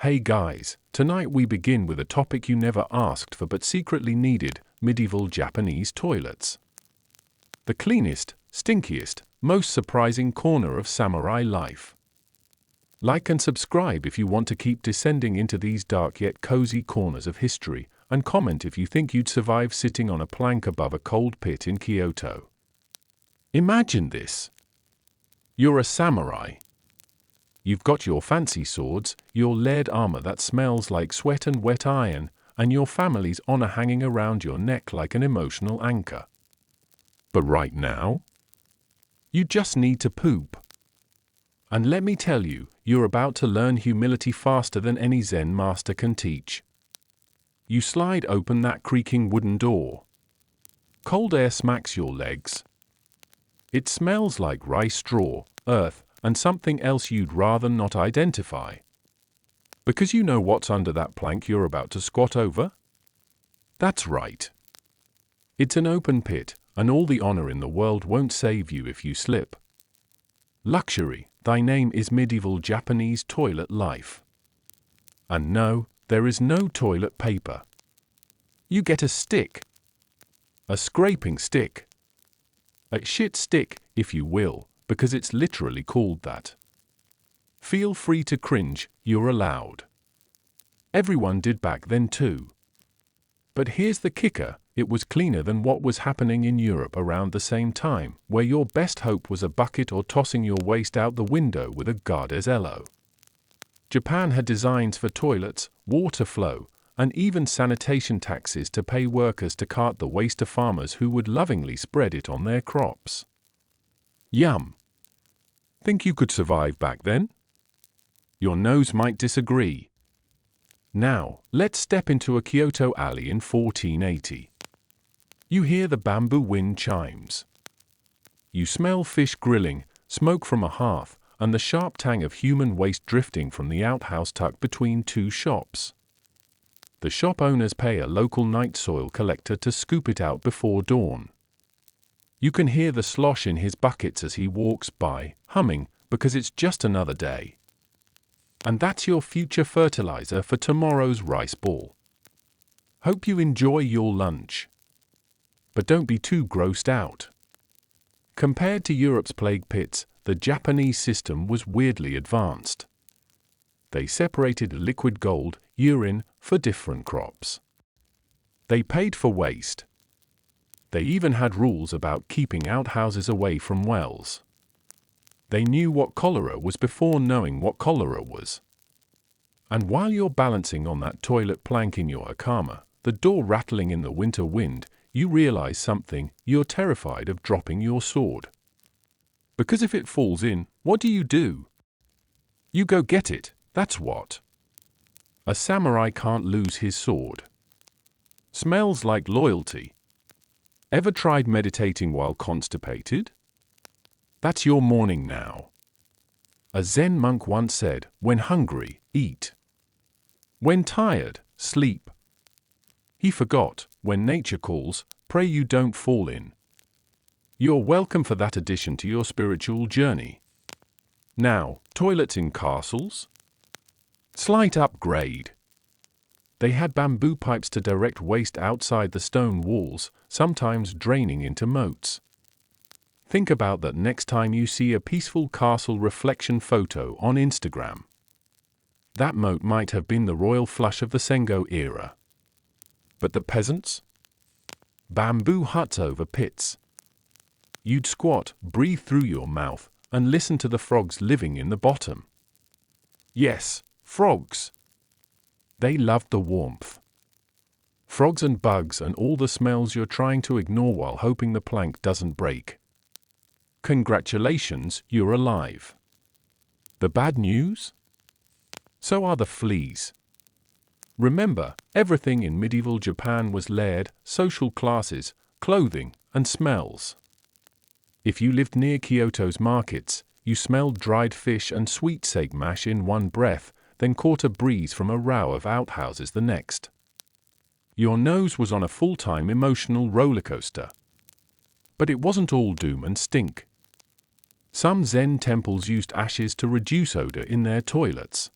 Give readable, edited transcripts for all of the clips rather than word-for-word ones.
Hey guys, tonight we begin with a topic you never asked for but secretly needed: medieval Japanese toilets. The cleanest, stinkiest, most surprising corner of samurai life. Like and subscribe if you want to keep descending into these dark yet cozy corners of history, and comment if you think you'd survive sitting on a plank above a cold pit in Kyoto. Imagine this. You're a samurai. You've got your fancy swords, your layered armor that smells like sweat and wet iron, and your family's honor hanging around your neck like an emotional anchor. But right now, you just need to poop. And let me tell you, you're about to learn humility faster than any Zen master can teach. You slide open that creaking wooden door. Cold air smacks your legs. It smells like rice straw, earth, and something else you'd rather not identify. Because you know what's under that plank you're about to squat over? That's right. It's an open pit, and all the honor in the world won't save you if you slip. Luxury, thy name is medieval Japanese toilet life. And no, there is no toilet paper. You get a stick. A scraping stick. A shit stick, if you will, because it's literally called that. Feel free to cringe, you're allowed. Everyone did back then too. But here's the kicker, it was cleaner than what was happening in Europe around the same time, where your best hope was a bucket or tossing your waste out the window with a gardazello. Japan had designs for toilets, water flow, and even sanitation taxes to pay workers to cart the waste to farmers who would lovingly spread it on their crops. Yum. Think you could survive back then? Your nose might disagree. Now, let's step into a Kyoto alley in 1480. You hear the bamboo wind chimes. You smell fish grilling, smoke from a hearth, and the sharp tang of human waste drifting from the outhouse tucked between two shops. The shop owners pay a local night soil collector to scoop it out before dawn. You can hear the slosh in his buckets as he walks by, humming, because it's just another day. And that's your future fertilizer for tomorrow's rice ball. Hope you enjoy your lunch. But don't be too grossed out. Compared to Europe's plague pits, the Japanese system was weirdly advanced. They separated liquid gold, urine, for different crops. They paid for waste. They even had rules about keeping outhouses away from wells. They knew what cholera was before knowing what cholera was. And while you're balancing on that toilet plank in your hakama, the door rattling in the winter wind, you realize something: you're terrified of dropping your sword. Because if it falls in, what do? You go get it, that's what. A samurai can't lose his sword. Smells like loyalty. Ever tried meditating while constipated? That's your morning now. A Zen monk once said, when hungry, eat. When tired, sleep. He forgot, when nature calls, pray you don't fall in. You're welcome for that addition to your spiritual journey. Now, toilets in castles? Slight upgrade. They had bamboo pipes to direct waste outside the stone walls, sometimes draining into moats. Think about that next time you see a peaceful castle reflection photo on Instagram. That moat might have been the royal flush of the Sengo era. But the peasants? Bamboo huts over pits. You'd squat, breathe through your mouth, and listen to the frogs living in the bottom. Yes, frogs. They loved the warmth. Frogs and bugs and all the smells you're trying to ignore while hoping the plank doesn't break. Congratulations, you're alive. The bad news? So are the fleas. Remember, everything in medieval Japan was layered: social classes, clothing, and smells. If you lived near Kyoto's markets, you smelled dried fish and sweet sake mash in one breath, then caught a breeze from a row of outhouses the next. Your nose was on a full-time emotional rollercoaster. But it wasn't all doom and stink. Some Zen temples used ashes to reduce odor in their toilets.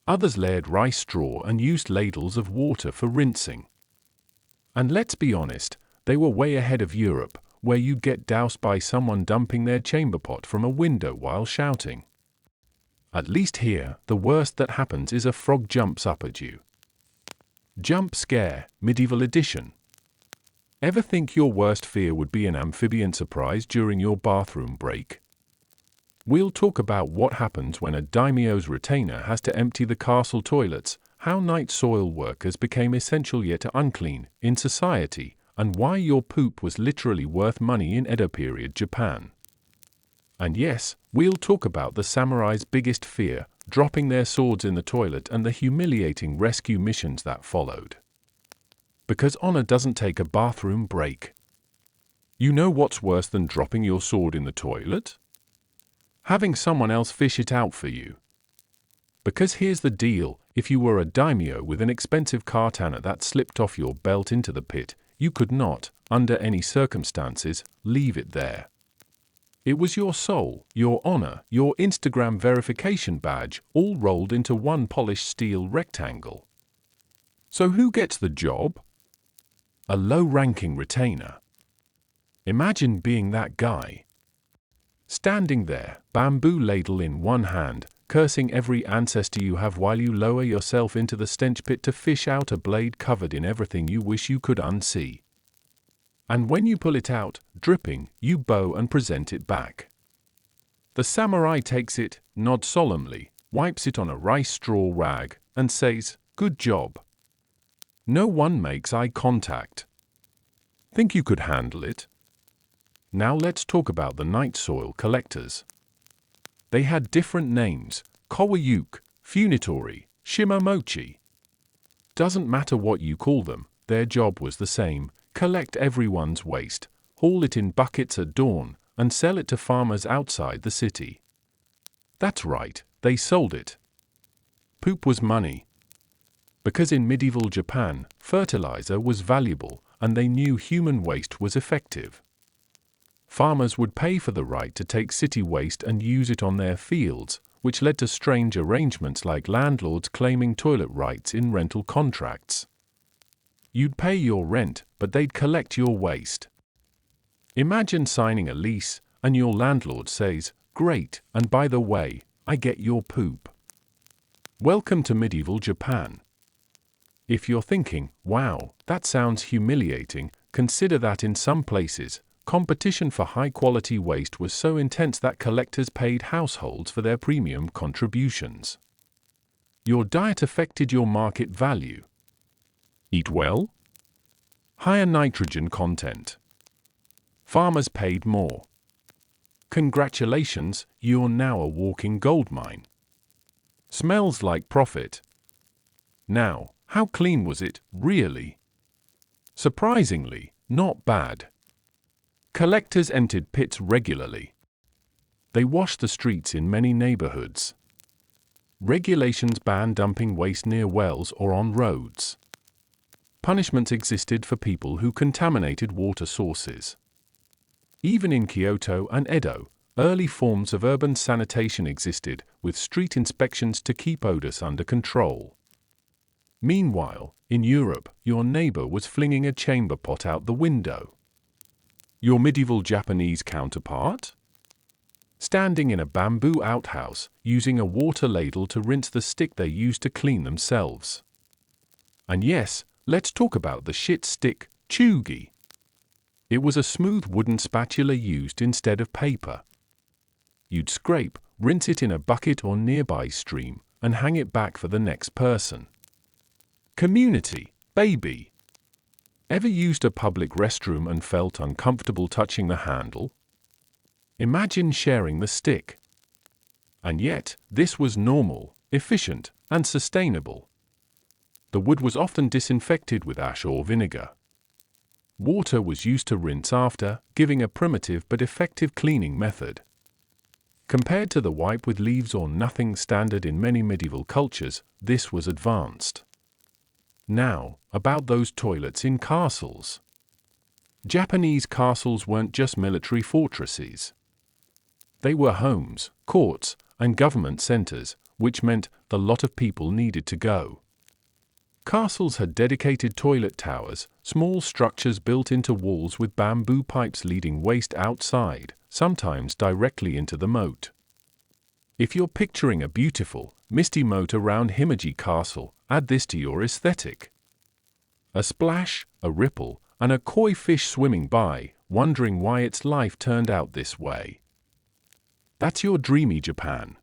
Others layered rice straw and used ladles of water for rinsing. And let's be honest, they were way ahead of Europe, where you'd get doused by someone dumping their chamber pot from a window while shouting. At least here, the worst that happens is a frog jumps up at you. Jump scare, medieval edition. Ever think your worst fear would be an amphibian surprise during your bathroom break? We'll talk about what happens when a daimyo's retainer has to empty the castle toilets, how night soil workers became essential yet unclean in society, and why your poop was literally worth money in Edo period Japan. And yes, we'll talk about the samurai's biggest fear, dropping their swords in the toilet, and the humiliating rescue missions that followed. Because honor doesn't take a bathroom break. You know what's worse than dropping your sword in the toilet? Having someone else fish it out for you. Because here's the deal, if you were a daimyo with an expensive katana that slipped off your belt into the pit, you could not, under any circumstances, leave it there. It was your soul, your honor, your Instagram verification badge, all rolled into one polished steel rectangle. So who gets the job? A low-ranking retainer. Imagine being that guy. Standing there, bamboo ladle in one hand, cursing every ancestor you have while you lower yourself into the stench pit to fish out a blade covered in everything you wish you could unsee. And when you pull it out, dripping, you bow and present it back. The samurai takes it, nods solemnly, wipes it on a rice straw rag, and says, "Good job." No one makes eye contact. Think you could handle it? Now let's talk about the night soil collectors. They had different names: Kowayuke, Funitori, Shimamochi. Doesn't matter what you call them, their job was the same: collect everyone's waste, haul it in buckets at dawn, and sell it to farmers outside the city. That's right, they sold it. Poop was money. Because in medieval Japan, fertilizer was valuable, and they knew human waste was effective. Farmers would pay for the right to take city waste and use it on their fields, which led to strange arrangements like landlords claiming toilet rights in rental contracts. You'd pay your rent, but they'd collect your waste. Imagine signing a lease, and your landlord says, "Great, and by the way, I get your poop." Welcome to medieval Japan. If you're thinking, wow, that sounds humiliating, consider that in some places, competition for high-quality waste was so intense that collectors paid households for their premium contributions. Your diet affected your market value. Eat well? Higher nitrogen content. Farmers paid more. Congratulations, you're now a walking goldmine. Smells like profit. Now, how clean was it, really? Surprisingly, not bad. Collectors emptied pits regularly. They washed the streets in many neighborhoods. Regulations banned dumping waste near wells or on roads. Punishments existed for people who contaminated water sources. Even in Kyoto and Edo, early forms of urban sanitation existed, with street inspections to keep odors under control. Meanwhile, in Europe, your neighbor was flinging a chamber pot out the window. Your medieval Japanese counterpart? Standing in a bamboo outhouse, using a water ladle to rinse the stick they used to clean themselves. And yes, let's talk about the shit stick, chugi. It was a smooth wooden spatula used instead of paper. You'd scrape, rinse it in a bucket or nearby stream, and hang it back for the next person. Community, baby. Ever used a public restroom and felt uncomfortable touching the handle? Imagine sharing the stick. And yet, this was normal, efficient, and sustainable. The wood was often disinfected with ash or vinegar. Water was used to rinse after, giving a primitive but effective cleaning method. Compared to the wipe with leaves or nothing standard in many medieval cultures, this was advanced. Now, about those toilets in castles. Japanese castles weren't just military fortresses. They were homes, courts, and government centers, which meant a lot of people needed to go. Castles had dedicated toilet towers, small structures built into walls with bamboo pipes leading waste outside, sometimes directly into the moat. If you're picturing a beautiful, misty moat around Himeji Castle, add this to your aesthetic. A splash, a ripple, and a koi fish swimming by, wondering why its life turned out this way. That's your dreamy Japan.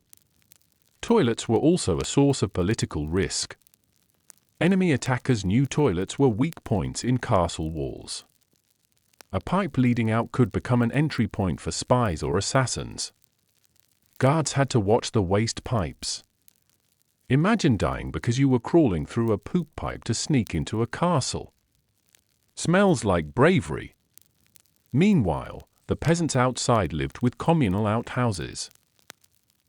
Toilets were also a source of political risk. Enemy attackers knew toilets were weak points in castle walls. A pipe leading out could become an entry point for spies or assassins. Guards had to watch the waste pipes. Imagine dying because you were crawling through a poop pipe to sneak into a castle. Smells like bravery. Meanwhile, the peasants outside lived with communal outhouses.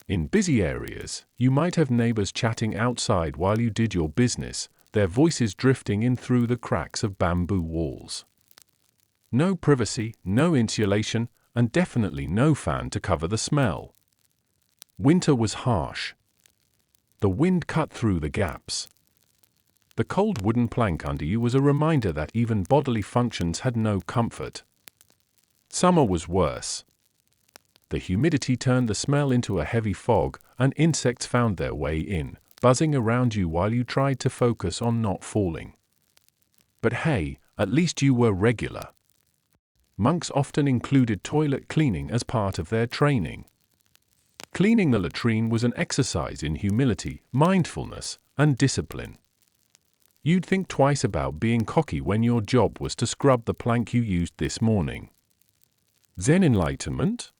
In busy areas, you might have neighbors chatting outside while you did your business, their voices drifting in through the cracks of bamboo walls. No privacy, no insulation, and definitely no fan to cover the smell. Winter was harsh. The wind cut through the gaps. The cold wooden plank under you was a reminder that even bodily functions had no comfort. Summer was worse. The humidity turned the smell into a heavy fog, and insects found their way in, buzzing around you while you tried to focus on not falling. But hey, at least you were regular. Monks often included toilet cleaning as part of their training. Cleaning the latrine was an exercise in humility, mindfulness, and discipline. You'd think twice about being cocky when your job was to scrub the plank you used this morning. Zen enlightenment?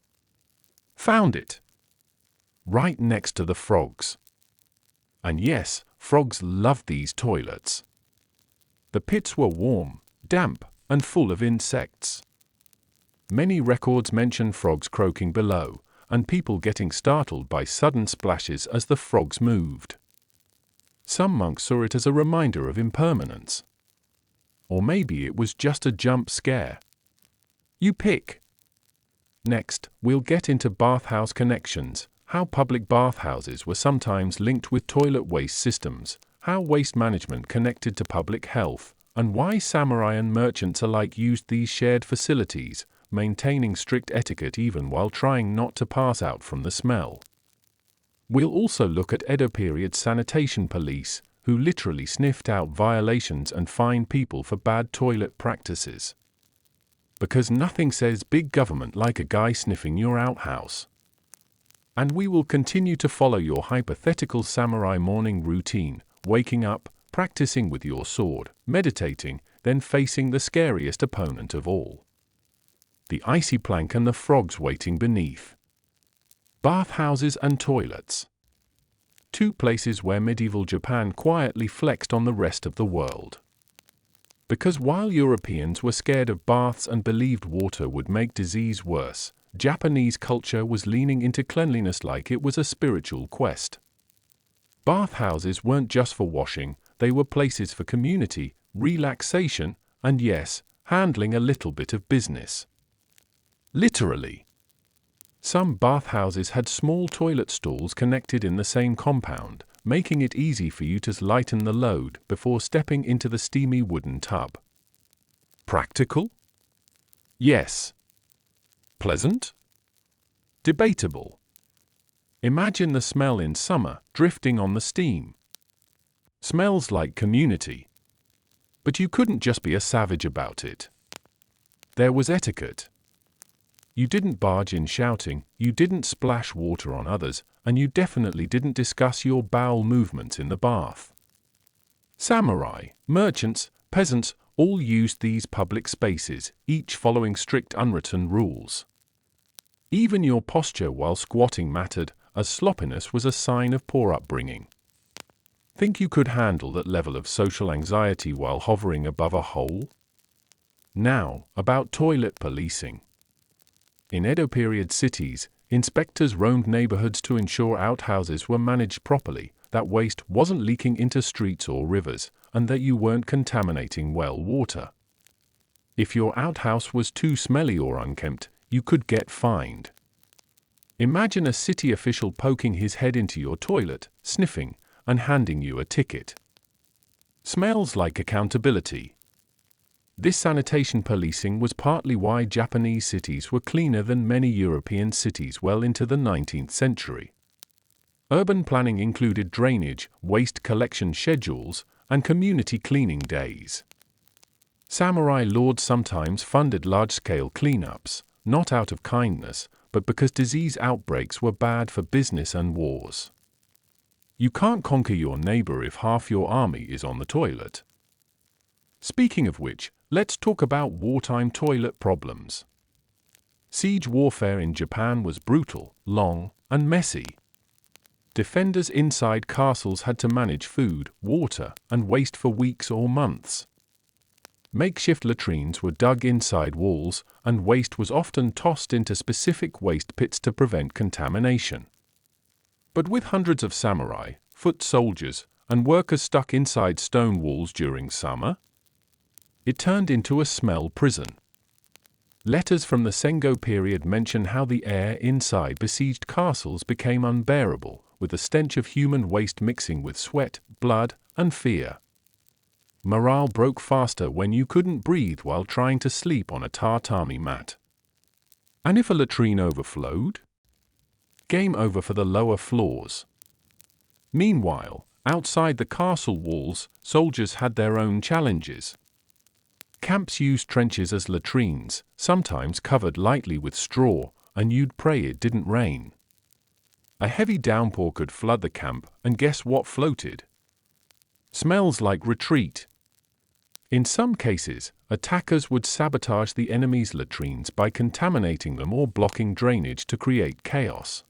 Found it. Right next to the frogs. And yes, frogs loved these toilets. The pits were warm, damp, and full of insects. Many records mention frogs croaking below, and people getting startled by sudden splashes as the frogs moved. Some monks saw it as a reminder of impermanence. Or maybe it was just a jump scare. You pick. Next, we'll get into bathhouse connections, how public bathhouses were sometimes linked with toilet waste systems, how waste management connected to public health, and why samurai and merchants alike used these shared facilities, maintaining strict etiquette even while trying not to pass out from the smell. We'll also look at Edo period sanitation police, who literally sniffed out violations and fined people for bad toilet practices. Because nothing says big government like a guy sniffing your outhouse. And we will continue to follow your hypothetical samurai morning routine, waking up, practicing with your sword, meditating, then facing the scariest opponent of all. The icy plank and the frogs waiting beneath. Bathhouses and toilets. Two places where medieval Japan quietly flexed on the rest of the world. Because while Europeans were scared of baths and believed water would make disease worse, Japanese culture was leaning into cleanliness like it was a spiritual quest. Bathhouses weren't just for washing, they were places for community, relaxation, and yes, handling a little bit of business. Literally. Some bathhouses had small toilet stalls connected in the same compound, making it easy for you to lighten the load before stepping into the steamy wooden tub. Practical? Yes. Pleasant? Debatable. Imagine the smell in summer, drifting on the steam. Smells like community. But you couldn't just be a savage about it. There was etiquette. You didn't barge in shouting, you didn't splash water on others, and you definitely didn't discuss your bowel movements in the bath. Samurai, merchants, peasants all used these public spaces, each following strict unwritten rules. Even your posture while squatting mattered, as sloppiness was a sign of poor upbringing. Think you could handle that level of social anxiety while hovering above a hole? Now, about toilet policing. In Edo period cities, inspectors roamed neighborhoods to ensure outhouses were managed properly, that waste wasn't leaking into streets or rivers, and that you weren't contaminating well water. If your outhouse was too smelly or unkempt, you could get fined. Imagine a city official poking his head into your toilet, sniffing, and handing you a ticket. Smells like accountability. This sanitation policing was partly why Japanese cities were cleaner than many European cities well into the 19th century. Urban planning included drainage, waste collection schedules, and community cleaning days. Samurai lords sometimes funded large-scale cleanups, not out of kindness, but because disease outbreaks were bad for business and wars. You can't conquer your neighbor if half your army is on the toilet. Speaking of which, let's talk about wartime toilet problems. Siege warfare in Japan was brutal, long, and messy. Defenders inside castles had to manage food, water, and waste for weeks or months. Makeshift latrines were dug inside walls, and waste was often tossed into specific waste pits to prevent contamination. But with hundreds of samurai, foot soldiers, and workers stuck inside stone walls during summer, it turned into a smell prison. Letters from the Sengo period mention how the air inside besieged castles became unbearable, with the stench of human waste mixing with sweat, blood, and fear. Morale broke faster when you couldn't breathe while trying to sleep on a tatami mat. And if a latrine overflowed? Game over for the lower floors. Meanwhile, outside the castle walls, soldiers had their own challenges. Camps used trenches as latrines, sometimes covered lightly with straw, and you'd pray it didn't rain. A heavy downpour could flood the camp, and guess what floated? Smells like retreat. In some cases, attackers would sabotage the enemy's latrines by contaminating them or blocking drainage to create chaos.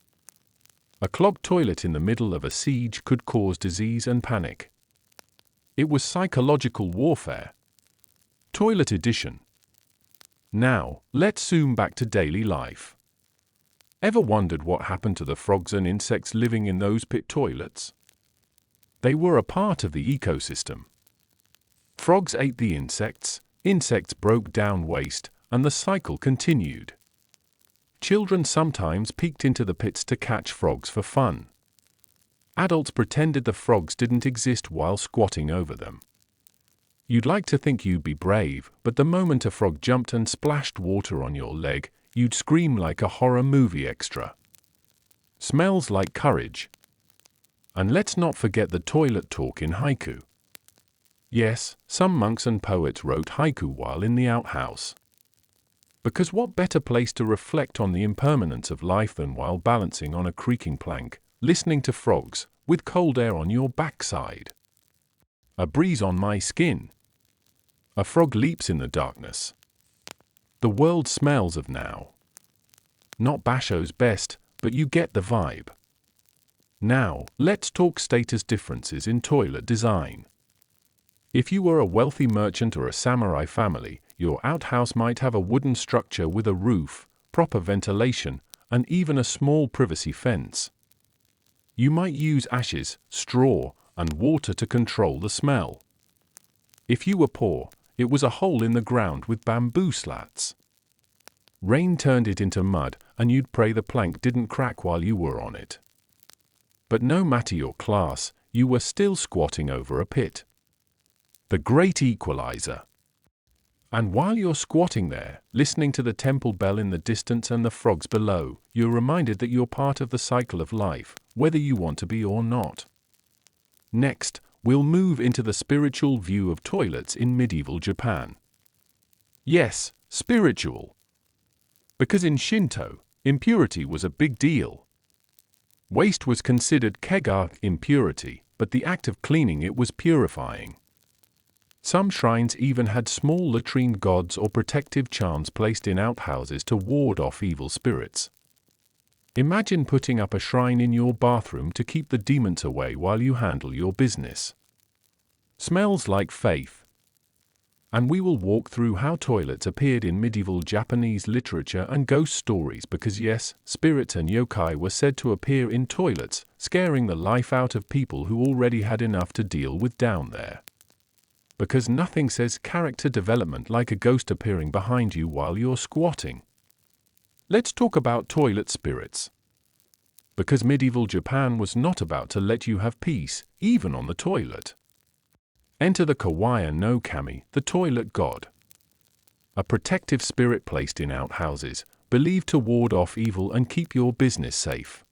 A clogged toilet in the middle of a siege could cause disease and panic. It was psychological warfare. Toilet edition. Now, let's zoom back to daily life. Ever wondered what happened to the frogs and insects living in those pit toilets? They were a part of the ecosystem. Frogs ate the insects broke down waste, and the cycle continued. Children sometimes peeked into the pits to catch frogs for fun. Adults pretended the frogs didn't exist while squatting over them. You'd like to think you'd be brave, but the moment a frog jumped and splashed water on your leg, you'd scream like a horror movie extra. Smells like courage. And let's not forget the toilet talk in haiku. Yes, some monks and poets wrote haiku while in the outhouse. Because what better place to reflect on the impermanence of life than while balancing on a creaking plank, listening to frogs, with cold air on your backside? A breeze on my skin. A frog leaps in the darkness. The world smells of now. Not Basho's best, but you get the vibe. Now, let's talk status differences in toilet design. If you were a wealthy merchant or a samurai family, your outhouse might have a wooden structure with a roof, proper ventilation, and even a small privacy fence. You might use ashes, straw, and water to control the smell. If you were poor, it was a hole in the ground with bamboo slats. Rain turned it into mud, and you'd pray the plank didn't crack while you were on it. But no matter your class, you were still squatting over a pit. The great equalizer. And while you're squatting there, listening to the temple bell in the distance and the frogs below, you're reminded that you're part of the cycle of life, whether you want to be or not. Next, we'll move into the spiritual view of toilets in medieval Japan. Yes, spiritual. Because in Shinto, impurity was a big deal. Waste was considered kega impurity, but the act of cleaning it was purifying. Some shrines even had small latrine gods or protective charms placed in outhouses to ward off evil spirits. Imagine putting up a shrine in your bathroom to keep the demons away while you handle your business. Smells like faith. And we will walk through how toilets appeared in medieval Japanese literature and ghost stories because yes, spirits and yokai were said to appear in toilets, scaring the life out of people who already had enough to deal with down there. Because nothing says character development like a ghost appearing behind you while you're squatting. Let's talk about toilet spirits. Because medieval Japan was not about to let you have peace, even on the toilet. Enter the Kawaii no Kami, the toilet god. A protective spirit placed in outhouses, believed to ward off evil and keep your business safe.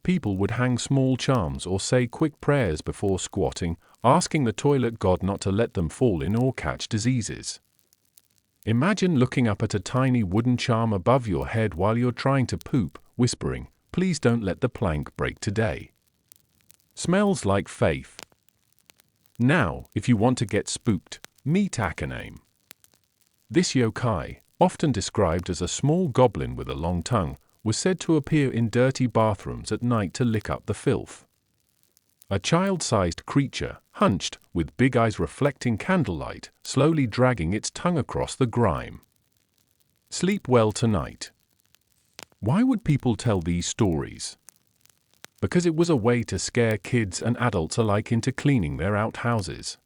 People would hang small charms or say quick prayers before squatting, asking the toilet god not to let them fall in or catch diseases. Imagine looking up at a tiny wooden charm above your head while you're trying to poop, whispering, "Please don't let the plank break today." Smells like faith. Now, if you want to get spooked, meet Akaname. This yokai, often described as a small goblin with a long tongue, was said to appear in dirty bathrooms at night to lick up the filth. A child-sized creature, hunched, with big eyes reflecting candlelight, slowly dragging its tongue across the grime. Sleep well tonight. Why would people tell these stories? Because it was a way to scare kids and adults alike into cleaning their outhouses.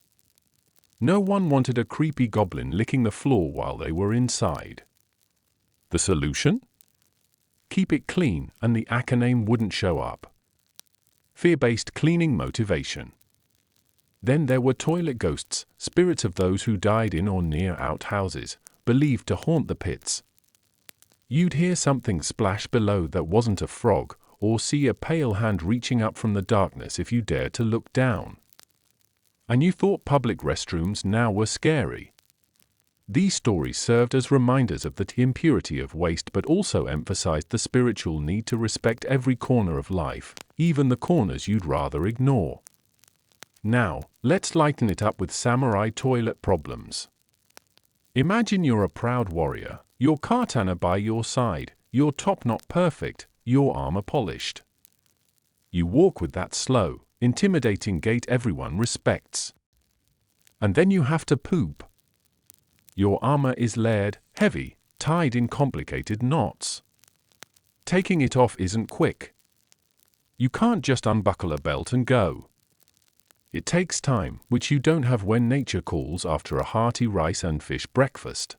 No one wanted a creepy goblin licking the floor while they were inside. The solution? Keep it clean and the Akaname wouldn't show up. Fear-based cleaning motivation. Then there were toilet ghosts, spirits of those who died in or near outhouses, believed to haunt the pits. You'd hear something splash below that wasn't a frog, or see a pale hand reaching up from the darkness if you dared to look down. And you thought public restrooms now were scary. These stories served as reminders of the impurity of waste but also emphasized the spiritual need to respect every corner of life, even the corners you'd rather ignore. Now, let's lighten it up with samurai toilet problems. Imagine you're a proud warrior, your katana by your side, your top not perfect, your armor polished. You walk with that slow, intimidating gait everyone respects. And then you have to poop. Your armor is layered, heavy, tied in complicated knots. Taking it off isn't quick. You can't just unbuckle a belt and go. It takes time, which you don't have when nature calls after a hearty rice and fish breakfast.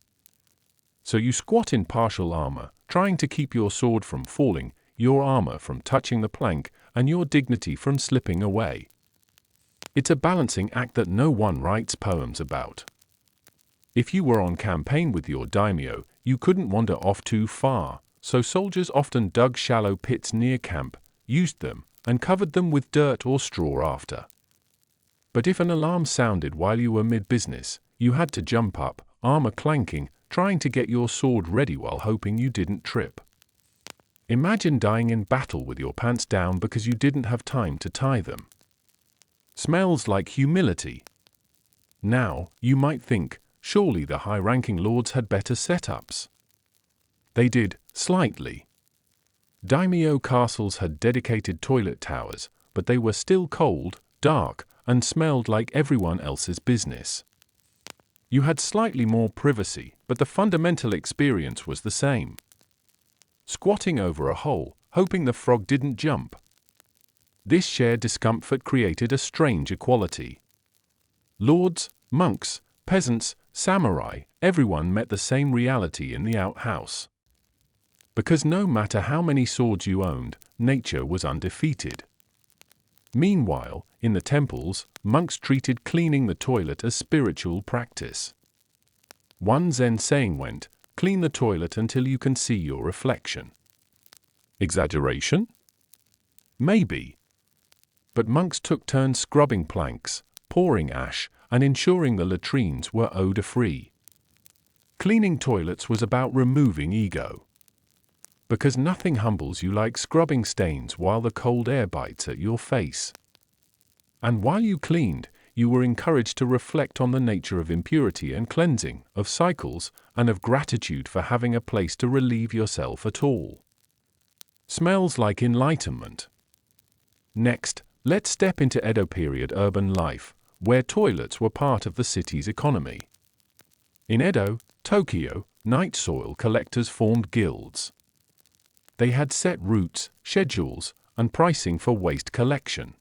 So you squat in partial armor, trying to keep your sword from falling, your armor from touching the plank, and your dignity from slipping away. It's a balancing act that no one writes poems about. If you were on campaign with your daimyo, you couldn't wander off too far, so soldiers often dug shallow pits near camp, used them, and covered them with dirt or straw after. But if an alarm sounded while you were mid-business, you had to jump up, armor clanking, trying to get your sword ready while hoping you didn't trip. Imagine dying in battle with your pants down because you didn't have time to tie them. Smells like humility. Now, you might think, surely the high-ranking lords had better setups. They did, slightly. Daimyo castles had dedicated toilet towers, but they were still cold, dark, and smelled like everyone else's business. You had slightly more privacy, but the fundamental experience was the same. Squatting over a hole, hoping the frog didn't jump. This shared discomfort created a strange equality. Lords, monks, peasants, samurai, everyone met the same reality in the outhouse. Because no matter how many swords you owned, nature was undefeated. Meanwhile, in the temples, monks treated cleaning the toilet as spiritual practice. One Zen saying went, "Clean the toilet until you can see your reflection." Exaggeration? Maybe. But monks took turns scrubbing planks, pouring ash, and ensuring the latrines were odor-free. Cleaning toilets was about removing ego. Because nothing humbles you like scrubbing stains while the cold air bites at your face. And while you cleaned, you were encouraged to reflect on the nature of impurity and cleansing, of cycles, and of gratitude for having a place to relieve yourself at all. Smells like enlightenment. Next, let's step into Edo period urban life, where toilets were part of the city's economy. In Edo, Tokyo, night soil collectors formed guilds. They had set routes, schedules, and pricing for waste collection.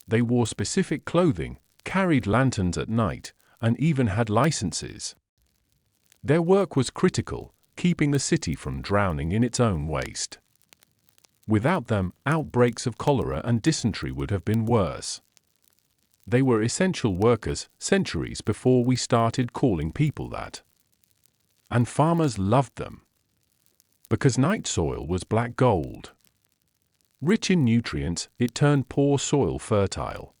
They wore specific clothing, carried lanterns at night, and even had licenses. Their work was critical, keeping the city from drowning in its own waste. Without them, outbreaks of cholera and dysentery would have been worse. They were essential workers centuries before we started calling people that. And farmers loved them. Because night soil was black gold. Rich in nutrients, it turned poor soil fertile.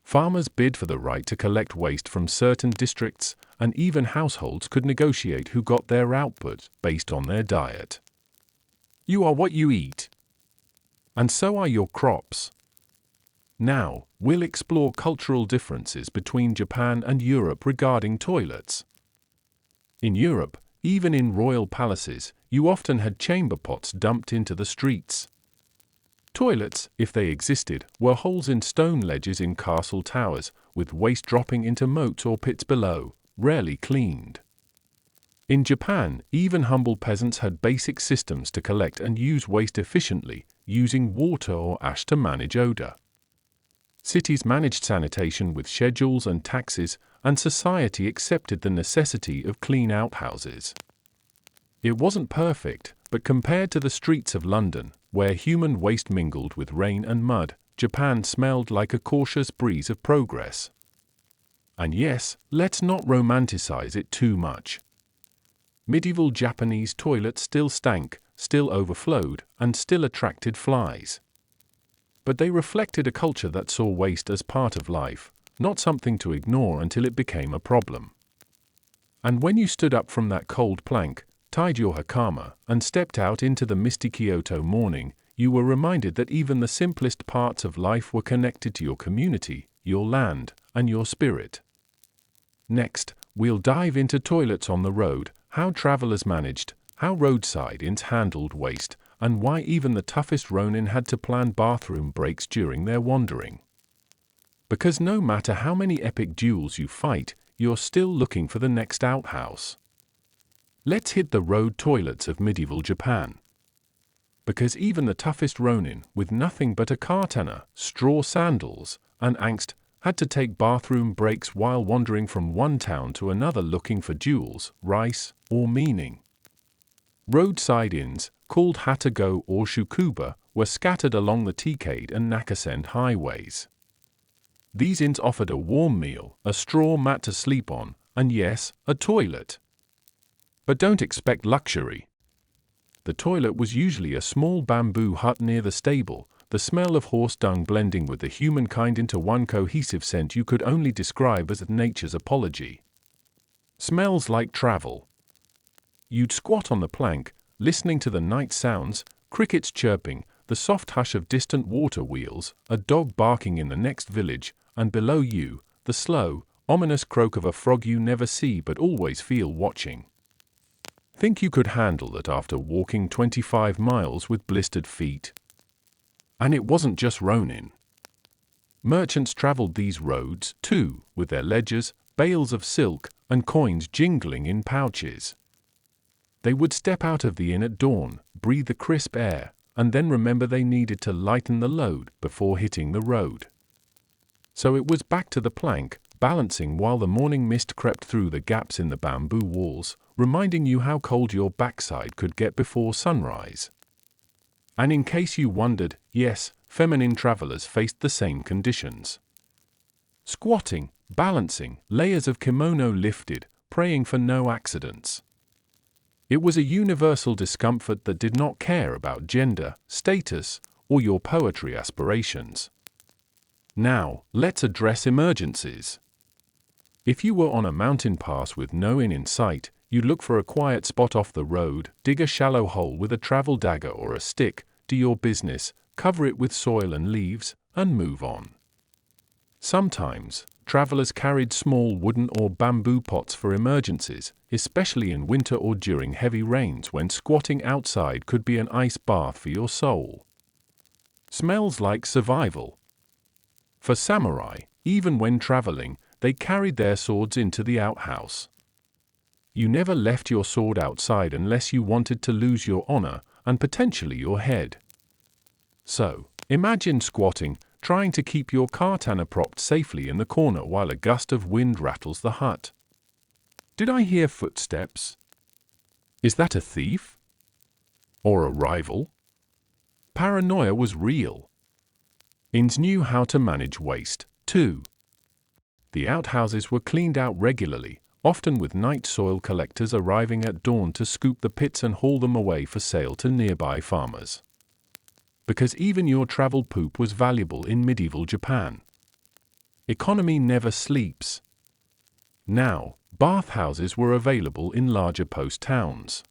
Farmers bid for the right to collect waste from certain districts, and even households could negotiate who got their output based on their diet. You are what you eat. And so are your crops. Now, we'll explore cultural differences between Japan and Europe regarding toilets. In Europe, even in royal palaces, you often had chamber pots dumped into the streets. Toilets, if they existed, were holes in stone ledges in castle towers, with waste dropping into moats or pits below, rarely cleaned. In Japan, even humble peasants had basic systems to collect and use waste efficiently, using water or ash to manage odor. Cities managed sanitation with schedules and taxes, and society accepted the necessity of clean outhouses. It wasn't perfect, but compared to the streets of London, where human waste mingled with rain and mud, Japan smelled like a cautious breeze of progress. And yes, let's not romanticize it too much. Medieval Japanese toilets still stank, still overflowed, and still attracted flies. But they reflected a culture that saw waste as part of life, not something to ignore until it became a problem. And when you stood up from that cold plank, tied your hakama, and stepped out into the misty Kyoto morning, you were reminded that even the simplest parts of life were connected to your community, your land, and your spirit. Next, we'll dive into toilets on the road, how travelers managed, how roadside inns handled waste, and why even the toughest ronin had to plan bathroom breaks during their wandering. Because no matter how many epic duels you fight, you're still looking for the next outhouse. Let's hit the road toilets of medieval Japan. Because even the toughest ronin, with nothing but a katana, straw sandals, and angst, had to take bathroom breaks while wandering from one town to another looking for jewels, rice, or meaning. Roadside inns, called hatago or shukuba, were scattered along the Tikade and Nakasend highways. These inns offered a warm meal, a straw mat to sleep on, and yes, a toilet. But don't expect luxury. The toilet was usually a small bamboo hut near the stable, the smell of horse dung blending with the humankind into one cohesive scent you could only describe as nature's apology. Smells like travel. You'd squat on the plank, listening to the night sounds, crickets chirping, the soft hush of distant water wheels, a dog barking in the next village, and below you, the slow, ominous croak of a frog you never see but always feel watching. Think you could handle that after walking 25 miles with blistered feet? And it wasn't just ronin. Merchants traveled these roads, too, with their ledgers, bales of silk, and coins jingling in pouches. They would step out of the inn at dawn, breathe the crisp air, and then remember they needed to lighten the load before hitting the road. So it was back to the plank, balancing while the morning mist crept through the gaps in the bamboo walls, reminding you how cold your backside could get before sunrise. And in case you wondered, yes, feminine travelers faced the same conditions. Squatting, balancing, layers of kimono lifted, praying for no accidents. It was a universal discomfort that did not care about gender, status, or your poetry aspirations. Now, let's address emergencies. If you were on a mountain pass with no inn in sight, you'd look for a quiet spot off the road, dig a shallow hole with a travel dagger or a stick, do your business, cover it with soil and leaves, and move on. Sometimes, travelers carried small wooden or bamboo pots for emergencies, especially in winter or during heavy rains when squatting outside could be an ice bath for your soul. Smells like survival. For samurai, even when traveling, they carried their swords into the outhouse. You never left your sword outside unless you wanted to lose your honor and potentially your head. So, imagine squatting, trying to keep your katana propped safely in the corner while a gust of wind rattles the hut. Did I hear footsteps? Is that a thief? Or a rival? Paranoia was real. Inns knew how to manage waste, too. The outhouses were cleaned out regularly, often with night soil collectors arriving at dawn to scoop the pits and haul them away for sale to nearby farmers. Because even your travel poop was valuable in medieval Japan. Economy never sleeps. Now, bathhouses were available in larger post towns.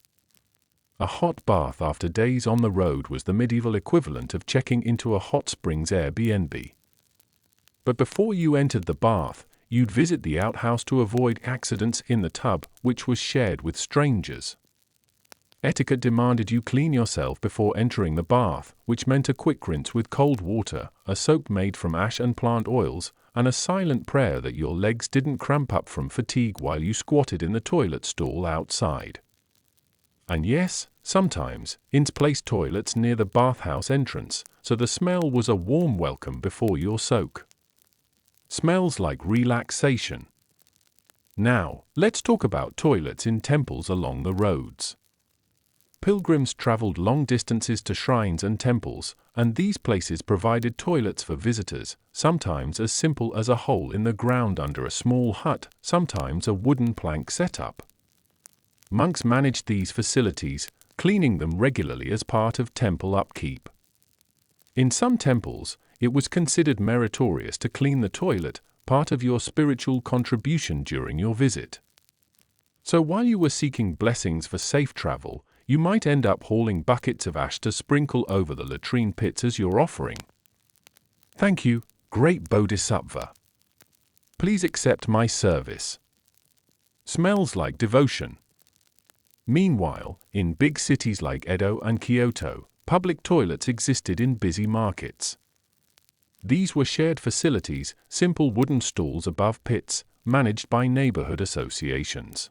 A hot bath after days on the road was the medieval equivalent of checking into a hot springs Airbnb. But before you entered the bath, you'd visit the outhouse to avoid accidents in the tub, which was shared with strangers. Etiquette demanded you clean yourself before entering the bath, which meant a quick rinse with cold water, a soap made from ash and plant oils, and a silent prayer that your legs didn't cramp up from fatigue while you squatted in the toilet stall outside. And yes, sometimes, inns placed toilets near the bathhouse entrance, so the smell was a warm welcome before your soak. Smells like relaxation. Now, let's talk about toilets in temples along the roads. Pilgrims traveled long distances to shrines and temples, and these places provided toilets for visitors, sometimes as simple as a hole in the ground under a small hut, sometimes a wooden plank setup. Monks managed these facilities, cleaning them regularly as part of temple upkeep. In some temples, it was considered meritorious to clean the toilet, part of your spiritual contribution during your visit. So while you were seeking blessings for safe travel, you might end up hauling buckets of ash to sprinkle over the latrine pits as your offering. Thank you, great Bodhisattva. Please accept my service. Smells like devotion. Meanwhile, in big cities like Edo and Kyoto, public toilets existed in busy markets. These were shared facilities, simple wooden stalls above pits, managed by neighborhood associations.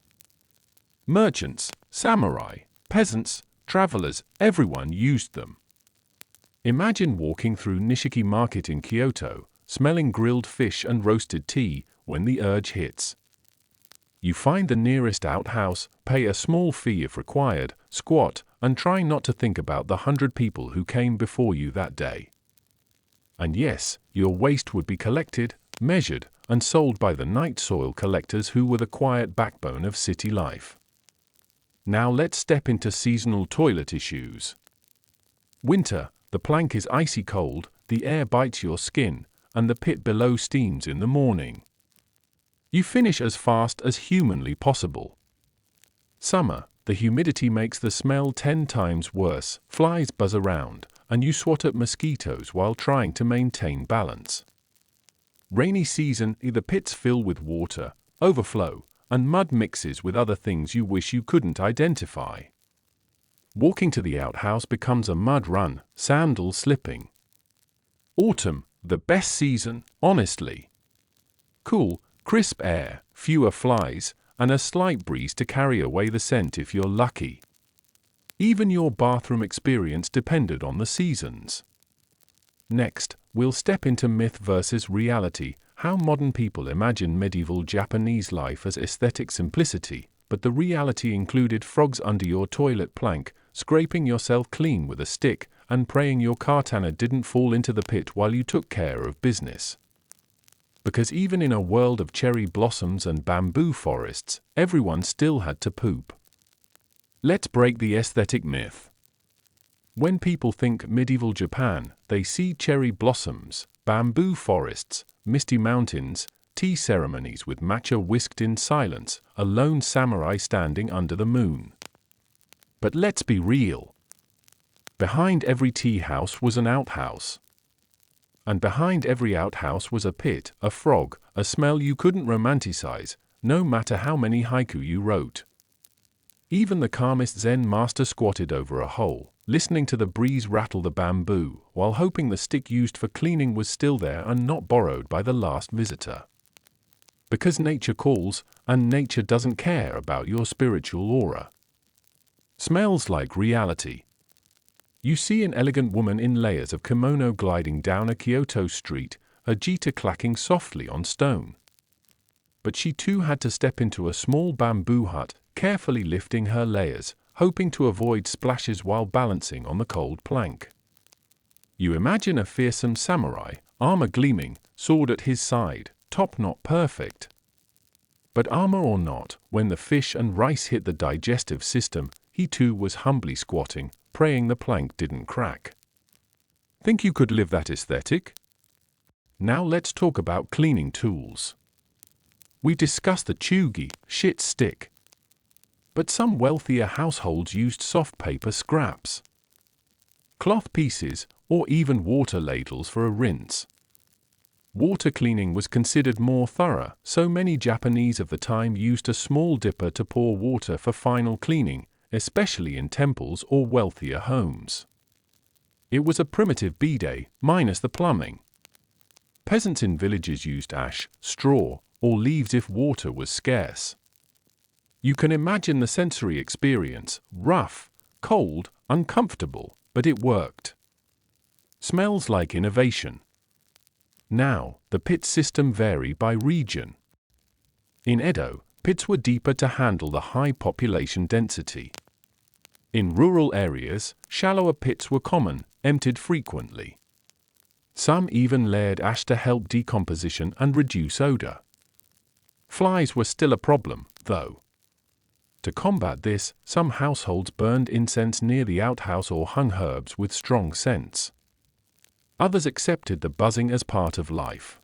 Merchants, samurai, peasants, travelers, everyone used them. Imagine walking through Nishiki Market in Kyoto, smelling grilled fish and roasted tea, when the urge hits. You find the nearest outhouse, pay a small fee if required, squat, and try not to think about the 100 people who came before you that day. And yes, your waste would be collected, measured, and sold by the night soil collectors who were the quiet backbone of city life. Now let's step into seasonal toilet issues. Winter, the plank is icy cold, the air bites your skin, and the pit below steams in the morning. You finish as fast as humanly possible. Summer, the humidity makes the smell 10 times worse, flies buzz around, and you swat at mosquitoes while trying to maintain balance. Rainy season, the pits fill with water, overflow, and mud mixes with other things you wish you couldn't identify. Walking to the outhouse becomes a mud run, sandals slipping. Autumn, the best season, honestly. Cool, crisp air, fewer flies, and a slight breeze to carry away the scent if you're lucky. Even your bathroom experience depended on the seasons. Next, we'll step into myth versus reality, how modern people imagine medieval Japanese life as aesthetic simplicity, but the reality included frogs under your toilet plank, scraping yourself clean with a stick, and praying your katana didn't fall into the pit while you took care of business. Because even in a world of cherry blossoms and bamboo forests, everyone still had to poop. Let's break the aesthetic myth. When people think medieval Japan, they see cherry blossoms, bamboo forests, misty mountains, tea ceremonies with matcha whisked in silence, a lone samurai standing under the moon. But let's be real. Behind every tea house was an outhouse. And behind every outhouse was a pit, a frog, a smell you couldn't romanticize, no matter how many haiku you wrote. Even the calmest Zen master squatted over a hole, listening to the breeze rattle the bamboo, while hoping the stick used for cleaning was still there and not borrowed by the last visitor. Because nature calls, and nature doesn't care about your spiritual aura. Smells like reality. You see an elegant woman in layers of kimono gliding down a Kyoto street, her jita clacking softly on stone. But she too had to step into a small bamboo hut, carefully lifting her layers, hoping to avoid splashes while balancing on the cold plank. You imagine a fearsome samurai, armor gleaming, sword at his side, top not perfect. But armor or not, when the fish and rice hit the digestive system, he too was humbly squatting, praying the plank didn't crack. Think you could live that aesthetic? Now let's talk about cleaning tools. We discussed the chuggy, shit stick. But some wealthier households used soft paper scraps, cloth pieces, or even water ladles for a rinse. Water cleaning was considered more thorough, so many Japanese of the time used a small dipper to pour water for final cleaning, especially in temples or wealthier homes. It was a primitive bidet, minus the plumbing. Peasants in villages used ash, straw, or leaves if water was scarce. You can imagine the sensory experience: rough, cold, uncomfortable, but it worked. Smells like innovation. Now, the pit system varied by region. In Edo, pits were deeper to handle the high population density. In rural areas, shallower pits were common, emptied frequently. Some even layered ash to help decomposition and reduce odor. Flies were still a problem, though. To combat this, some households burned incense near the outhouse or hung herbs with strong scents. Others accepted the buzzing as part of life.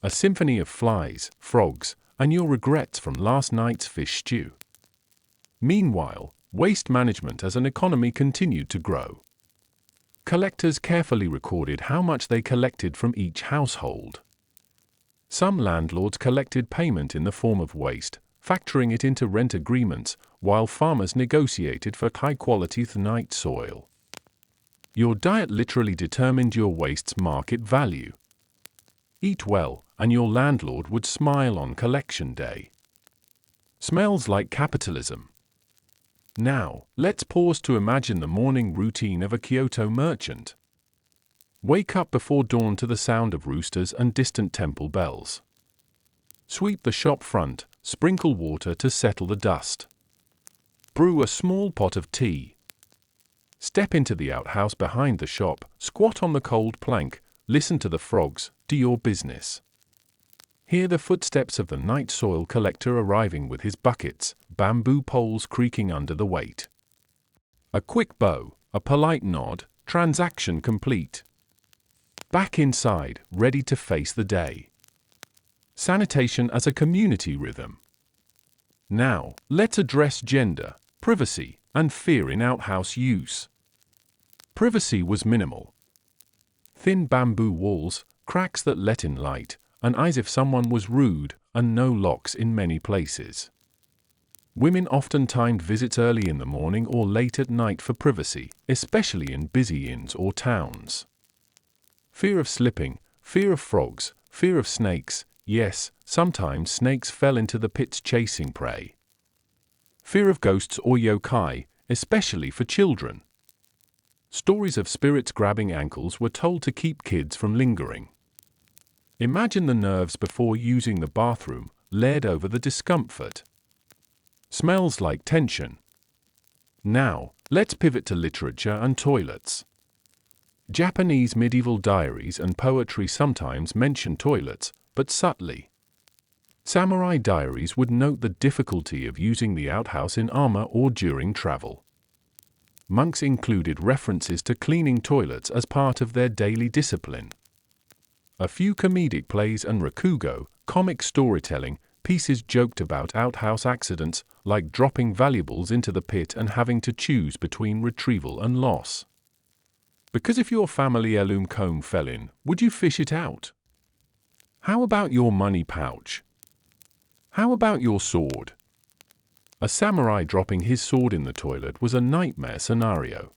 A symphony of flies, frogs, and your regrets from last night's fish stew. Meanwhile, waste management as an economy continued to grow. Collectors carefully recorded how much they collected from each household. Some landlords collected payment in the form of waste, factoring it into rent agreements, while farmers negotiated for high-quality night soil. Your diet literally determined your waste's market value. Eat well, and your landlord would smile on collection day. Smells like capitalism. Now, let's pause to imagine the morning routine of a Kyoto merchant. Wake up before dawn to the sound of roosters and distant temple bells. Sweep the shop front, sprinkle water to settle the dust. Brew a small pot of tea. Step into the outhouse behind the shop, squat on the cold plank, listen to the frogs, do your business. Hear the footsteps of the night soil collector arriving with his buckets, bamboo poles creaking under the weight. A quick bow, a polite nod, transaction complete. Back inside, ready to face the day. Sanitation as a community rhythm. Now, let's address gender, privacy, and fear in outhouse use. Privacy was minimal. Thin bamboo walls, cracks that let in light, and eyes if someone was rude, and no locks in many places. Women often timed visits early in the morning or late at night for privacy, especially in busy inns or towns. Fear of slipping, fear of frogs, fear of snakes. Yes, sometimes snakes fell into the pits chasing prey. Fear of ghosts or yokai, especially for children. Stories of spirits grabbing ankles were told to keep kids from lingering. Imagine the nerves before using the bathroom, layered over the discomfort. Smells like tension. Now, let's pivot to literature and toilets. Japanese medieval diaries and poetry sometimes mention toilets, but subtly. Samurai diaries would note the difficulty of using the outhouse in armor or during travel. Monks included references to cleaning toilets as part of their daily discipline. A few comedic plays and rakugo, comic storytelling, pieces joked about outhouse accidents, like dropping valuables into the pit and having to choose between retrieval and loss. Because if your family heirloom comb fell in, would you fish it out? How about your money pouch? How about your sword? A samurai dropping his sword in the toilet was a nightmare scenario.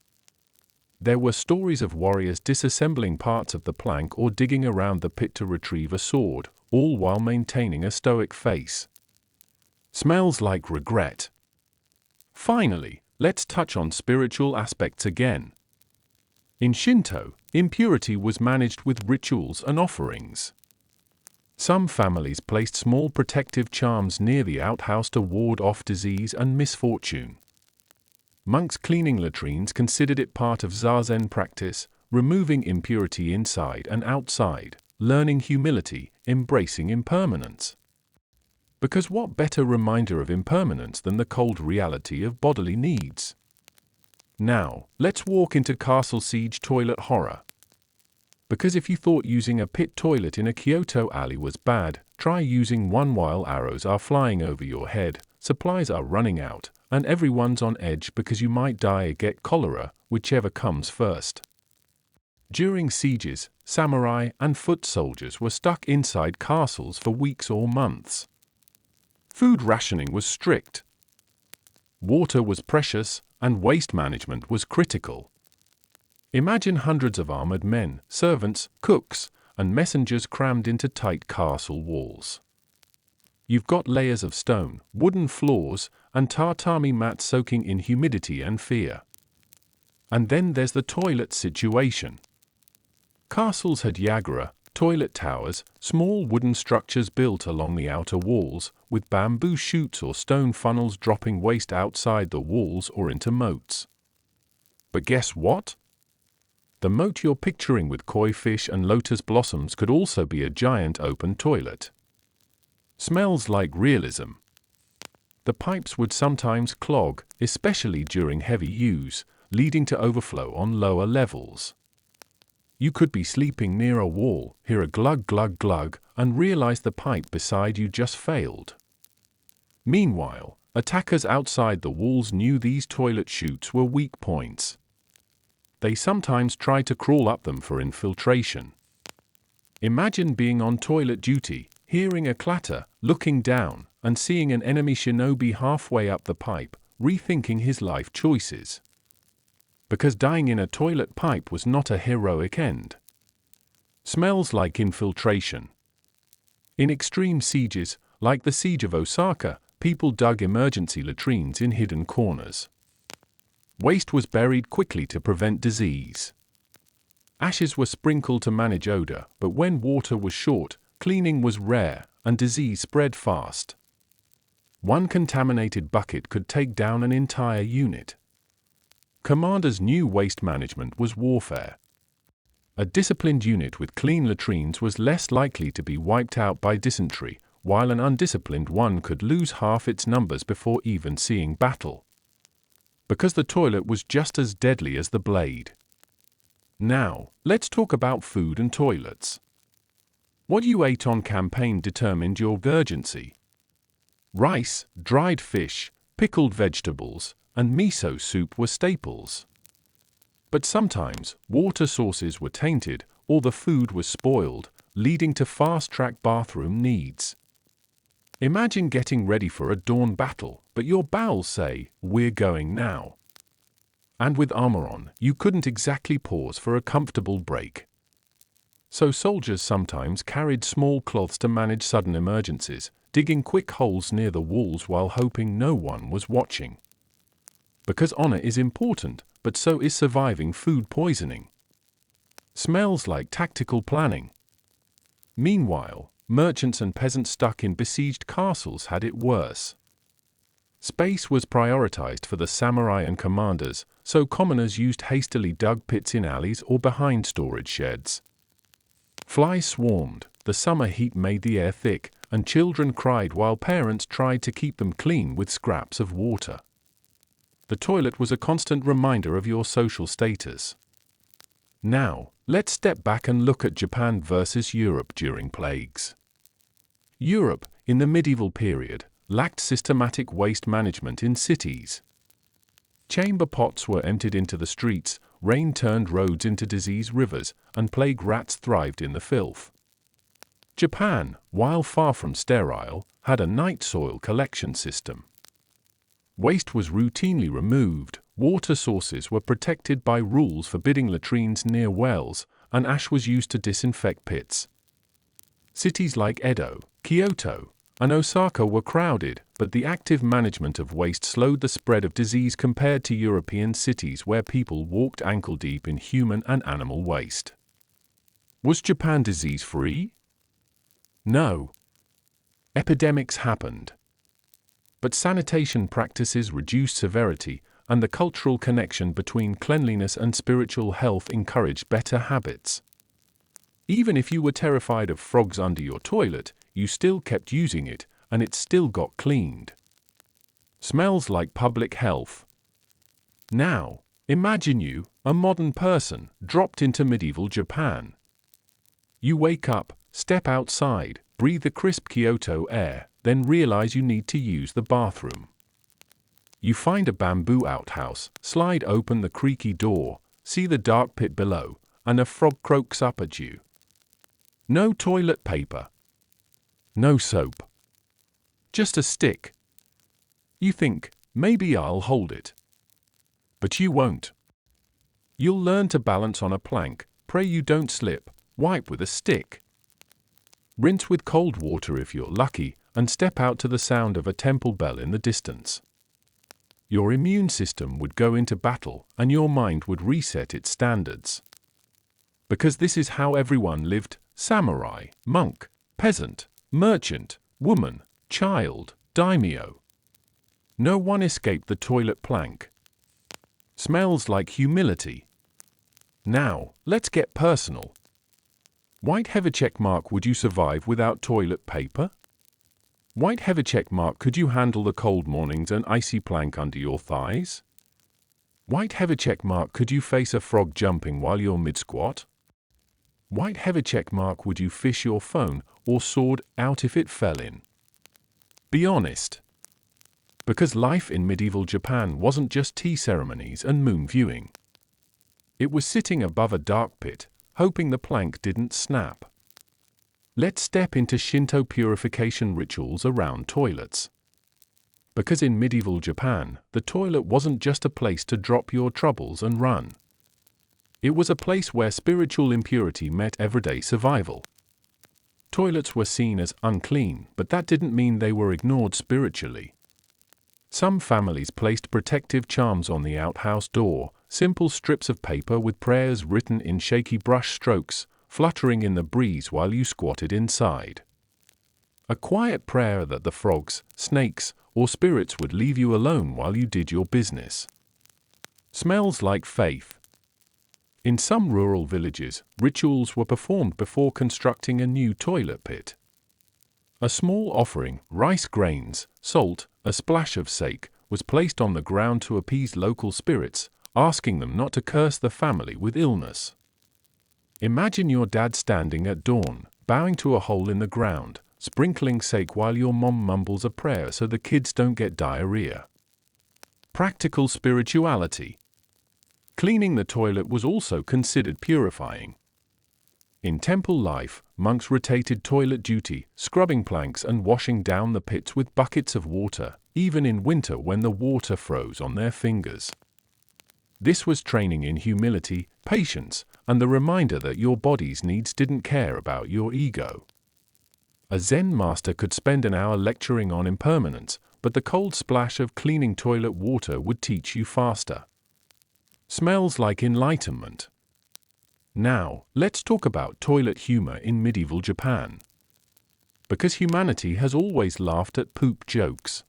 There were stories of warriors disassembling parts of the plank or digging around the pit to retrieve a sword, all while maintaining a stoic face. Smells like regret. Finally, let's touch on spiritual aspects again. In Shinto, impurity was managed with rituals and offerings. Some families placed small protective charms near the outhouse to ward off disease and misfortune. Monks cleaning latrines considered it part of zazen practice, removing impurity inside and outside, learning humility, embracing impermanence. Because what better reminder of impermanence than the cold reality of bodily needs? Now, let's walk into Castle Siege toilet horror. Because if you thought using a pit toilet in a Kyoto alley was bad, try using one while arrows are flying over your head, supplies are running out, and everyone's on edge because you might die or get cholera, whichever comes first. During sieges, samurai and foot soldiers were stuck inside castles for weeks or months. Food rationing was strict. Water was precious, and waste management was critical. Imagine hundreds of armored men, servants, cooks, and messengers crammed into tight castle walls. You've got layers of stone, wooden floors, and tatami mats soaking in humidity and fear. And then there's the toilet situation. Castles had yagura, toilet towers, small wooden structures built along the outer walls, with bamboo chutes or stone funnels dropping waste outside the walls or into moats. But guess what? The moat you're picturing with koi fish and lotus blossoms could also be a giant open toilet. Smells like realism. The pipes would sometimes clog, especially during heavy use, leading to overflow on lower levels. You could be sleeping near a wall, hear a glug glug glug, and realize the pipe beside you just failed. Meanwhile, attackers outside the walls knew these toilet chutes were weak points. They sometimes tried to crawl up them for infiltration. Imagine being on toilet duty, hearing a clatter, looking down, and seeing an enemy shinobi halfway up the pipe, rethinking his life choices. Because dying in a toilet pipe was not a heroic end. Smells like infiltration. In extreme sieges, like the siege of Osaka, people dug emergency latrines in hidden corners. Waste was buried quickly to prevent disease. Ashes were sprinkled to manage odor, but when water was short, cleaning was rare, and disease spread fast. One contaminated bucket could take down an entire unit. Commanders knew waste management was warfare. A disciplined unit with clean latrines was less likely to be wiped out by dysentery, while an undisciplined one could lose half its numbers before even seeing battle. Because the toilet was just as deadly as the blade. Now, let's talk about food and toilets. What you ate on campaign determined your urgency. Rice, dried fish, pickled vegetables, and miso soup were staples. But sometimes, water sources were tainted, or the food was spoiled, leading to fast-track bathroom needs. Imagine getting ready for a dawn battle, but your bowels say, "We're going now." And with armor on, you couldn't exactly pause for a comfortable break. So soldiers sometimes carried small cloths to manage sudden emergencies, digging quick holes near the walls while hoping no one was watching. Because honor is important, but so is surviving food poisoning. Smells like tactical planning. Meanwhile, merchants and peasants stuck in besieged castles had it worse. Space was prioritized for the samurai and commanders, so commoners used hastily dug pits in alleys or behind storage sheds. Flies swarmed, the summer heat made the air thick, and children cried while parents tried to keep them clean with scraps of water. The toilet was a constant reminder of your social status. Now, let's step back and look at Japan versus Europe during plagues. Europe, in the medieval period, lacked systematic waste management in cities. Chamber pots were emptied into the streets, rain turned roads into disease rivers, and plague rats thrived in the filth. Japan, while far from sterile, had a night soil collection system. Waste was routinely removed, water sources were protected by rules forbidding latrines near wells, and ash was used to disinfect pits. Cities like Edo, Kyoto, and Osaka were crowded, but the active management of waste slowed the spread of disease compared to European cities where people walked ankle-deep in human and animal waste. Was Japan disease-free? No. Epidemics happened. But sanitation practices reduced severity, and the cultural connection between cleanliness and spiritual health encouraged better habits. Even if you were terrified of frogs under your toilet, you still kept using it, and it still got cleaned. Smells like public health. Now, imagine you, a modern person, dropped into medieval Japan. You wake up, step outside, breathe the crisp Kyoto air, then realize you need to use the bathroom. You find a bamboo outhouse, slide open the creaky door, see the dark pit below, and a frog croaks up at you. No toilet paper. No soap. Just a stick. You think, maybe I'll hold it. But you won't. You'll learn to balance on a plank, pray you don't slip, wipe with a stick. Rinse with cold water if you're lucky, and step out to the sound of a temple bell in the distance. Your immune system would go into battle, and your mind would reset its standards. Because this is how everyone lived: samurai, monk, peasant, merchant, woman, child, daimyo. No one escaped the toilet plank. Smells like humility. Now, let's get personal. White heavy check mark: would you survive without toilet paper? White heavy check mark: could you handle the cold mornings and icy plank under your thighs? White heavy check mark: could you face a frog jumping while you're mid-squat? White heavy check mark: would you fish your phone or sword out if it fell in? Be honest. Because life in medieval Japan wasn't just tea ceremonies and moon viewing. It was sitting above a dark pit, hoping the plank didn't snap. Let's step into Shinto purification rituals around toilets. Because in medieval Japan, the toilet wasn't just a place to drop your troubles and run. It was a place where spiritual impurity met everyday survival. Toilets were seen as unclean, but that didn't mean they were ignored spiritually. Some families placed protective charms on the outhouse door, simple strips of paper with prayers written in shaky brush strokes, fluttering in the breeze while you squatted inside. A quiet prayer that the frogs, snakes, or spirits would leave you alone while you did your business. Smells like faith. In some rural villages, rituals were performed before constructing a new toilet pit. A small offering, rice grains, salt, a splash of sake, was placed on the ground to appease local spirits, asking them not to curse the family with illness. Imagine your dad standing at dawn, bowing to a hole in the ground, sprinkling sake while your mom mumbles a prayer so the kids don't get diarrhea. Practical spirituality. Cleaning the toilet was also considered purifying. In temple life, monks rotated toilet duty, scrubbing planks and washing down the pits with buckets of water, even in winter when the water froze on their fingers. This was training in humility, patience, and the reminder that your body's needs didn't care about your ego. A Zen master could spend an hour lecturing on impermanence, but the cold splash of cleaning toilet water would teach you faster. Smells like enlightenment. Now, let's talk about toilet humor in medieval Japan. Because humanity has always laughed at poop jokes.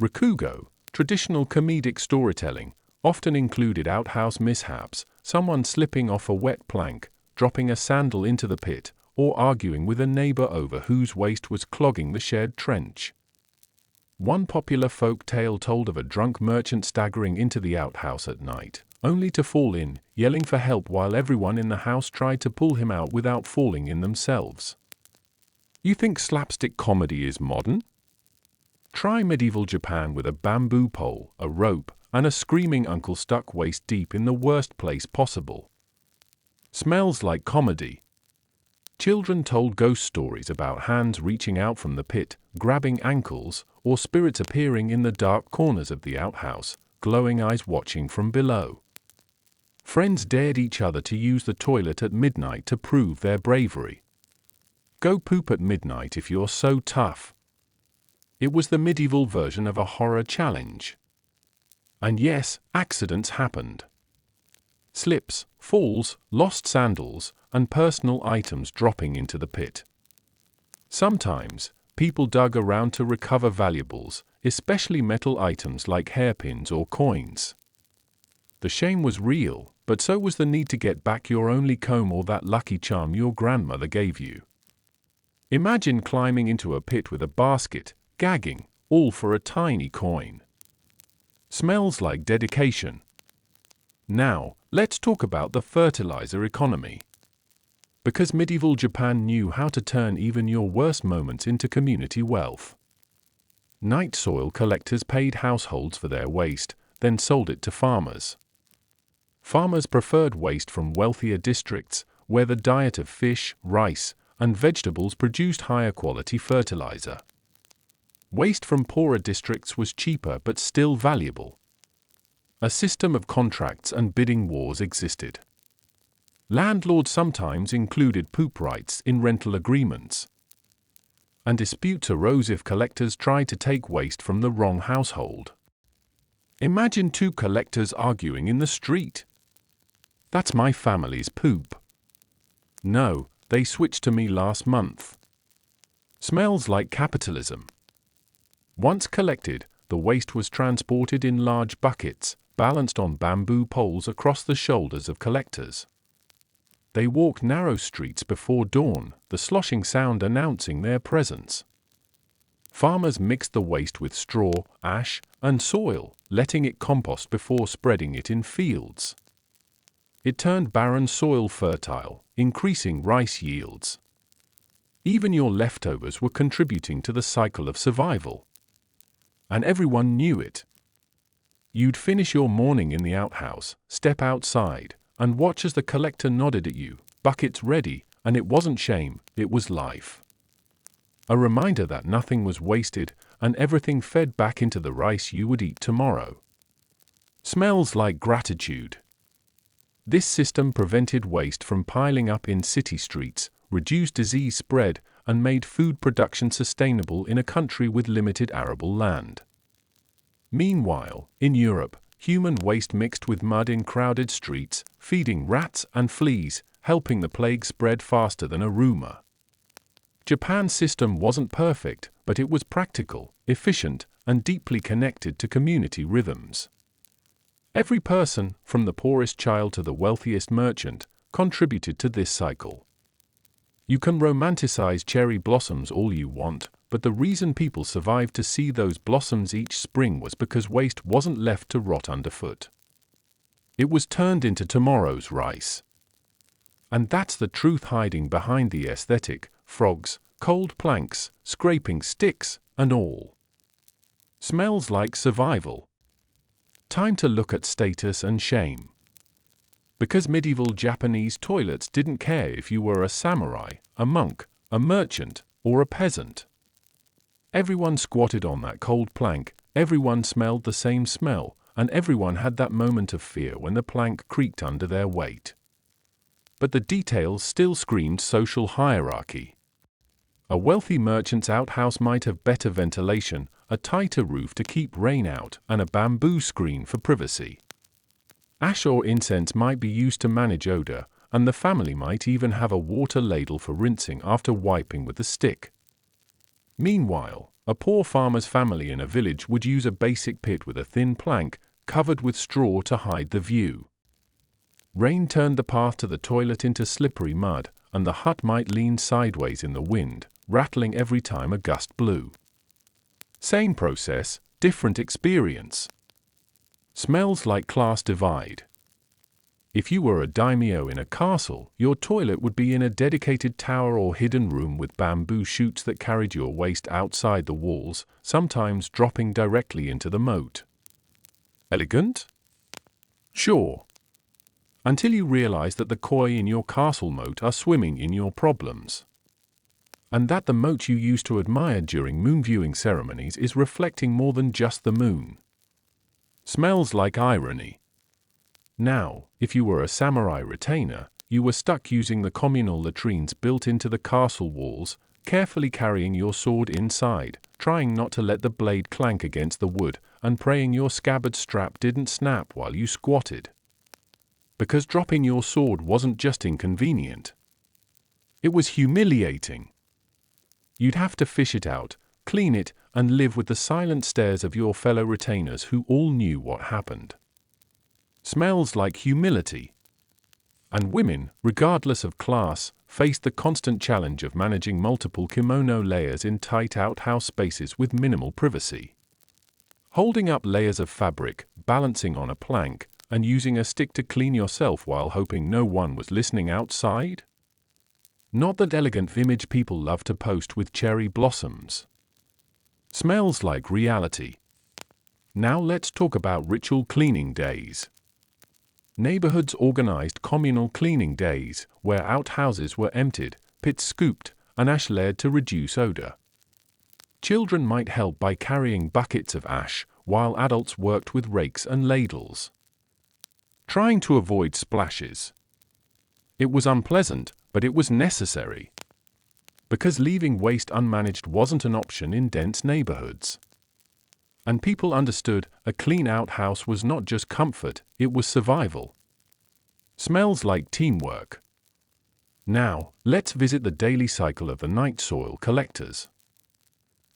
Rakugo, traditional comedic storytelling, often included outhouse mishaps, someone slipping off a wet plank, dropping a sandal into the pit, or arguing with a neighbor over whose waste was clogging the shared trench. One popular folk tale told of a drunk merchant staggering into the outhouse at night, only to fall in, yelling for help while everyone in the house tried to pull him out without falling in themselves. You think slapstick comedy is modern? Try medieval Japan with a bamboo pole, a rope, and a screaming uncle stuck waist deep in the worst place possible. Smells like comedy. Children told ghost stories about hands reaching out from the pit, grabbing ankles, or spirits appearing in the dark corners of the outhouse, glowing eyes watching from below. Friends dared each other to use the toilet at midnight to prove their bravery. Go poop at midnight if you're so tough. It was the medieval version of a horror challenge. And yes, accidents happened. Slips, falls, lost sandals, and personal items dropping into the pit. Sometimes, people dug around to recover valuables, especially metal items like hairpins or coins. The shame was real, but so was the need to get back your only comb or that lucky charm your grandmother gave you. Imagine climbing into a pit with a basket, gagging, all for a tiny coin. Smells like dedication. Now, let's talk about the fertilizer economy. Because medieval Japan knew how to turn even your worst moments into community wealth. Night soil collectors paid households for their waste, then sold it to farmers. Farmers preferred waste from wealthier districts, where the diet of fish, rice, and vegetables produced higher quality fertilizer. Waste from poorer districts was cheaper but still valuable. A system of contracts and bidding wars existed. Landlords sometimes included poop rights in rental agreements. And disputes arose if collectors tried to take waste from the wrong household. Imagine two collectors arguing in the street. "That's my family's poop." "No, they switched to me last month." Smells like capitalism. Once collected, the waste was transported in large buckets, balanced on bamboo poles across the shoulders of collectors. They walked narrow streets before dawn, the sloshing sound announcing their presence. Farmers mixed the waste with straw, ash, and soil, letting it compost before spreading it in fields. It turned barren soil fertile, increasing rice yields. Even your leftovers were contributing to the cycle of survival. And everyone knew it. You'd finish your morning in the outhouse, step outside, and watch as the collector nodded at you, buckets ready, and it wasn't shame, it was life. A reminder that nothing was wasted, and everything fed back into the rice you would eat tomorrow. Smells like gratitude. This system prevented waste from piling up in city streets, reduced disease spread, and made food production sustainable in a country with limited arable land. Meanwhile, in Europe, human waste mixed with mud in crowded streets, feeding rats and fleas, helping the plague spread faster than a rumor. Japan's system wasn't perfect, but it was practical, efficient, and deeply connected to community rhythms. Every person, from the poorest child to the wealthiest merchant, contributed to this cycle. You can romanticize cherry blossoms all you want, but the reason people survived to see those blossoms each spring was because waste wasn't left to rot underfoot. It was turned into tomorrow's rice. And that's the truth hiding behind the aesthetic: frogs, cold planks, scraping sticks, and all. Smells like survival. Time to look at status and shame. Because medieval Japanese toilets didn't care if you were a samurai, a monk, a merchant, or a peasant. Everyone squatted on that cold plank, everyone smelled the same smell, and everyone had that moment of fear when the plank creaked under their weight. But the details still screamed social hierarchy. A wealthy merchant's outhouse might have better ventilation, a tighter roof to keep rain out, and a bamboo screen for privacy. Ash or incense might be used to manage odor, and the family might even have a water ladle for rinsing after wiping with a stick. Meanwhile, a poor farmer's family in a village would use a basic pit with a thin plank, covered with straw to hide the view. Rain turned the path to the toilet into slippery mud, and the hut might lean sideways in the wind, rattling every time a gust blew. Same process, different experience. Smells like class divide. If you were a daimyo in a castle, your toilet would be in a dedicated tower or hidden room with bamboo chutes that carried your waste outside the walls, sometimes dropping directly into the moat. Elegant? Sure. Until you realize that the koi in your castle moat are swimming in your problems. And that the moat you used to admire during moon viewing ceremonies is reflecting more than just the moon. Smells like irony. Now, if you were a samurai retainer, you were stuck using the communal latrines built into the castle walls, carefully carrying your sword inside, trying not to let the blade clank against the wood, and praying your scabbard strap didn't snap while you squatted. Because dropping your sword wasn't just inconvenient. It was humiliating. You'd have to fish it out, clean it, and live with the silent stares of your fellow retainers who all knew what happened. Smells like humility. And women, regardless of class, faced the constant challenge of managing multiple kimono layers in tight outhouse spaces with minimal privacy. Holding up layers of fabric, balancing on a plank, and using a stick to clean yourself while hoping no one was listening outside? Not that elegant image people love to post with cherry blossoms. Smells like reality. Now let's talk about ritual cleaning days. Neighborhoods organized communal cleaning days, where outhouses were emptied, pits scooped, and ash layered to reduce odor. Children might help by carrying buckets of ash, while adults worked with rakes and ladles, trying to avoid splashes. It was unpleasant, but it was necessary, because leaving waste unmanaged wasn't an option in dense neighborhoods. And people understood a clean outhouse was not just comfort, it was survival. Smells like teamwork. Now, let's visit the daily cycle of the night soil collectors.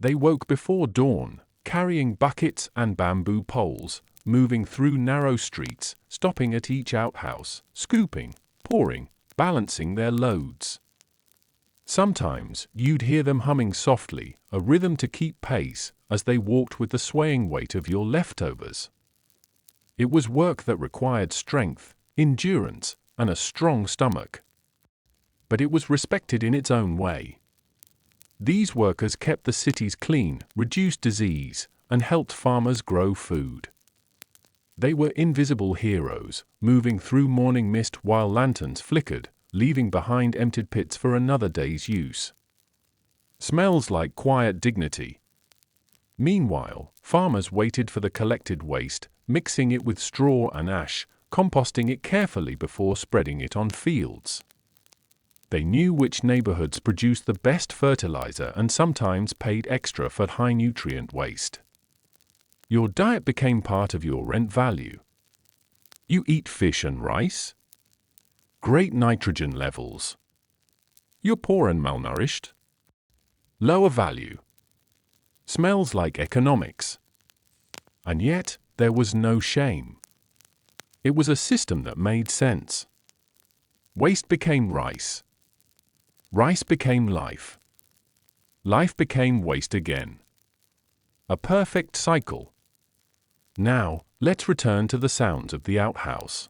They woke before dawn, carrying buckets and bamboo poles, moving through narrow streets, stopping at each outhouse, scooping, pouring, balancing their loads. Sometimes, you'd hear them humming softly, a rhythm to keep pace, as they walked with the swaying weight of your leftovers. It was work that required strength, endurance, and a strong stomach. But it was respected in its own way. These workers kept the cities clean, reduced disease, and helped farmers grow food. They were invisible heroes, moving through morning mist while lanterns flickered, leaving behind emptied pits for another day's use. Smells like quiet dignity. Meanwhile, farmers waited for the collected waste, mixing it with straw and ash, composting it carefully before spreading it on fields. They knew which neighborhoods produced the best fertilizer and sometimes paid extra for high-nutrient waste. Your diet became part of your rent value. You eat fish and rice? Great nitrogen levels. You're poor and malnourished? Lower value. Smells like economics. And yet, there was no shame. It was a system that made sense. Waste became rice. Rice became life. Life became waste again. A perfect cycle. Now, let's return to the sounds of the outhouse.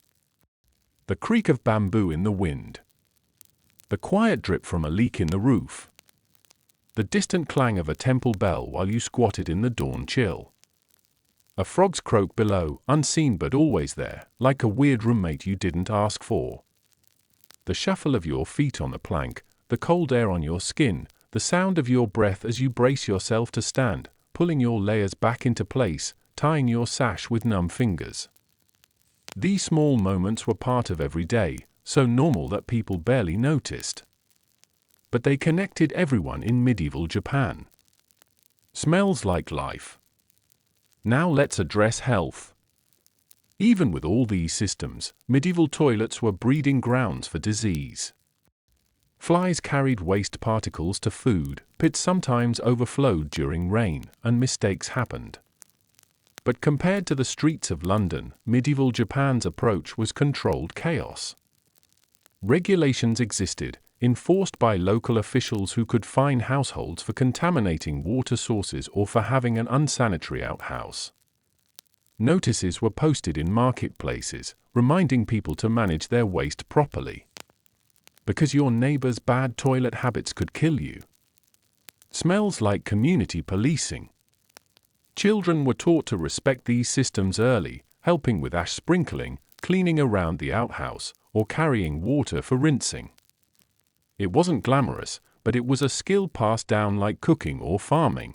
The creak of bamboo in the wind. The quiet drip from a leak in the roof. The distant clang of a temple bell while you squatted in the dawn chill. A frog's croak below, unseen but always there, like a weird roommate you didn't ask for. The shuffle of your feet on the plank, the cold air on your skin, the sound of your breath as you brace yourself to stand, pulling your layers back into place, tying your sash with numb fingers. These small moments were part of every day, so normal that people barely noticed. But they connected everyone in medieval Japan. Smells like life. Now let's address health. Even with all these systems, medieval toilets were breeding grounds for disease. Flies carried waste particles to food, pits sometimes overflowed during rain, and mistakes happened. But compared to the streets of London, medieval Japan's approach was controlled chaos. Regulations existed, enforced by local officials who could fine households for contaminating water sources or for having an unsanitary outhouse. Notices were posted in marketplaces, reminding people to manage their waste properly. Because your neighbor's bad toilet habits could kill you. Smells like community policing. Children were taught to respect these systems early, helping with ash sprinkling, cleaning around the outhouse, or carrying water for rinsing. It wasn't glamorous, but it was a skill passed down like cooking or farming.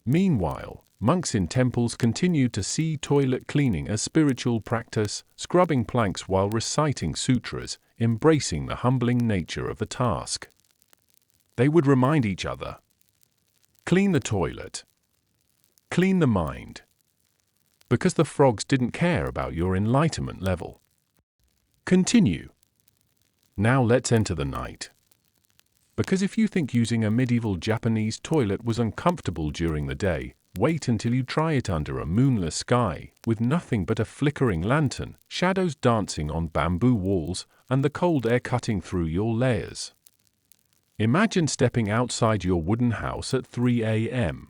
Meanwhile, monks in temples continued to see toilet cleaning as spiritual practice, scrubbing planks while reciting sutras, embracing the humbling nature of the task. They would remind each other. Clean the toilet. Clean the mind. Because the frogs didn't care about your enlightenment level. Continue. Now let's enter the night. Because if you think using a medieval Japanese toilet was uncomfortable during the day, wait until you try it under a moonless sky, with nothing but a flickering lantern, shadows dancing on bamboo walls, and the cold air cutting through your layers. Imagine stepping outside your wooden house at 3 a.m.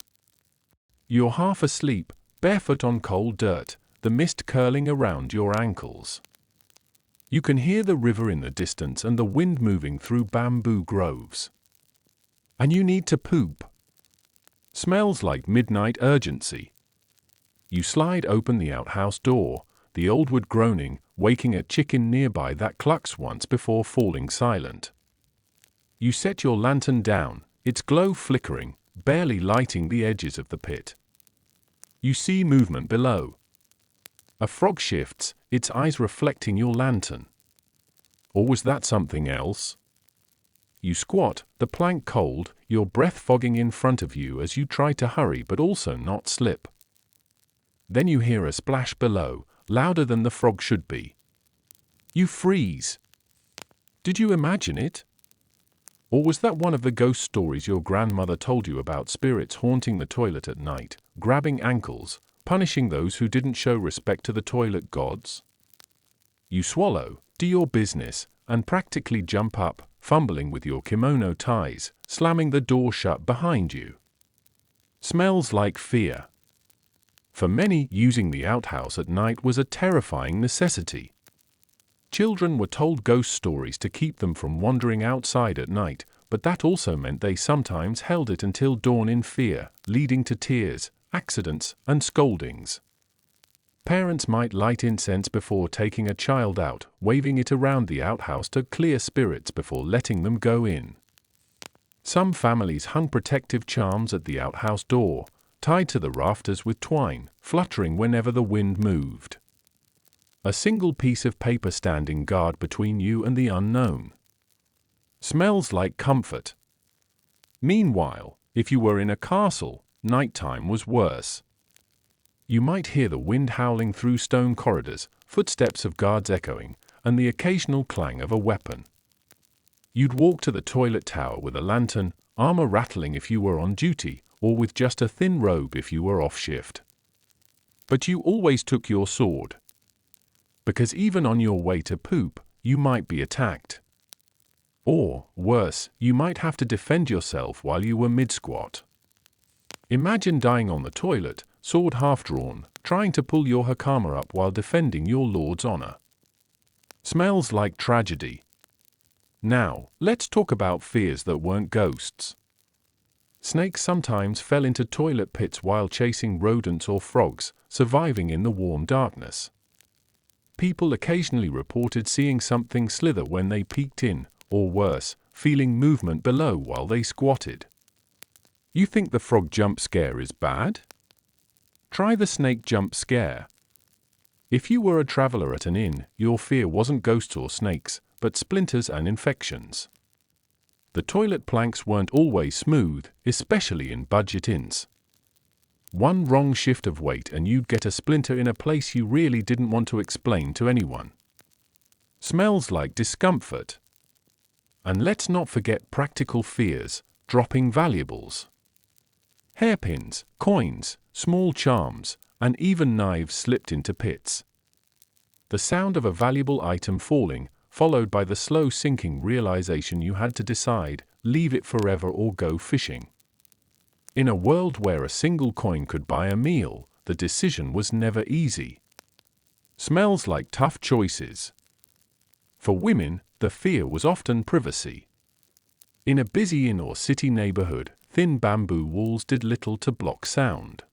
You're half asleep, barefoot on cold dirt, the mist curling around your ankles. You can hear the river in the distance and the wind moving through bamboo groves. And you need to poop. Smells like midnight urgency. You slide open the outhouse door, the old wood groaning, waking a chicken nearby that clucks once before falling silent. You set your lantern down, its glow flickering, barely lighting the edges of the pit. You see movement below. A frog shifts, its eyes reflecting your lantern. Or was that something else? You squat, the plank cold, your breath fogging in front of you as you try to hurry but also not slip. Then you hear a splash below, louder than the frog should be. You freeze. Did you imagine it? Or was that one of the ghost stories your grandmother told you about spirits haunting the toilet at night, grabbing ankles, punishing those who didn't show respect to the toilet gods? You swallow, do your business, and practically jump up, fumbling with your kimono ties, slamming the door shut behind you. Smells like fear. For many, using the outhouse at night was a terrifying necessity. Children were told ghost stories to keep them from wandering outside at night, but that also meant they sometimes held it until dawn in fear, leading to tears, accidents, and scoldings. Parents might light incense before taking a child out, waving it around the outhouse to clear spirits before letting them go in. Some families hung protective charms at the outhouse door, tied to the rafters with twine, fluttering whenever the wind moved. A single piece of paper standing guard between you and the unknown. Smells like comfort. Meanwhile, if you were in a castle, nighttime was worse. You might hear the wind howling through stone corridors, footsteps of guards echoing, and the occasional clang of a weapon. You'd walk to the toilet tower with a lantern, armor rattling if you were on duty, or with just a thin robe if you were off shift. But you always took your sword. Because even on your way to poop, you might be attacked. Or, worse, you might have to defend yourself while you were mid-squat. Imagine dying on the toilet, sword half-drawn, trying to pull your hakama up while defending your lord's honor. Smells like tragedy. Now, let's talk about fears that weren't ghosts. Snakes sometimes fell into toilet pits while chasing rodents or frogs, surviving in the warm darkness. People occasionally reported seeing something slither when they peeked in, or worse, feeling movement below while they squatted. You think the frog jump scare is bad? Try the snake jump scare. If you were a traveler at an inn, your fear wasn't ghosts or snakes, but splinters and infections. The toilet planks weren't always smooth, especially in budget inns. One wrong shift of weight and you'd get a splinter in a place you really didn't want to explain to anyone. Smells like discomfort. And let's not forget practical fears, dropping valuables. Hairpins, coins, small charms, and even knives slipped into pits. The sound of a valuable item falling, followed by the slow sinking realization you had to decide, leave it forever or go fishing. In a world where a single coin could buy a meal, the decision was never easy. Smells like tough choices. For women, the fear was often privacy. In a busy inn or city neighborhood, thin bamboo walls did little to block sound.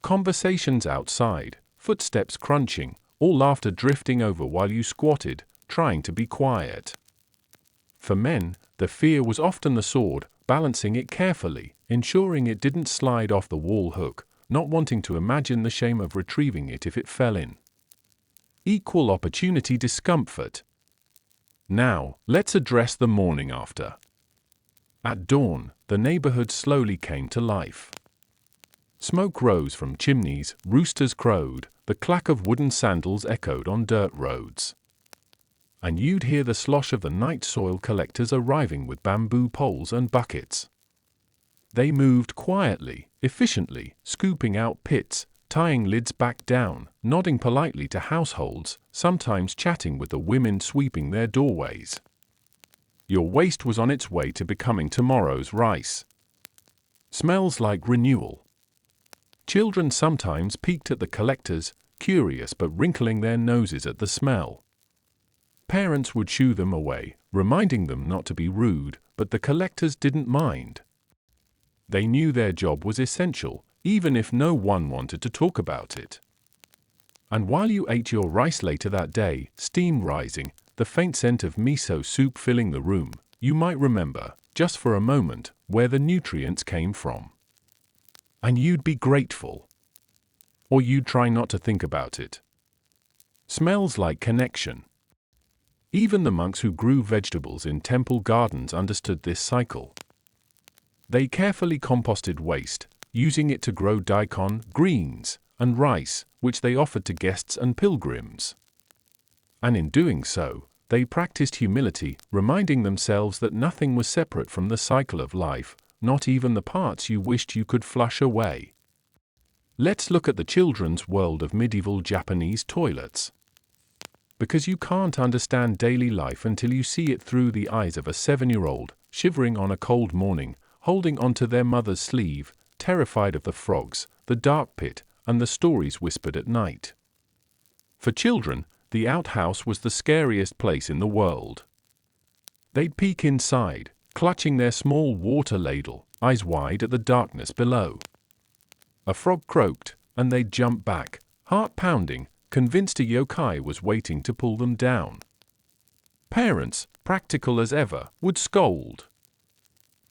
Conversations outside, footsteps crunching, or laughter drifting over while you squatted, trying to be quiet. For men, the fear was often the sword, balancing it carefully, ensuring it didn't slide off the wall hook, not wanting to imagine the shame of retrieving it if it fell in. Equal opportunity discomfort. Now, let's address the morning after. At dawn, the neighborhood slowly came to life. Smoke rose from chimneys, roosters crowed, the clack of wooden sandals echoed on dirt roads. And you'd hear the slosh of the night soil collectors arriving with bamboo poles and buckets. They moved quietly, efficiently, scooping out pits, tying lids back down, nodding politely to households, sometimes chatting with the women sweeping their doorways. Your waste was on its way to becoming tomorrow's rice. Smells like renewal. Children sometimes peeked at the collectors, curious but wrinkling their noses at the smell. Parents would shoo them away, reminding them not to be rude, but the collectors didn't mind. They knew their job was essential, even if no one wanted to talk about it. And while you ate your rice later that day, steam rising, the faint scent of miso soup filling the room, you might remember, just for a moment, where the nutrients came from. And you'd be grateful. Or you'd try not to think about it. Smells like connection. Even the monks who grew vegetables in temple gardens understood this cycle. They carefully composted waste, using it to grow daikon, greens, and rice, which they offered to guests and pilgrims. And in doing so, they practiced humility, reminding themselves that nothing was separate from the cycle of life, not even the parts you wished you could flush away. Let's look at the children's world of medieval Japanese toilets. Because you can't understand daily life until you see it through the eyes of a 7-year-old, shivering on a cold morning, holding onto their mother's sleeve, terrified of the frogs, the dark pit, and the stories whispered at night. For children, the outhouse was the scariest place in the world. They'd peek inside, clutching their small water ladle, eyes wide at the darkness below. A frog croaked, and they'd jump back, heart pounding, convinced a yokai was waiting to pull them down. Parents, practical as ever, would scold.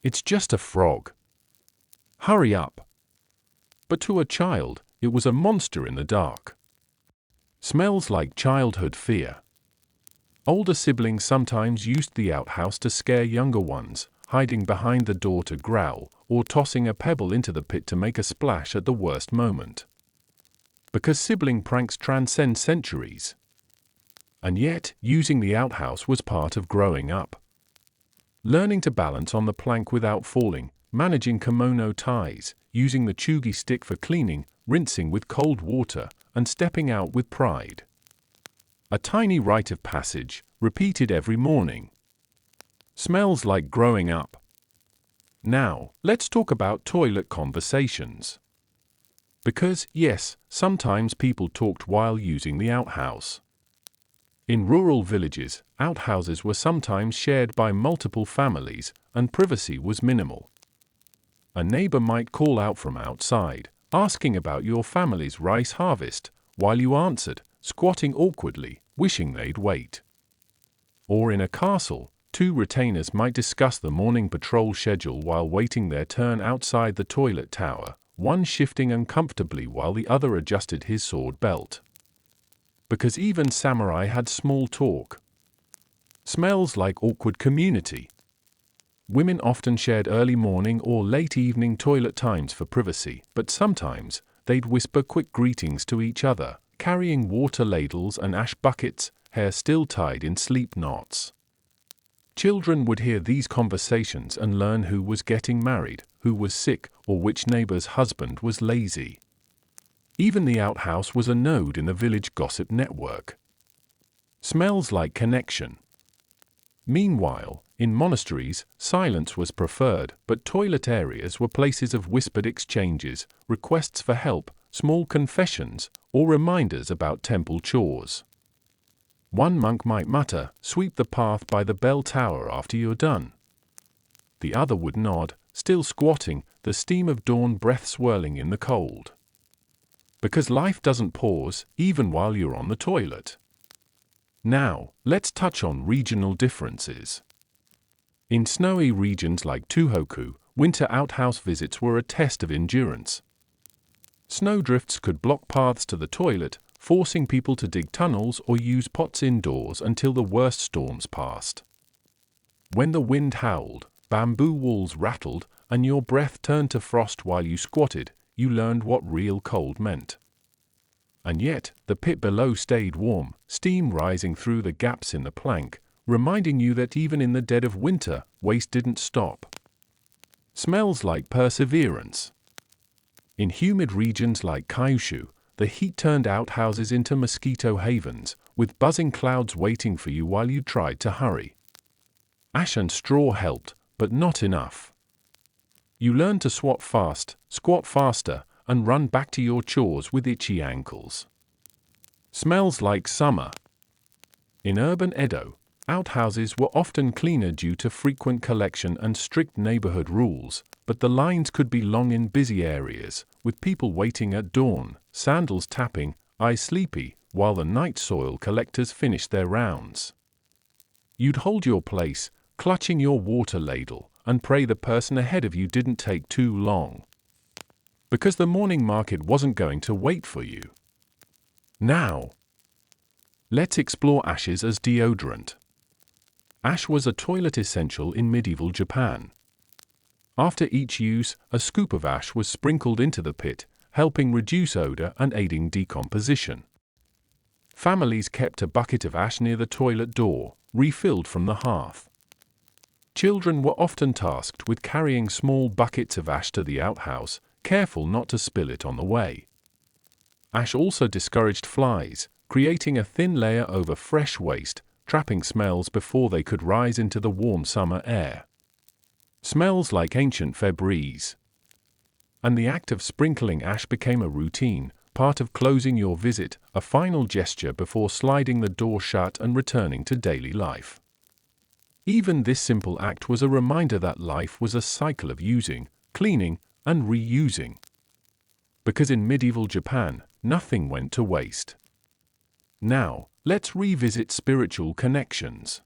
"It's just a frog. Hurry up." But to a child, it was a monster in the dark. Smells like childhood fear. Older siblings sometimes used the outhouse to scare younger ones, hiding behind the door to growl, or tossing a pebble into the pit to make a splash at the worst moment. Because sibling pranks transcend centuries. And yet, using the outhouse was part of growing up. Learning to balance on the plank without falling, managing kimono ties, using the chugi stick for cleaning, rinsing with cold water, and stepping out with pride. A tiny rite of passage, repeated every morning. Smells like growing up. Now, let's talk about toilet conversations. Because, yes, sometimes people talked while using the outhouse. In rural villages, outhouses were sometimes shared by multiple families, and privacy was minimal. A neighbor might call out from outside, asking about your family's rice harvest, while you answered, squatting awkwardly, wishing they'd wait. Or in a castle, 2 retainers might discuss the morning patrol schedule while waiting their turn outside the toilet tower, one shifting uncomfortably while the other adjusted his sword belt. Because even samurai had small talk. Smells like awkward community. Women often shared early morning or late evening toilet times for privacy, but sometimes they'd whisper quick greetings to each other, carrying water ladles and ash buckets, hair still tied in sleep knots. Children would hear these conversations and learn who was getting married, who was sick, or which neighbor's husband was lazy. Even the outhouse was a node in the village gossip network. Smells like connection. Meanwhile, in monasteries, silence was preferred, but toilet areas were places of whispered exchanges, requests for help, small confessions, or reminders about temple chores. One monk might mutter, "Sweep the path by the bell tower after you're done." The other would nod, still squatting, the steam of dawn breath swirling in the cold. Because life doesn't pause, even while you're on the toilet. Now, let's touch on regional differences. In snowy regions like Tohoku, winter outhouse visits were a test of endurance. Snowdrifts could block paths to the toilet, forcing people to dig tunnels or use pots indoors until the worst storms passed. When the wind howled, bamboo walls rattled, and your breath turned to frost while you squatted, you learned what real cold meant. And yet, the pit below stayed warm, steam rising through the gaps in the plank, reminding you that even in the dead of winter, waste didn't stop. Smells like perseverance. In humid regions like Kyushu, the heat turned outhouses into mosquito havens, with buzzing clouds waiting for you while you tried to hurry. Ash and straw helped, but not enough. You learned to swat fast, squat faster, and run back to your chores with itchy ankles. Smells like summer. In urban Edo, outhouses were often cleaner due to frequent collection and strict neighborhood rules, but the lines could be long in busy areas, with people waiting at dawn, sandals tapping, eyes sleepy, while the night soil collectors finished their rounds. You'd hold your place, clutching your water ladle, and pray the person ahead of you didn't take too long. Because the morning market wasn't going to wait for you. Now, let's explore ashes as deodorant. Ash was a toilet essential in medieval Japan. After each use, a scoop of ash was sprinkled into the pit, helping reduce odor and aiding decomposition. Families kept a bucket of ash near the toilet door, refilled from the hearth. Children were often tasked with carrying small buckets of ash to the outhouse, careful not to spill it on the way. Ash also discouraged flies, creating a thin layer over fresh waste, trapping smells before they could rise into the warm summer air. Smells like ancient Febreze. And the act of sprinkling ash became a routine, part of closing your visit, a final gesture before sliding the door shut and returning to daily life. Even this simple act was a reminder that life was a cycle of using, cleaning, and reusing. Because in medieval Japan, nothing went to waste. Now, let's revisit spiritual connections.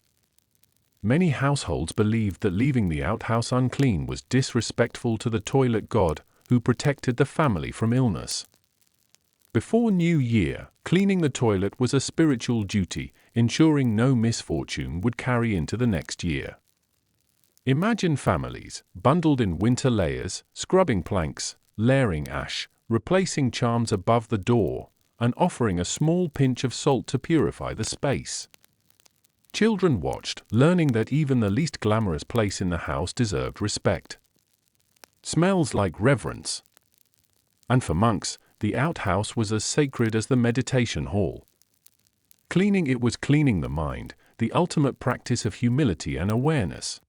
Many households believed that leaving the outhouse unclean was disrespectful to the toilet god, who protected the family from illness. Before New Year, cleaning the toilet was a spiritual duty, ensuring no misfortune would carry into the next year. Imagine families, bundled in winter layers, scrubbing planks, layering ash, replacing charms above the door, and offering a small pinch of salt to purify the space. Children watched, learning that even the least glamorous place in the house deserved respect. Smells like reverence. And for monks, the outhouse was as sacred as the meditation hall. Cleaning it was cleaning the mind, the ultimate practice of humility and awareness.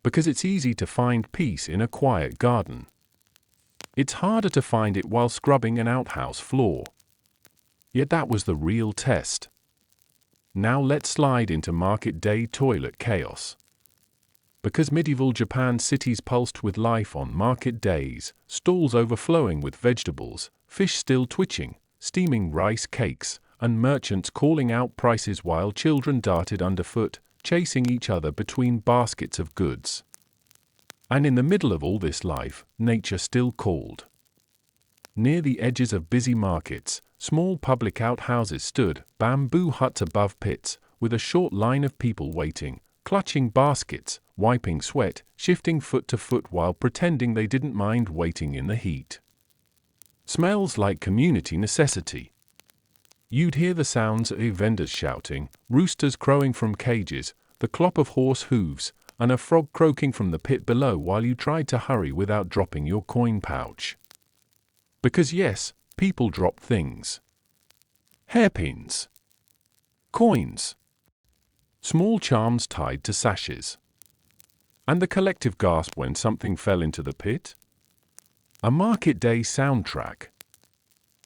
Because it's easy to find peace in a quiet garden. It's harder to find it while scrubbing an outhouse floor. Yet that was the real test. Now let's slide into market day toilet chaos. Because medieval Japan cities pulsed with life on market days, stalls overflowing with vegetables, fish still twitching, steaming rice cakes, and merchants calling out prices while children darted underfoot, chasing each other between baskets of goods. And in the middle of all this life, nature still called. Near the edges of busy markets, small public outhouses stood, bamboo huts above pits, with a short line of people waiting, clutching baskets, wiping sweat, shifting foot to foot while pretending they didn't mind waiting in the heat. Smells like community necessity. You'd hear the sounds of vendors shouting, roosters crowing from cages, the clop of horse hooves, and a frog croaking from the pit below while you tried to hurry without dropping your coin pouch. Because yes, people drop things. Hairpins. Coins. Small charms tied to sashes. And the collective gasp when something fell into the pit? A market day soundtrack.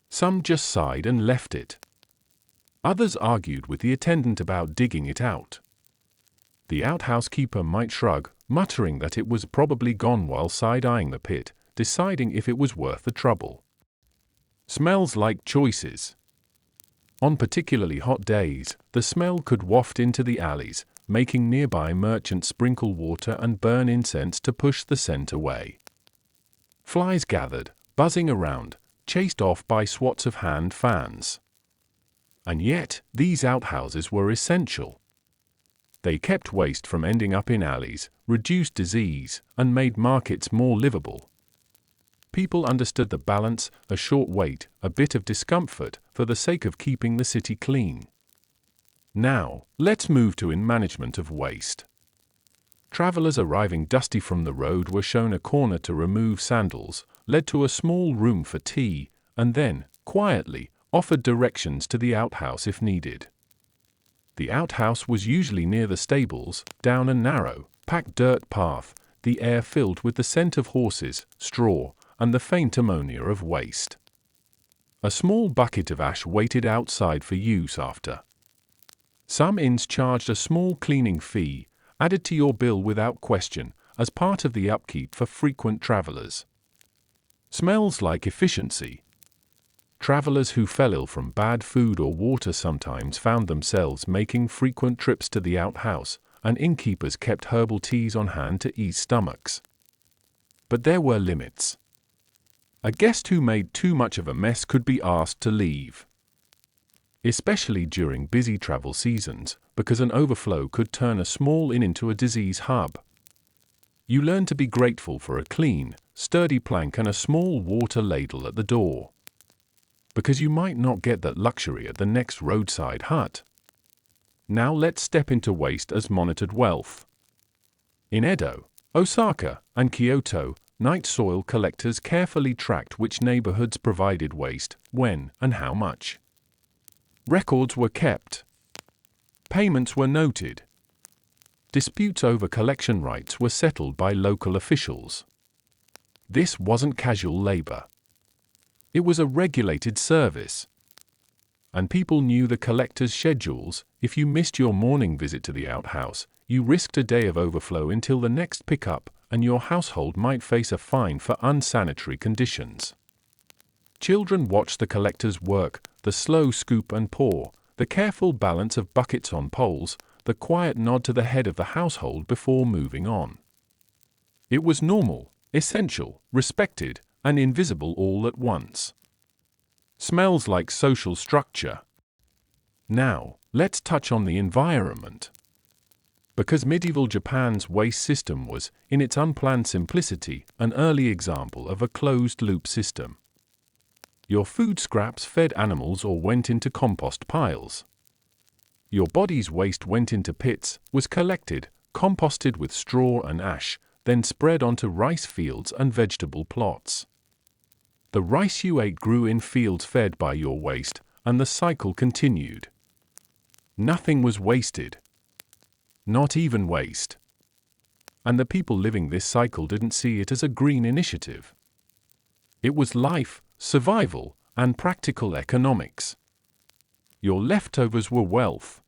Some just sighed and left it. Others argued with the attendant about digging it out. The outhouse keeper might shrug, muttering that it was probably gone while side-eyeing the pit, deciding if it was worth the trouble. Smells like choices. On particularly hot days, the smell could waft into the alleys, making nearby merchants sprinkle water and burn incense to push the scent away. Flies gathered, buzzing around, chased off by swats of hand fans. And yet, these outhouses were essential. They kept waste from ending up in alleys, reduced disease, and made markets more livable. People understood the balance, a short wait, a bit of discomfort, for the sake of keeping the city clean. Now, let's move to in management of waste. Travelers arriving dusty from the road were shown a corner to remove sandals, led to a small room for tea, and then, quietly, offered directions to the outhouse if needed. The outhouse was usually near the stables, down a narrow, packed dirt path, the air filled with the scent of horses, straw, and the faint ammonia of waste. A small bucket of ash waited outside for use after. Some inns charged a small cleaning fee, added to your bill without question, as part of the upkeep for frequent travelers. Smells like efficiency. Travelers who fell ill from bad food or water sometimes found themselves making frequent trips to the outhouse, and innkeepers kept herbal teas on hand to ease stomachs. But there were limits. A guest who made too much of a mess could be asked to leave. Especially during busy travel seasons, because an overflow could turn a small inn into a disease hub. You learn to be grateful for a clean, sturdy plank and a small water ladle at the door. Because you might not get that luxury at the next roadside hut. Now let's step into waste as monitored wealth. In Edo, Osaka, and Kyoto, night soil collectors carefully tracked which neighborhoods provided waste, when, and how much. Records were kept. Payments were noted. Disputes over collection rights were settled by local officials. This wasn't casual labor. It was a regulated service. And people knew the collector's schedules. If you missed your morning visit to the outhouse, you risked a day of overflow until the next pickup, and your household might face a fine for unsanitary conditions. Children watched the collectors work, the slow scoop and pour, the careful balance of buckets on poles, the quiet nod to the head of the household before moving on. It was normal, essential, respected, and invisible all at once. Smells like social structure. Now, let's touch on the environment. Because medieval Japan's waste system was, in its unplanned simplicity, an early example of a closed-loop system. Your food scraps fed animals or went into compost piles. Your body's waste went into pits, was collected, composted with straw and ash, then spread onto rice fields and vegetable plots. The rice you ate grew in fields fed by your waste, and the cycle continued. Nothing was wasted. Not even waste. And the people living this cycle didn't see it as a green initiative. It was life, survival, and practical economics. Your leftovers were wealth.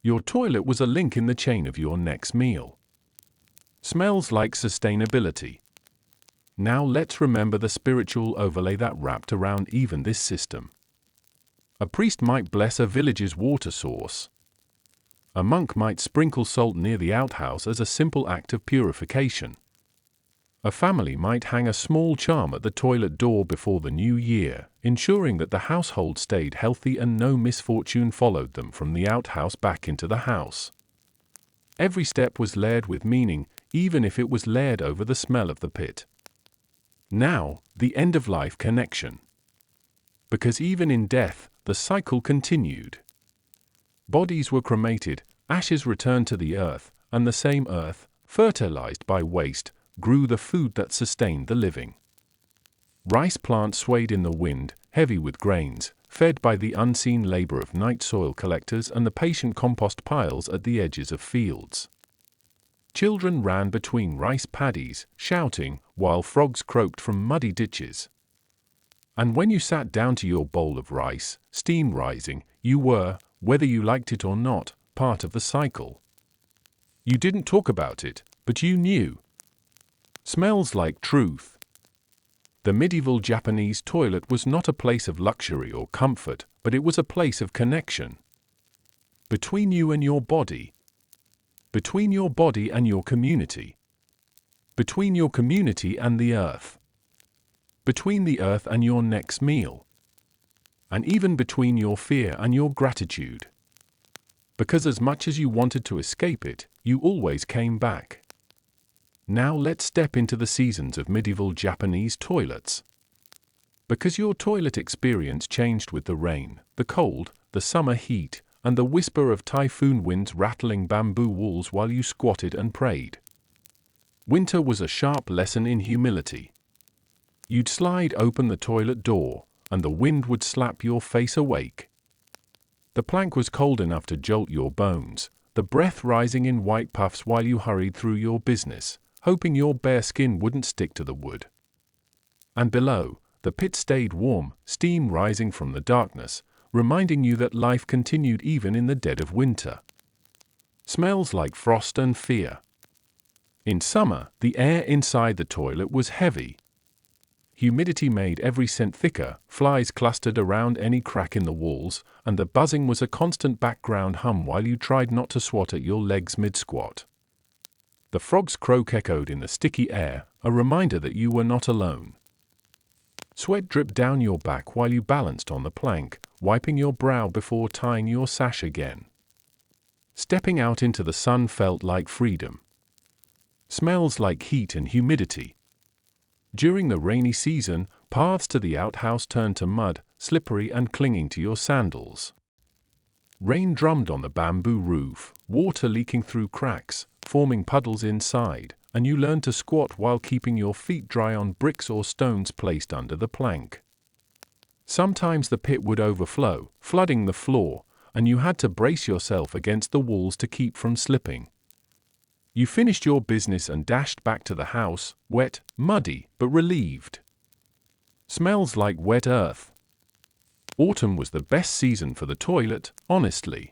Your toilet was a link in the chain of your next meal. Smells like sustainability. Now let's remember the spiritual overlay that wrapped around even this system. A priest might bless a village's water source. A monk might sprinkle salt near the outhouse as a simple act of purification. A family might hang a small charm at the toilet door before the new year, ensuring that the household stayed healthy and no misfortune followed them from the outhouse back into the house. Every step was layered with meaning, even if it was layered over the smell of the pit. Now, the end-of-life connection. Because even in death, the cycle continued. Bodies were cremated, ashes returned to the earth, and the same earth, fertilized by waste, grew the food that sustained the living. Rice plants swayed in the wind, heavy with grains, fed by the unseen labor of night soil collectors and the patient compost piles at the edges of fields. Children ran between rice paddies, shouting, while frogs croaked from muddy ditches. And when you sat down to your bowl of rice, steam rising, you were, whether you liked it or not, part of the cycle. You didn't talk about it, but you knew. Smells like truth. The medieval Japanese toilet was not a place of luxury or comfort, but it was a place of connection. Between you and your body. Between your body and your community. Between your community and the earth. Between the earth and your next meal. And even between your fear and your gratitude. Because as much as you wanted to escape it, you always came back. Now let's step into the seasons of medieval Japanese toilets. Because your toilet experience changed with the rain, the cold, the summer heat, and the whisper of typhoon winds rattling bamboo walls while you squatted and prayed. Winter was a sharp lesson in humility. You'd slide open the toilet door, and the wind would slap your face awake. The plank was cold enough to jolt your bones, the breath rising in white puffs while you hurried through your business, hoping your bare skin wouldn't stick to the wood. And below, the pit stayed warm, steam rising from the darkness, reminding you that life continued even in the dead of winter. Smells like frost and fear. In summer, the air inside the toilet was heavy. Humidity made every scent thicker, flies clustered around any crack in the walls, and the buzzing was a constant background hum while you tried not to swat at your legs mid-squat. The frog's croak echoed in the sticky air, a reminder that you were not alone. Sweat dripped down your back while you balanced on the plank, wiping your brow before tying your sash again. Stepping out into the sun felt like freedom. Smells like heat and humidity. During the rainy season, paths to the outhouse turned to mud, slippery and clinging to your sandals. Rain drummed on the bamboo roof, water leaking through cracks, forming puddles inside, and you learned to squat while keeping your feet dry on bricks or stones placed under the plank. Sometimes the pit would overflow, flooding the floor, and you had to brace yourself against the walls to keep from slipping. You finished your business and dashed back to the house, wet, muddy, but relieved. Smells like wet earth. Autumn was the best season for the toilet, honestly.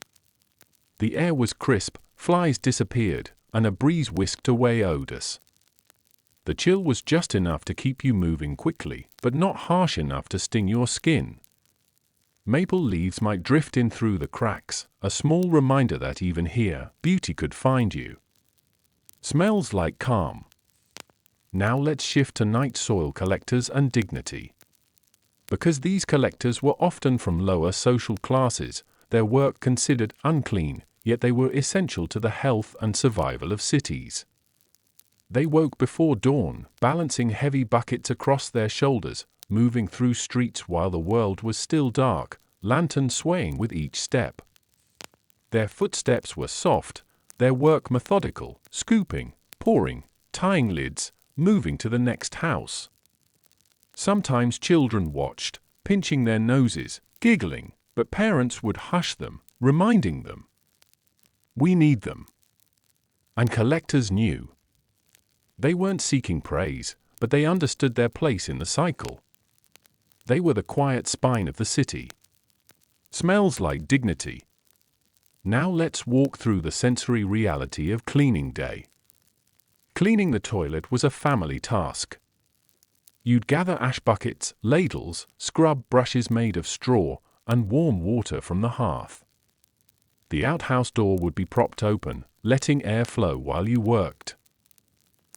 The air was crisp, flies disappeared, and a breeze whisked away odors. The chill was just enough to keep you moving quickly, but not harsh enough to sting your skin. Maple leaves might drift in through the cracks, a small reminder that even here, beauty could find you. Smells like calm. Now let's shift to night soil collectors and dignity. Because these collectors were often from lower social classes, their work considered unclean, yet they were essential to the health and survival of cities. They woke before dawn, balancing heavy buckets across their shoulders, moving through streets while the world was still dark, lanterns swaying with each step. Their footsteps were soft, their work methodical, scooping, pouring, tying lids, moving to the next house. Sometimes children watched, pinching their noses, giggling, but parents would hush them, reminding them, "We need them." And collectors knew. They weren't seeking praise, but they understood their place in the cycle. They were the quiet spine of the city. Smells like dignity. Now let's walk through the sensory reality of cleaning day. Cleaning the toilet was a family task. You'd gather ash buckets, ladles, scrub brushes made of straw, and warm water from the hearth. The outhouse door would be propped open, letting air flow while you worked.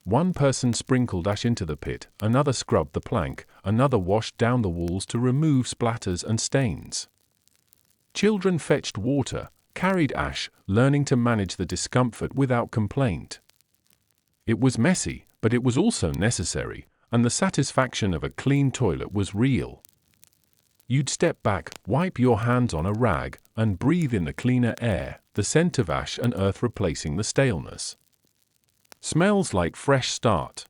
One person sprinkled ash into the pit, another scrubbed the plank, another washed down the walls to remove splatters and stains. Children fetched water, carried ash, learning to manage the discomfort without complaint. It was messy, but it was also necessary, and the satisfaction of a clean toilet was real. You'd step back, wipe your hands on a rag, and breathe in the cleaner air, the scent of ash and earth replacing the staleness. Smells like fresh start.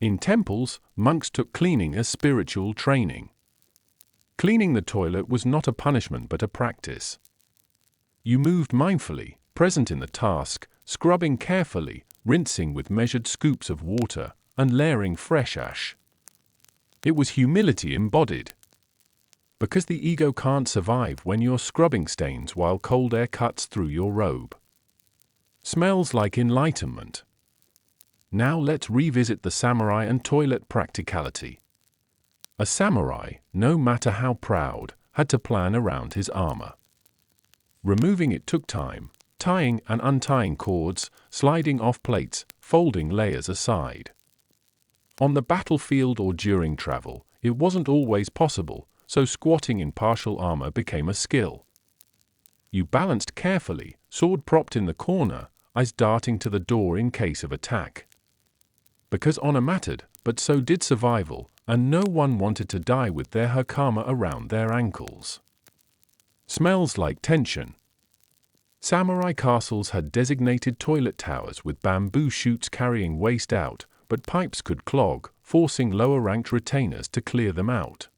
In temples, monks took cleaning as spiritual training. Cleaning the toilet was not a punishment but a practice. You moved mindfully, present in the task, scrubbing carefully, rinsing with measured scoops of water, and layering fresh ash. It was humility embodied. Because the ego can't survive when you're scrubbing stains while cold air cuts through your robe. Smells like enlightenment. Now let's revisit the samurai and toilet practicality. A samurai, no matter how proud, had to plan around his armor. Removing it took time, tying and untying cords, sliding off plates, folding layers aside. On the battlefield or during travel, it wasn't always possible, so squatting in partial armor became a skill. You balanced carefully, sword propped in the corner, eyes darting to the door in case of attack. Because honor mattered, but so did survival, and no one wanted to die with their hakama around their ankles. Smells like tension. Samurai castles had designated toilet towers with bamboo chutes carrying waste out, but pipes could clog, forcing lower-ranked retainers to clear them out.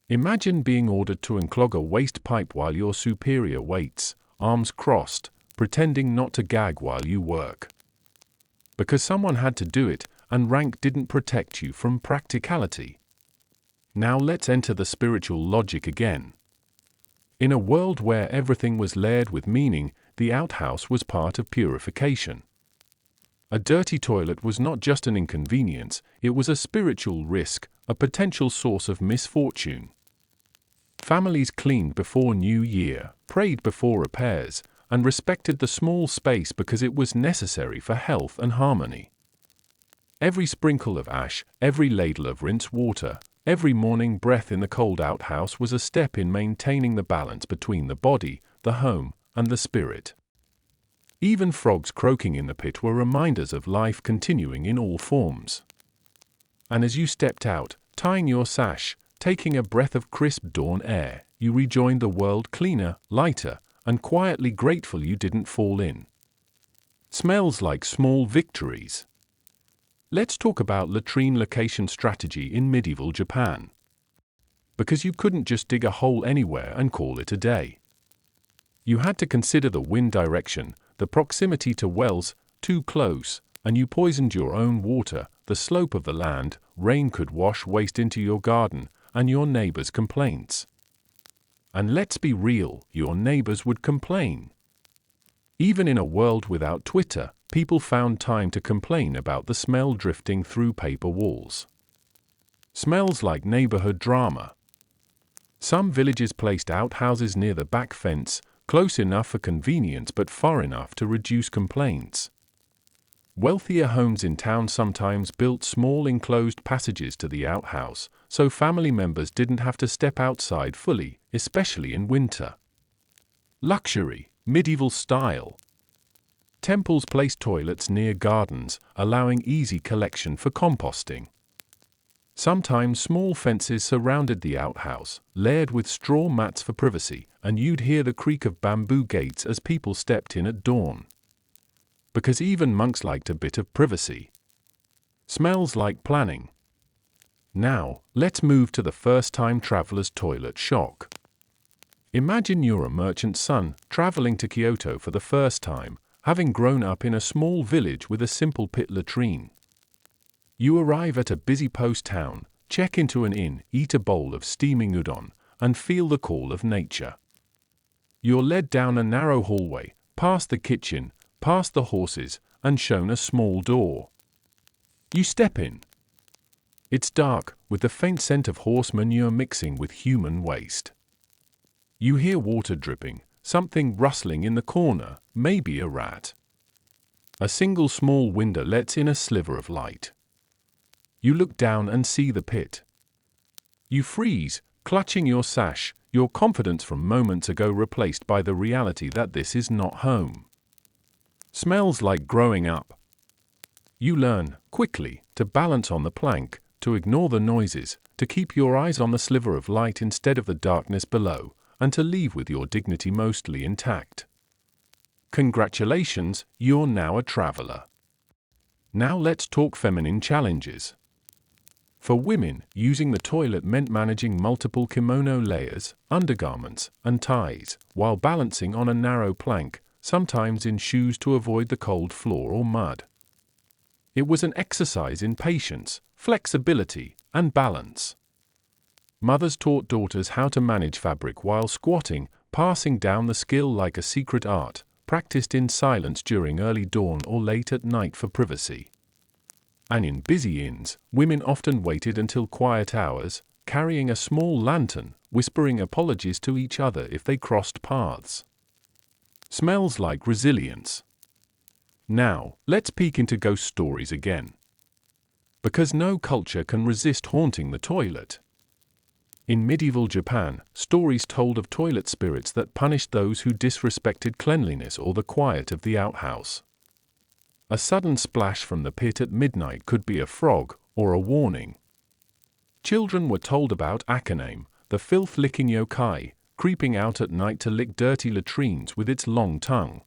Imagine being ordered to unclog a waste pipe while your superior waits, arms crossed, pretending not to gag while you work. Because someone had to do it, and rank didn't protect you from practicality. Now let's enter the spiritual logic again. In a world where everything was layered with meaning, the outhouse was part of purification. A dirty toilet was not just an inconvenience, it was a spiritual risk, a potential source of misfortune. Families cleaned before New Year, prayed before repairs, and respected the small space because it was necessary for health and harmony. Every sprinkle of ash, every ladle of rinse water, every morning breath in the cold outhouse was a step in maintaining the balance between the body, the home, and the spirit. Even frogs croaking in the pit were reminders of life continuing in all forms. And as you stepped out, tying your sash, taking a breath of crisp dawn air, you rejoined the world cleaner, lighter, and quietly grateful you didn't fall in. Smells like small victories. Let's talk about latrine location strategy in medieval Japan. Because you couldn't just dig a hole anywhere and call it a day. You had to consider the wind direction, the proximity to wells, too close, and you poisoned your own water, the slope of the land, rain could wash waste into your garden, and your neighbors' complaints. And let's be real, your neighbors would complain. Even in a world without Twitter, people found time to complain about the smell drifting through paper walls. Smells like neighborhood drama. Some villages placed outhouses near the back fence, close enough for convenience but far enough to reduce complaints. Wealthier homes in town sometimes built small enclosed passages to the outhouse, so family members didn't have to step outside fully, especially in winter. Luxury, medieval style. Temples placed toilets near gardens, allowing easy collection for composting. Sometimes small fences surrounded the outhouse, layered with straw mats for privacy, and you'd hear the creak of bamboo gates as people stepped in at dawn. Because even monks liked a bit of privacy. Smells like planning. Now, let's move to the first-time traveler's toilet shock. Imagine you're a merchant's son, traveling to Kyoto for the first time, having grown up in a small village with a simple pit latrine. You arrive at a busy post town, check into an inn, eat a bowl of steaming udon, and feel the call of nature. You're led down a narrow hallway, past the kitchen, past the horses, and shown a small door. You step in. It's dark, with the faint scent of horse manure mixing with human waste. You hear water dripping, something rustling in the corner, maybe a rat. A single small window lets in a sliver of light. You look down and see the pit. You freeze, clutching your sash, your confidence from moments ago replaced by the reality that this is not home. Smells like growing up. You learn, quickly, to balance on the plank, to ignore the noises, to keep your eyes on the sliver of light instead of the darkness below, and to leave with your dignity mostly intact. Congratulations, you're now a traveler. Now let's talk feminine challenges. For women, using the toilet meant managing multiple kimono layers, undergarments, and ties, while balancing on a narrow plank, sometimes in shoes to avoid the cold floor or mud. It was an exercise in patience, flexibility, and balance. Mothers taught daughters how to manage fabric while squatting, passing down the skill like a secret art, practiced in silence during early dawn or late at night for privacy. And in busy inns, women often waited until quiet hours, carrying a small lantern, whispering apologies to each other if they crossed paths. Smells like resilience. Now, let's peek into ghost stories again. Because no culture can resist haunting the toilet. In medieval Japan, stories told of toilet spirits that punished those who disrespected cleanliness or the quiet of the outhouse. A sudden splash from the pit at midnight could be a frog or a warning. Children were told about Akaname, the filth-licking yokai, creeping out at night to lick dirty latrines with its long tongue.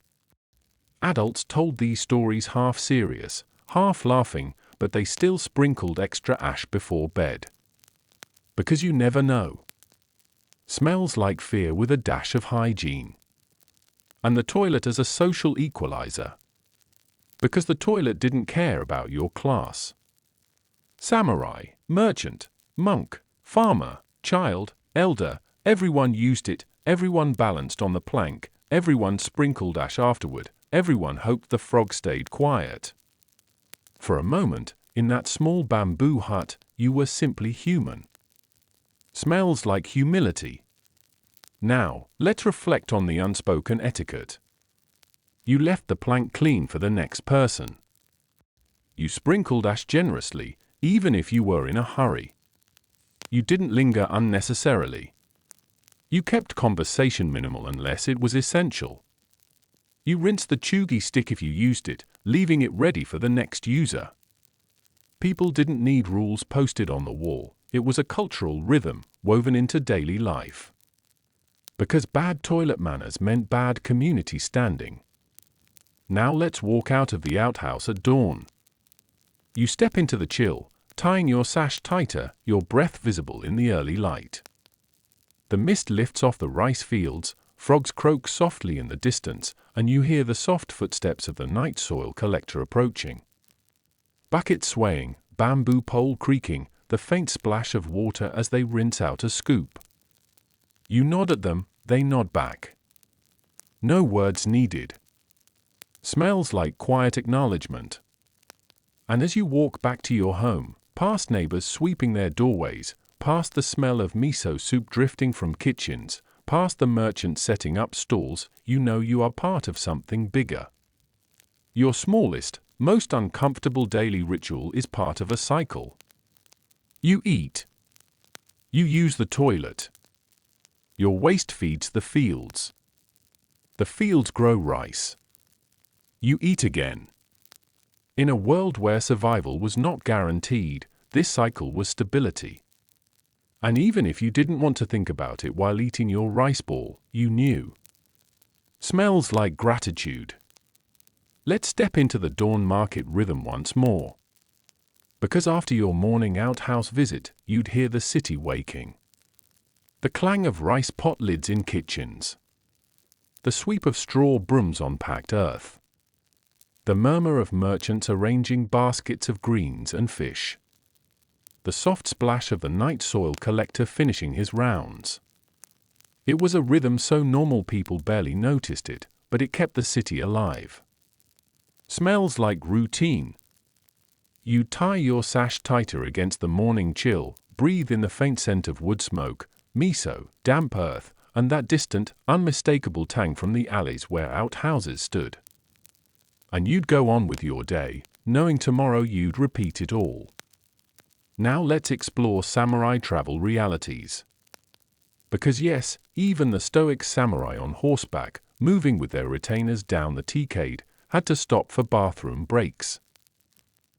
Adults told these stories half serious, half laughing, but they still sprinkled extra ash before bed. Because you never know. Smells like fear with a dash of hygiene. And the toilet as a social equalizer. Because the toilet didn't care about your class. Samurai, merchant, monk, farmer, child, elder, everyone used it, everyone balanced on the plank, everyone sprinkled ash afterward, everyone hoped the frog stayed quiet. For a moment, in that small bamboo hut, you were simply human. Smells like humility. Now, let's reflect on the unspoken etiquette. You left the plank clean for the next person. You sprinkled ash generously, even if you were in a hurry. You didn't linger unnecessarily. You kept conversation minimal unless it was essential. You rinsed the chuggy stick if you used it, leaving it ready for the next user. People didn't need rules posted on the wall, it was a cultural rhythm woven into daily life. Because bad toilet manners meant bad community standing. Now let's walk out of the outhouse at dawn. You step into the chill, tying your sash tighter, your breath visible in the early light. The mist lifts off the rice fields, frogs croak softly in the distance, and you hear the soft footsteps of the night soil collector approaching. Bucket swaying, bamboo pole creaking, the faint splash of water as they rinse out a scoop. You nod at them, they nod back. No words needed. Smells like quiet acknowledgement. And as you walk back to your home, past neighbors sweeping their doorways, past the smell of miso soup drifting from kitchens, past the merchant setting up stalls, you know you are part of something bigger. Your smallest, most uncomfortable daily ritual is part of a cycle. You eat. You use the toilet. Your waste feeds the fields. The fields grow rice. You eat again. In a world where survival was not guaranteed, this cycle was stability. And even if you didn't want to think about it while eating your rice ball, you knew. Smells like gratitude. Let's step into the dawn market rhythm once more. Because after your morning outhouse visit, you'd hear the city waking. The clang of rice pot lids in kitchens. The sweep of straw brooms on packed earth. The murmur of merchants arranging baskets of greens and fish. The soft splash of the night soil collector finishing his rounds. It was a rhythm so normal people barely noticed it, but it kept the city alive. Smells like routine. You tie your sash tighter against the morning chill, breathe in the faint scent of wood smoke, miso, damp earth, and that distant, unmistakable tang from the alleys where outhouses stood. And you'd go on with your day, knowing tomorrow you'd repeat it all. Now let's explore samurai travel realities. Because yes, even the stoic samurai on horseback, moving with their retainers down the T-cade, had to stop for bathroom breaks.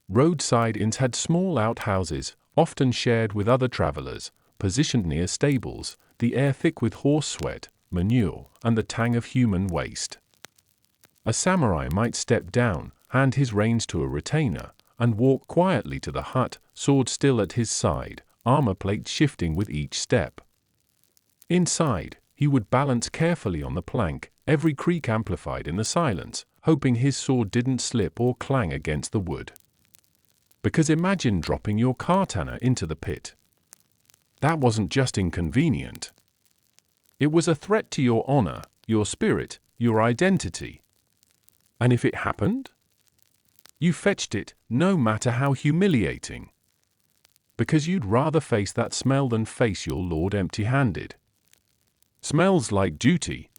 Roadside inns had small outhouses, often shared with other travelers, positioned near stables, the air thick with horse sweat, manure, and the tang of human waste. A samurai might step down, hand his reins to a retainer, and walk quietly to the hut, sword still at his side, armor plate shifting with each step. Inside, he would balance carefully on the plank, every creak amplified in the silence, hoping his sword didn't slip or clang against the wood. Because imagine dropping your katana into the pit. That wasn't just inconvenient. It was a threat to your honor, your spirit, your identity. And if it happened? You fetched it, no matter how humiliating. Because you'd rather face that smell than face your lord empty-handed. Smells like duty.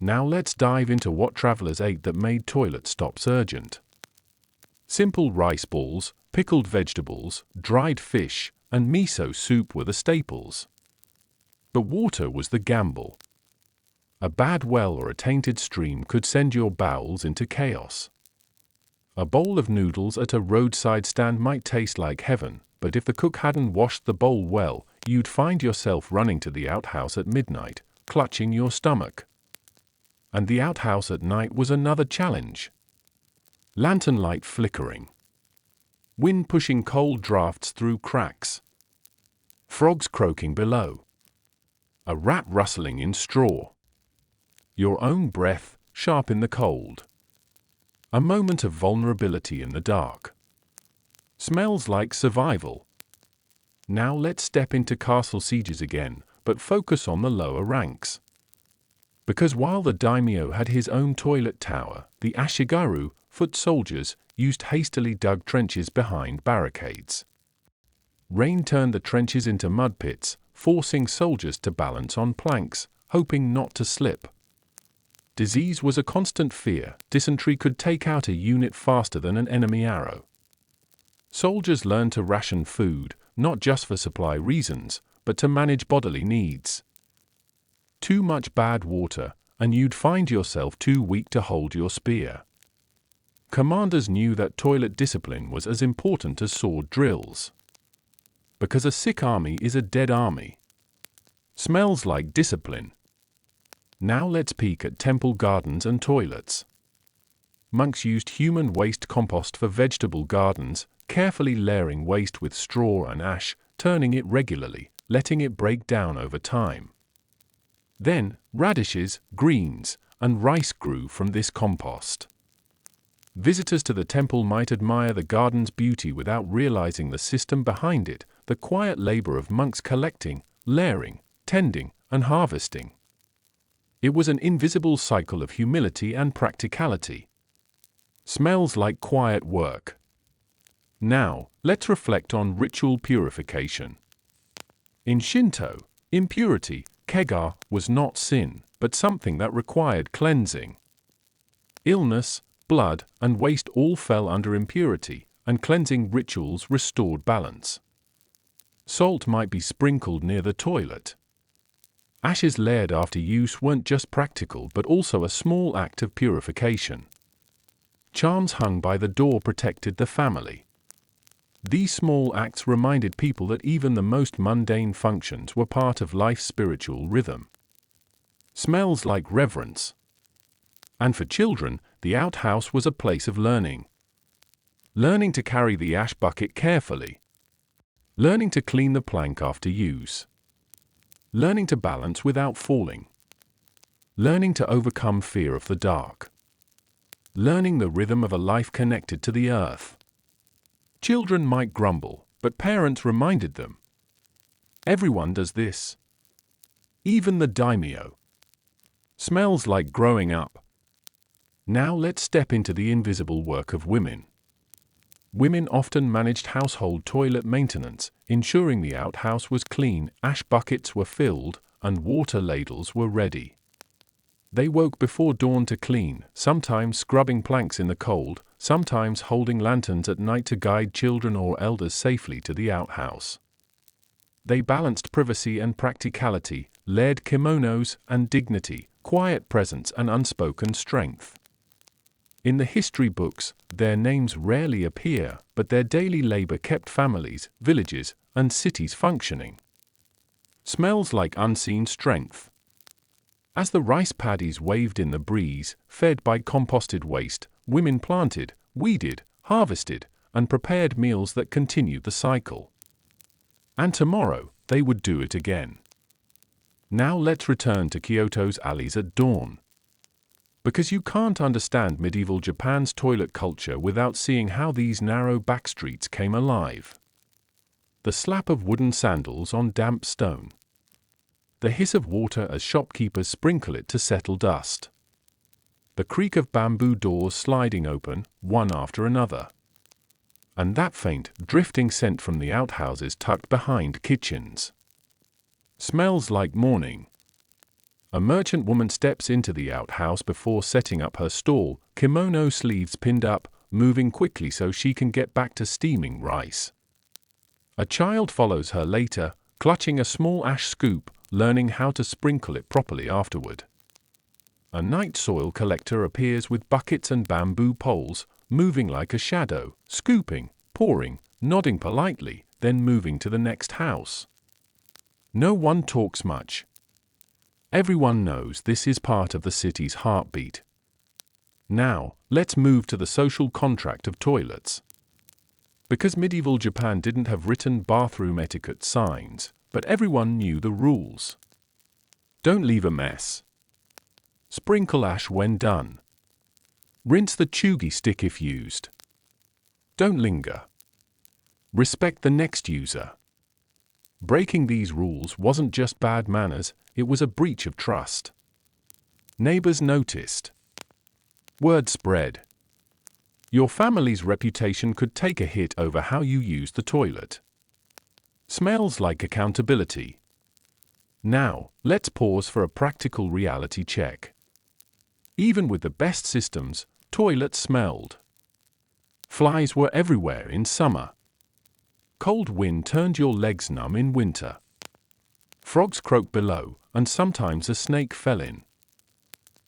Now let's dive into what travelers ate that made toilet stops urgent. Simple rice balls, pickled vegetables, dried fish, and miso soup were the staples. But water was the gamble. A bad well or a tainted stream could send your bowels into chaos. A bowl of noodles at a roadside stand might taste like heaven, but if the cook hadn't washed the bowl well, you'd find yourself running to the outhouse at midnight, clutching your stomach. And the outhouse at night was another challenge. Lantern light flickering. Wind pushing cold drafts through cracks. Frogs croaking below. A rat rustling in straw. Your own breath, sharp in the cold. A moment of vulnerability in the dark. Smells like survival. Now let's step into castle sieges again, but focus on the lower ranks. Because while the daimyo had his own toilet tower, the ashigaru, foot soldiers, used hastily dug trenches behind barricades. Rain turned the trenches into mud pits, forcing soldiers to balance on planks, hoping not to slip. Disease was a constant fear. Dysentery could take out a unit faster than an enemy arrow. Soldiers learned to ration food, not just for supply reasons, but to manage bodily needs. Too much bad water, and you'd find yourself too weak to hold your spear. Commanders knew that toilet discipline was as important as sword drills. Because a sick army is a dead army. Smells like discipline. Now let's peek at temple gardens and toilets. Monks used human waste compost for vegetable gardens, carefully layering waste with straw and ash, turning it regularly, letting it break down over time. Then, radishes, greens, and rice grew from this compost. Visitors to the temple might admire the garden's beauty without realizing the system behind it, the quiet labor of monks collecting, layering, tending, and harvesting. It was an invisible cycle of humility and practicality. Smells like quiet work. Now, let's reflect on ritual purification. In Shinto, impurity, kega, was not sin, but something that required cleansing. Illness, blood, and waste all fell under impurity, and cleansing rituals restored balance. Salt might be sprinkled near the toilet. Ashes layered after use weren't just practical but also a small act of purification. Charms hung by the door protected the family. These small acts reminded people that even the most mundane functions were part of life's spiritual rhythm. Smells like reverence. And for children, the outhouse was a place of learning. Learning to carry the ash bucket carefully. Learning to clean the plank after use. Learning to balance without falling. Learning to overcome fear of the dark. Learning the rhythm of a life connected to the earth. Children might grumble, but parents reminded them. Everyone does this. Even the daimyo. Smells like growing up. Now let's step into the invisible work of women. Women often managed household toilet maintenance, ensuring the outhouse was clean, ash buckets were filled, and water ladles were ready. They woke before dawn to clean, sometimes scrubbing planks in the cold, sometimes holding lanterns at night to guide children or elders safely to the outhouse. They balanced privacy and practicality, layered kimonos and dignity, quiet presence and unspoken strength. In the history books, their names rarely appear, but their daily labor kept families, villages, and cities functioning. Smells like unseen strength. As the rice paddies waved in the breeze, fed by composted waste, women planted, weeded, harvested, and prepared meals that continued the cycle. And tomorrow, they would do it again. Now let's return to Kyoto's alleys at dawn. Because you can't understand medieval Japan's toilet culture without seeing how these narrow backstreets came alive. The slap of wooden sandals on damp stone. The hiss of water as shopkeepers sprinkle it to settle dust. The creak of bamboo doors sliding open, one after another. And that faint, drifting scent from the outhouses tucked behind kitchens. Smells like morning. A merchant woman steps into the outhouse before setting up her stall, kimono sleeves pinned up, moving quickly so she can get back to steaming rice. A child follows her later, clutching a small ash scoop, learning how to sprinkle it properly afterward. A night soil collector appears with buckets and bamboo poles, moving like a shadow, scooping, pouring, nodding politely, then moving to the next house. No one talks much. Everyone knows this is part of the city's heartbeat. Now, let's move to the social contract of toilets. Because medieval Japan didn't have written bathroom etiquette signs, but everyone knew the rules. Don't leave a mess. Sprinkle ash when done. Rinse the chugi stick if used. Don't linger. Respect the next user. Breaking these rules wasn't just bad manners, it was a breach of trust. Neighbors noticed. Word spread. Your family's reputation could take a hit over how you use the toilet. Smells like accountability. Now, let's pause for a practical reality check. Even with the best systems, toilets smelled. Flies were everywhere in summer. Cold wind turned your legs numb in winter. Frogs croaked below, and sometimes a snake fell in.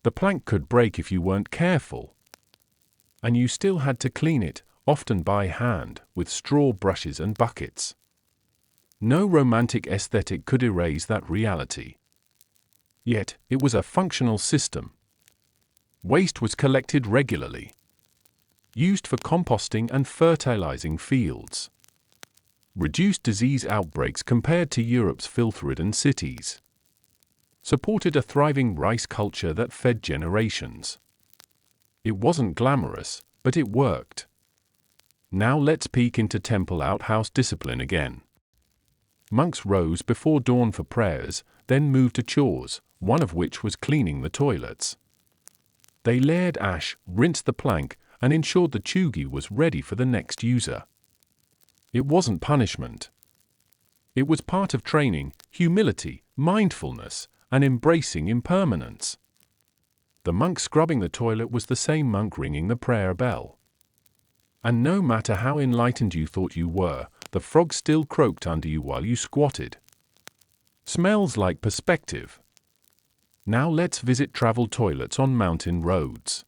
The plank could break if you weren't careful. And you still had to clean it, often by hand, with straw brushes and buckets. No romantic aesthetic could erase that reality. Yet, it was a functional system. Waste was collected regularly. Used for composting and fertilizing fields. Reduced disease outbreaks compared to Europe's filth-ridden cities. Supported a thriving rice culture that fed generations. It wasn't glamorous, but it worked. Now let's peek into temple outhouse discipline again. Monks rose before dawn for prayers, then moved to chores, one of which was cleaning the toilets. They layered ash, rinsed the plank, and ensured the chugi was ready for the next user. It wasn't punishment. It was part of training, humility, mindfulness, and embracing impermanence. The monk scrubbing the toilet was the same monk ringing the prayer bell. And no matter how enlightened you thought you were, the frog still croaked under you while you squatted. Smells like perspective. Now let's visit travel toilets on mountain roads.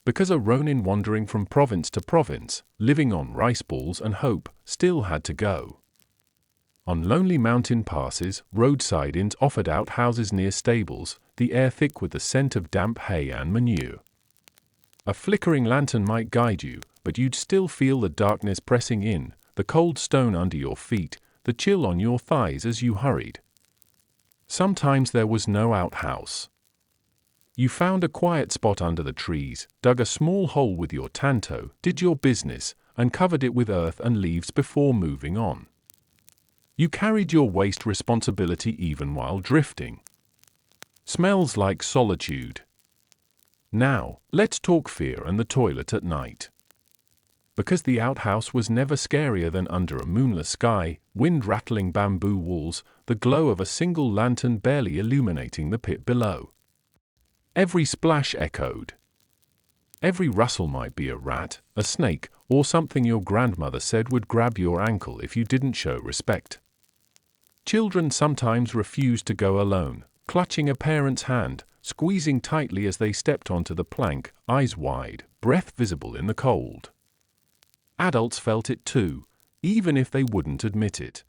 Because a ronin wandering from province to province, living on rice balls and hope, still had to go. On lonely mountain passes, roadside inns offered outhouses near stables, the air thick with the scent of damp hay and manure. A flickering lantern might guide you, but you'd still feel the darkness pressing in, the cold stone under your feet, the chill on your thighs as you hurried. Sometimes there was no outhouse. You found a quiet spot under the trees, dug a small hole with your tanto, did your business, and covered it with earth and leaves before moving on. You carried your waste responsibility even while drifting. Smells like solitude. Now, let's talk fear and the toilet at night. Because the outhouse was never scarier than under a moonless sky, wind-rattling bamboo walls, the glow of a single lantern barely illuminating the pit below. Every splash echoed. Every rustle might be a rat, a snake, or something your grandmother said would grab your ankle if you didn't show respect. Children sometimes refused to go alone, clutching a parent's hand, squeezing tightly as they stepped onto the plank, eyes wide, breath visible in the cold. Adults felt it too, even if they wouldn't admit it.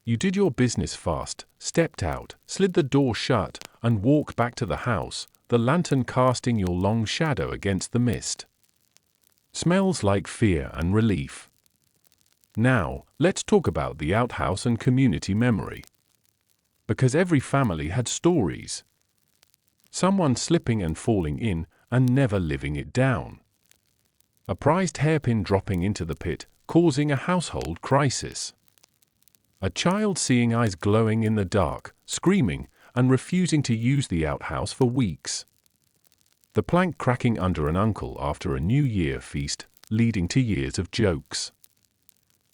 You did your business fast, stepped out, slid the door shut, and walked back to the house, the lantern casting your long shadow against the mist. Smells like fear and relief. Now, let's talk about the outhouse and community memory. Because every family had stories. Someone slipping and falling in, and never living it down. A prized hairpin dropping into the pit, causing a household crisis. A child seeing eyes glowing in the dark, screaming, and refusing to use the outhouse for weeks. The plank cracking under an uncle after a New Year feast, leading to years of jokes.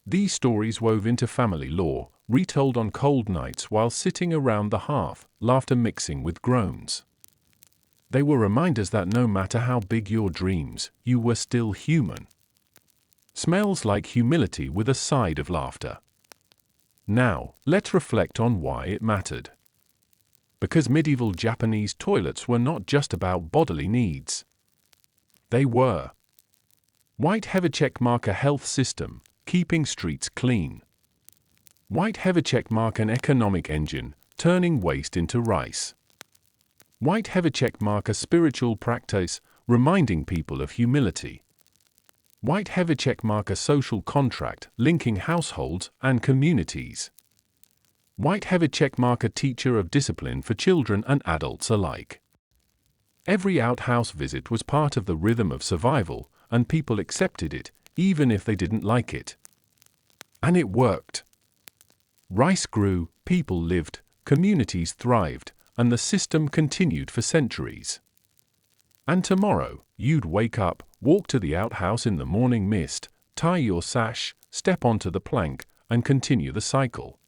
These stories wove into family lore, retold on cold nights while sitting around the hearth, laughter mixing with groans. They were reminders that no matter how big your dreams, you were still human. Smells like humility with a side of laughter. Now, let's reflect on why it mattered. Because medieval Japanese toilets were not just about bodily needs. They were White heavy check mark a health system, keeping streets clean. White heavy check mark an economic engine, turning waste into rice. White heavy check mark a spiritual practice, reminding people of humility. White heavy check mark a social contract, linking households and communities. White heavy check mark a teacher of discipline for children and adults alike. Every outhouse visit was part of the rhythm of survival, and people accepted it, even if they didn't like it. And it worked. Rice grew, people lived, communities thrived, and the system continued for centuries. And tomorrow, you'd wake up, walk to the outhouse in the morning mist, tie your sash, step onto the plank, and continue the cycle.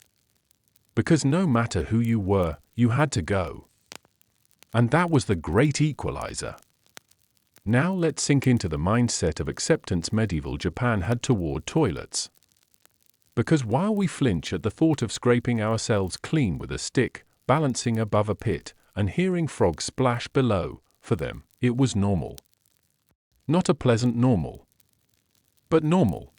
Because no matter who you were, you had to go. And that was the great equalizer. Now let's sink into the mindset of acceptance medieval Japan had toward toilets. Because while we flinch at the thought of scraping ourselves clean with a stick, balancing above a pit, and hearing frogs splash below, for them, it was normal. Not a pleasant normal, but normal.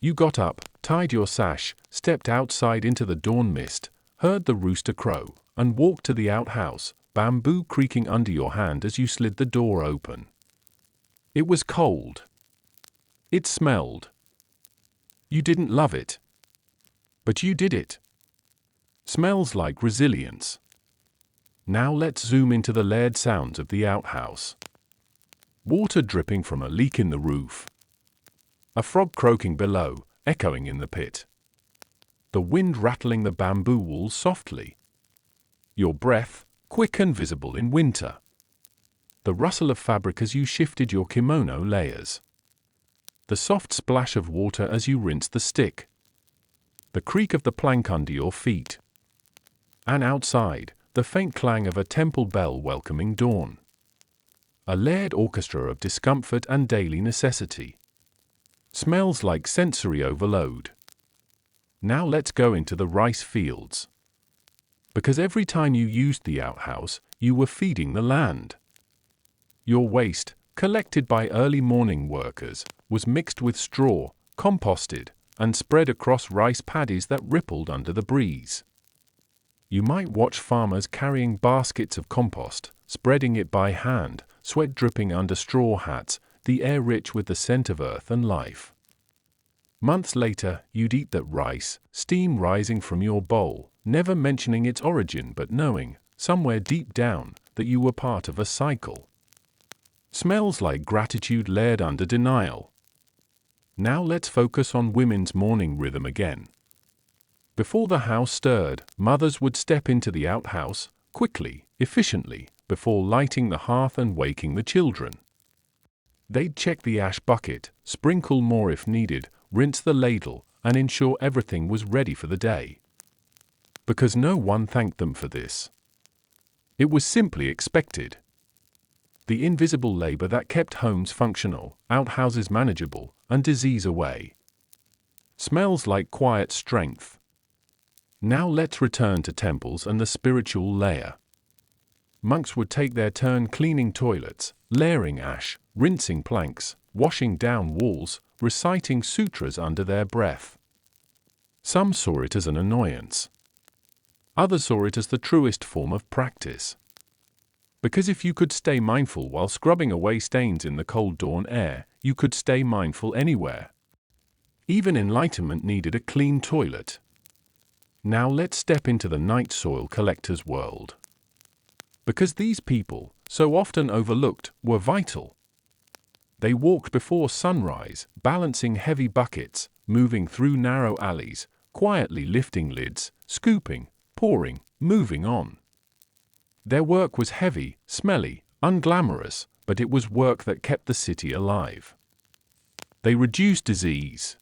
You got up, tied your sash, stepped outside into the dawn mist, heard the rooster crow, and walked to the outhouse, bamboo creaking under your hand as you slid the door open. It was cold. It smelled. You didn't love it. But you did it. Smells like resilience. Now let's zoom into the layered sounds of the outhouse. Water dripping from a leak in the roof. A frog croaking below, echoing in the pit. The wind rattling the bamboo walls softly. Your breath, quick and visible in winter. The rustle of fabric as you shifted your kimono layers. The soft splash of water as you rinsed the stick. The creak of the plank under your feet. And outside, the faint clang of a temple bell welcoming dawn. A layered orchestra of discomfort and daily necessity. Smells like sensory overload. Now let's go into the rice fields. Because every time you used the outhouse, you were feeding the land. Your waste, collected by early morning workers, was mixed with straw, composted, and spread across rice paddies that rippled under the breeze. You might watch farmers carrying baskets of compost, spreading it by hand, sweat dripping under straw hats, the air rich with the scent of earth and life. Months later, you'd eat that rice, steam rising from your bowl, never mentioning its origin but knowing, somewhere deep down, that you were part of a cycle. Smells like gratitude layered under denial. Now let's focus on women's morning rhythm again. Before the house stirred, mothers would step into the outhouse, quickly, efficiently, before lighting the hearth and waking the children. They'd check the ash bucket, sprinkle more if needed, rinse the ladle, and ensure everything was ready for the day. Because no one thanked them for this. It was simply expected. The invisible labor that kept homes functional, outhouses manageable, and disease away. Smells like quiet strength. Now let's return to temples and the spiritual layer. Monks would take their turn cleaning toilets, layering ash, rinsing planks, washing down walls, reciting sutras under their breath. Some saw it as an annoyance. Others saw it as the truest form of practice. Because if you could stay mindful while scrubbing away stains in the cold dawn air, you could stay mindful anywhere. Even enlightenment needed a clean toilet. Now let's step into the night soil collector's world. Because these people, so often overlooked, were vital. They walked before sunrise, balancing heavy buckets, moving through narrow alleys, quietly lifting lids, scooping, pouring, moving on. Their work was heavy, smelly, unglamorous, but it was work that kept the city alive. They reduced disease.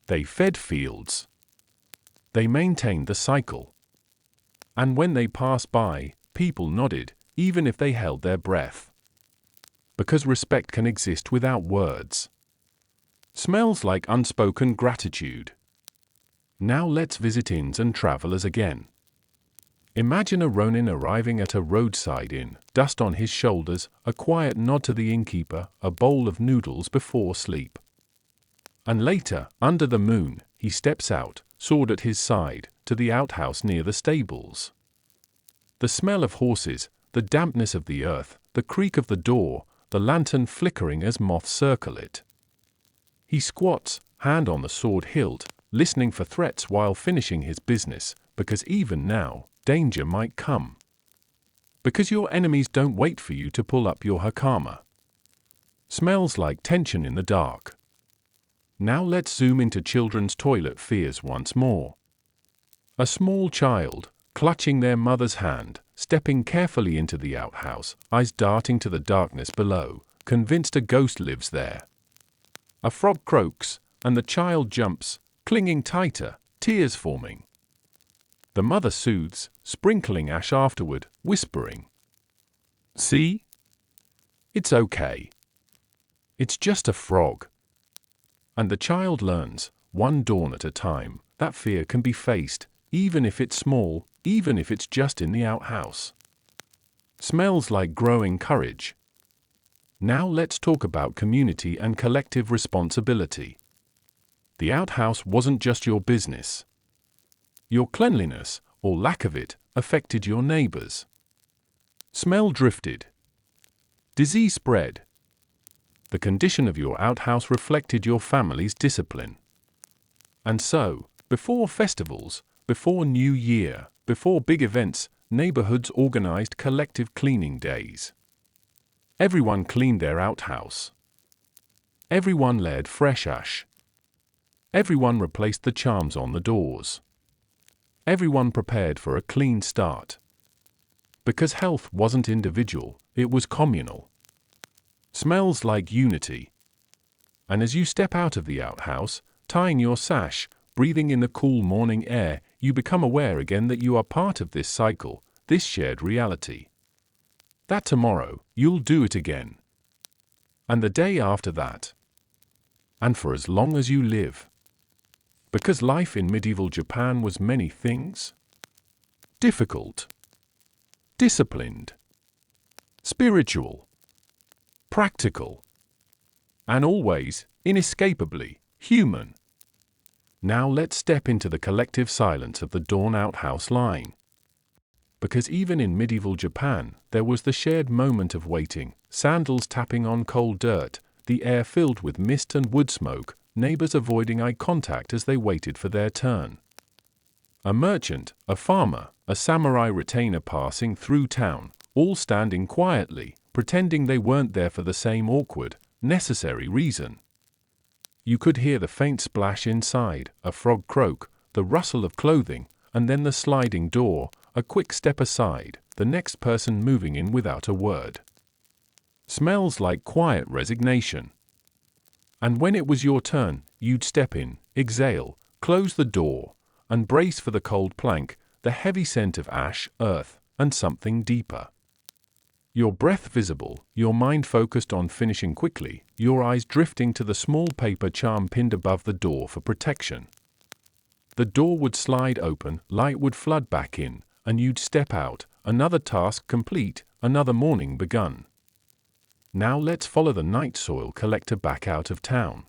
They fed fields. They maintained the cycle. And when they passed by, people nodded, even if they held their breath. Because respect can exist without words. Smells like unspoken gratitude. Now let's visit inns and travelers again. Imagine a ronin arriving at a roadside inn, dust on his shoulders, a quiet nod to the innkeeper, a bowl of noodles before sleep. And later, under the moon, he steps out, sword at his side, to the outhouse near the stables. The smell of horses, the dampness of the earth, the creak of the door, the lantern flickering as moths circle it. He squats, hand on the sword hilt, listening for threats while finishing his business, because even now, danger might come. Because your enemies don't wait for you to pull up your hakama. Smells like tension in the dark. Now let's zoom into children's toilet fears once more. A small child, clutching their mother's hand, stepping carefully into the outhouse, eyes darting to the darkness below, convinced a ghost lives there. A frog croaks, and the child jumps, clinging tighter, tears forming. The mother soothes, sprinkling ash afterward, whispering, "See? It's okay. It's just a frog." And the child learns, one dawn at a time, that fear can be faced, even if it's small, even if it's just in the outhouse. Smells like growing courage. Now let's talk about community and collective responsibility. The outhouse wasn't just your business. Your cleanliness, or lack of it, affected your neighbors. Smell drifted. Disease spread. The condition of your outhouse reflected your family's discipline. And so, before festivals, before New Year, before big events, neighborhoods organized collective cleaning days. Everyone cleaned their outhouse. Everyone laid fresh ash. Everyone replaced the charms on the doors. Everyone prepared for a clean start. Because health wasn't individual, it was communal. Smells like unity. And as you step out of the outhouse, tying your sash, breathing in the cool morning air, you become aware again that you are part of this cycle, this shared reality. That tomorrow, you'll do it again. And the day after that. And for as long as you live. Because life in medieval Japan was many things. Difficult. Disciplined. Spiritual. Practical. And always, inescapably, human. Now let's step into the collective silence of the dawn outhouse line. Because even in medieval Japan, there was the shared moment of waiting, sandals tapping on cold dirt, the air filled with mist and wood smoke, neighbors avoiding eye contact as they waited for their turn. A merchant, a farmer, a samurai retainer passing through town, all standing quietly, pretending they weren't there for the same awkward, necessary reason. You could hear the faint splash inside, a frog croak, the rustle of clothing, and then the sliding door, a quick step aside, the next person moving in without a word. Smells like quiet resignation. And when it was your turn, you'd step in, exhale, close the door, and brace for the cold plank, the heavy scent of ash, earth, and something deeper. Your breath visible, your mind focused on finishing quickly, your eyes drifting to the small paper charm pinned above the door for protection. The door would slide open, light would flood back in, and you'd step out, another task complete, another morning begun. Now let's follow the night soil collector back out of town.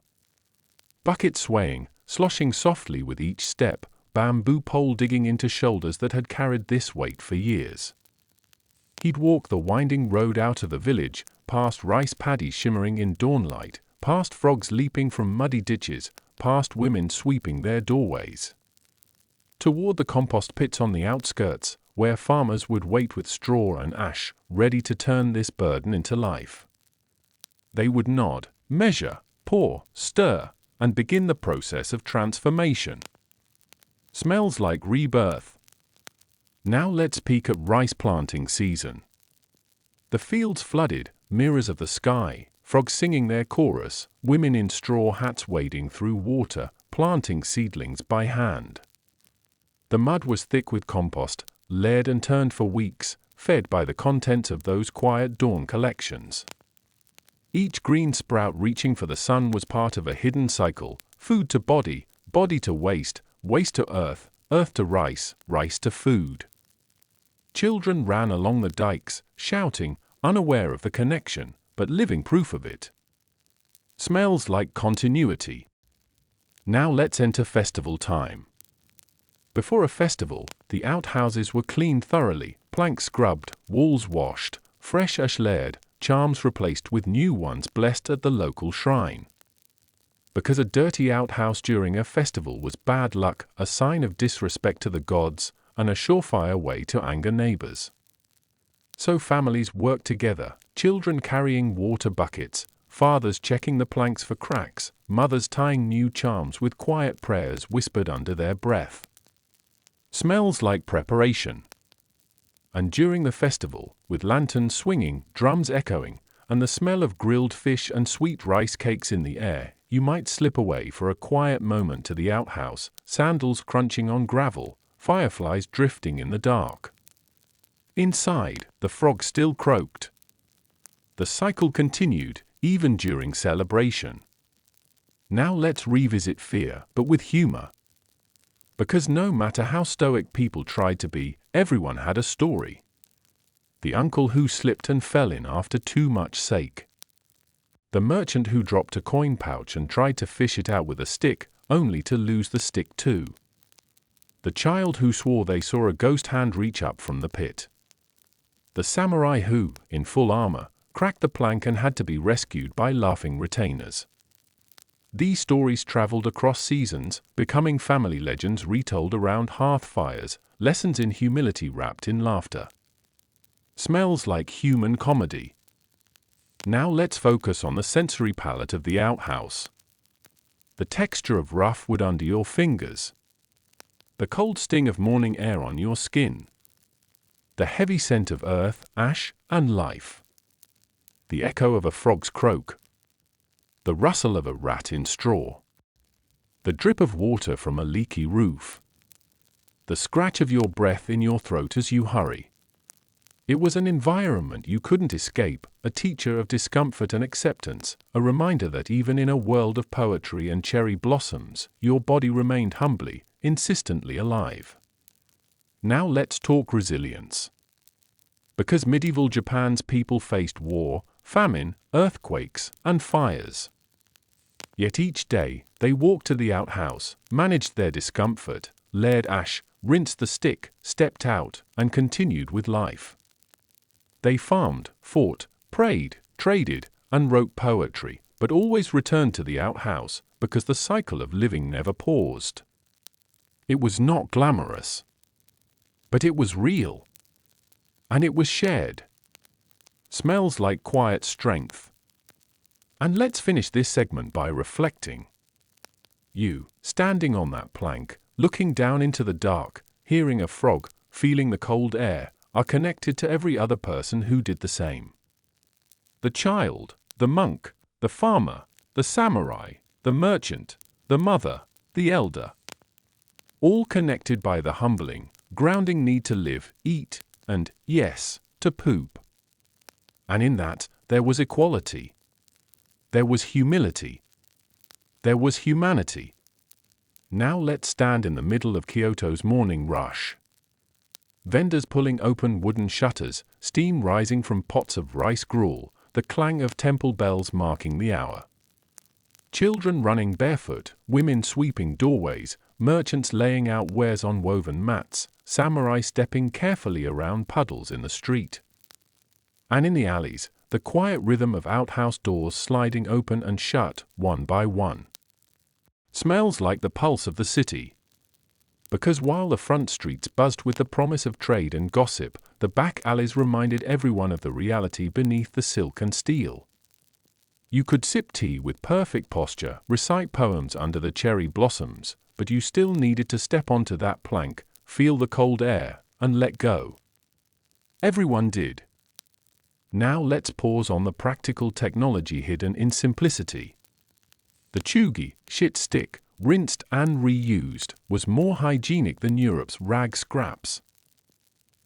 Bucket swaying, sloshing softly with each step, bamboo pole digging into shoulders that had carried this weight for years. He'd walk the winding road out of the village, past rice paddies shimmering in dawnlight, past frogs leaping from muddy ditches, past women sweeping their doorways. Toward the compost pits on the outskirts, where farmers would wait with straw and ash, ready to turn this burden into life. They would nod, measure, pour, stir, and begin the process of transformation. Smells like rebirth. Now let's peek at rice planting season. The fields flooded, mirrors of the sky, frogs singing their chorus, women in straw hats wading through water, planting seedlings by hand. The mud was thick with compost, layered and turned for weeks, fed by the contents of those quiet dawn collections. Each green sprout reaching for the sun was part of a hidden cycle, food to body, body to waste, waste to earth, earth to rice, rice to food. Children ran along the dikes, shouting, unaware of the connection, but living proof of it. Smells like continuity. Now let's enter festival time. Before a festival, the outhouses were cleaned thoroughly, planks scrubbed, walls washed, fresh ash layered, charms replaced with new ones blessed at the local shrine. Because a dirty outhouse during a festival was bad luck, a sign of disrespect to the gods, and a surefire way to anger neighbors. So families worked together, children carrying water buckets, fathers checking the planks for cracks, mothers tying new charms with quiet prayers whispered under their breath. Smells like preparation. And during the festival, with lanterns swinging, drums echoing, and the smell of grilled fish and sweet rice cakes in the air, you might slip away for a quiet moment to the outhouse, sandals crunching on gravel, fireflies drifting in the dark. Inside, the frog still croaked. The cycle continued, even during celebration. Now let's revisit fear, but with humor. Because no matter how stoic people tried to be, everyone had a story. The uncle who slipped and fell in after too much sake. The merchant who dropped a coin pouch and tried to fish it out with a stick, only to lose the stick too. The child who swore they saw a ghost hand reach up from the pit. The samurai who, in full armor, cracked the plank and had to be rescued by laughing retainers. These stories traveled across seasons, becoming family legends retold around hearth fires, lessons in humility wrapped in laughter. Smells like human comedy. Now let's focus on the sensory palette of the outhouse. The texture of rough wood under your fingers. The cold sting of morning air on your skin. The heavy scent of earth, ash, and life. The echo of a frog's croak. The rustle of a rat in straw. The drip of water from a leaky roof. The scratch of your breath in your throat as you hurry. It was an environment you couldn't escape, a teacher of discomfort and acceptance, a reminder that even in a world of poetry and cherry blossoms, your body remained humbly, insistently alive. Now let's talk resilience. Because medieval Japan's people faced war, famine, earthquakes, and fires. Yet each day, they walked to the outhouse, managed their discomfort, layered ash, rinsed the stick, stepped out, and continued with life. They farmed, fought, prayed, traded, and wrote poetry, but always returned to the outhouse, because the cycle of living never paused. It was not glamorous. But it was real. And it was shared. Smells like quiet strength. And let's finish this segment by reflecting. You, standing on that plank, looking down into the dark, hearing a frog, feeling the cold air, are connected to every other person who did the same. The child, the monk, the farmer, the samurai, the merchant, the mother, the elder. All connected by the humbling, grounding need to live, eat, and, yes, to poop. And in that, there was equality. There was humility. There was humanity. Now let's stand in the middle of Kyoto's morning rush. Vendors pulling open wooden shutters, steam rising from pots of rice gruel, the clang of temple bells marking the hour. Children running barefoot, women sweeping doorways, merchants laying out wares on woven mats, samurai stepping carefully around puddles in the street. And in the alleys, the quiet rhythm of outhouse doors sliding open and shut, one by one. Smells like the pulse of the city. Because while the front streets buzzed with the promise of trade and gossip, the back alleys reminded everyone of the reality beneath the silk and steel. You could sip tea with perfect posture, recite poems under the cherry blossoms, but you still needed to step onto that plank, feel the cold air, and let go. Everyone did. Now let's pause on the practical technology hidden in simplicity. The chugi, shit stick, rinsed and reused, was more hygienic than Europe's rag scraps.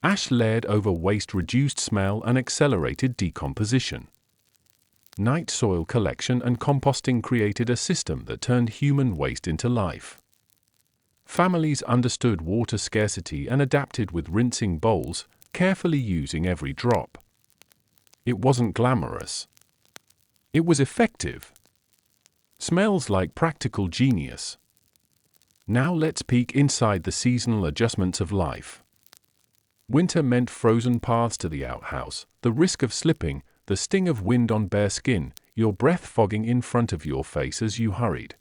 Ash layered over waste reduced smell and accelerated decomposition. Night soil collection and composting created a system that turned human waste into life. Families understood water scarcity and adapted with rinsing bowls, carefully using every drop. It wasn't glamorous. It was effective. Smells like practical genius. Now let's peek inside the seasonal adjustments of life. Winter meant frozen paths to the outhouse, the risk of slipping, the sting of wind on bare skin, your breath fogging in front of your face as you hurried.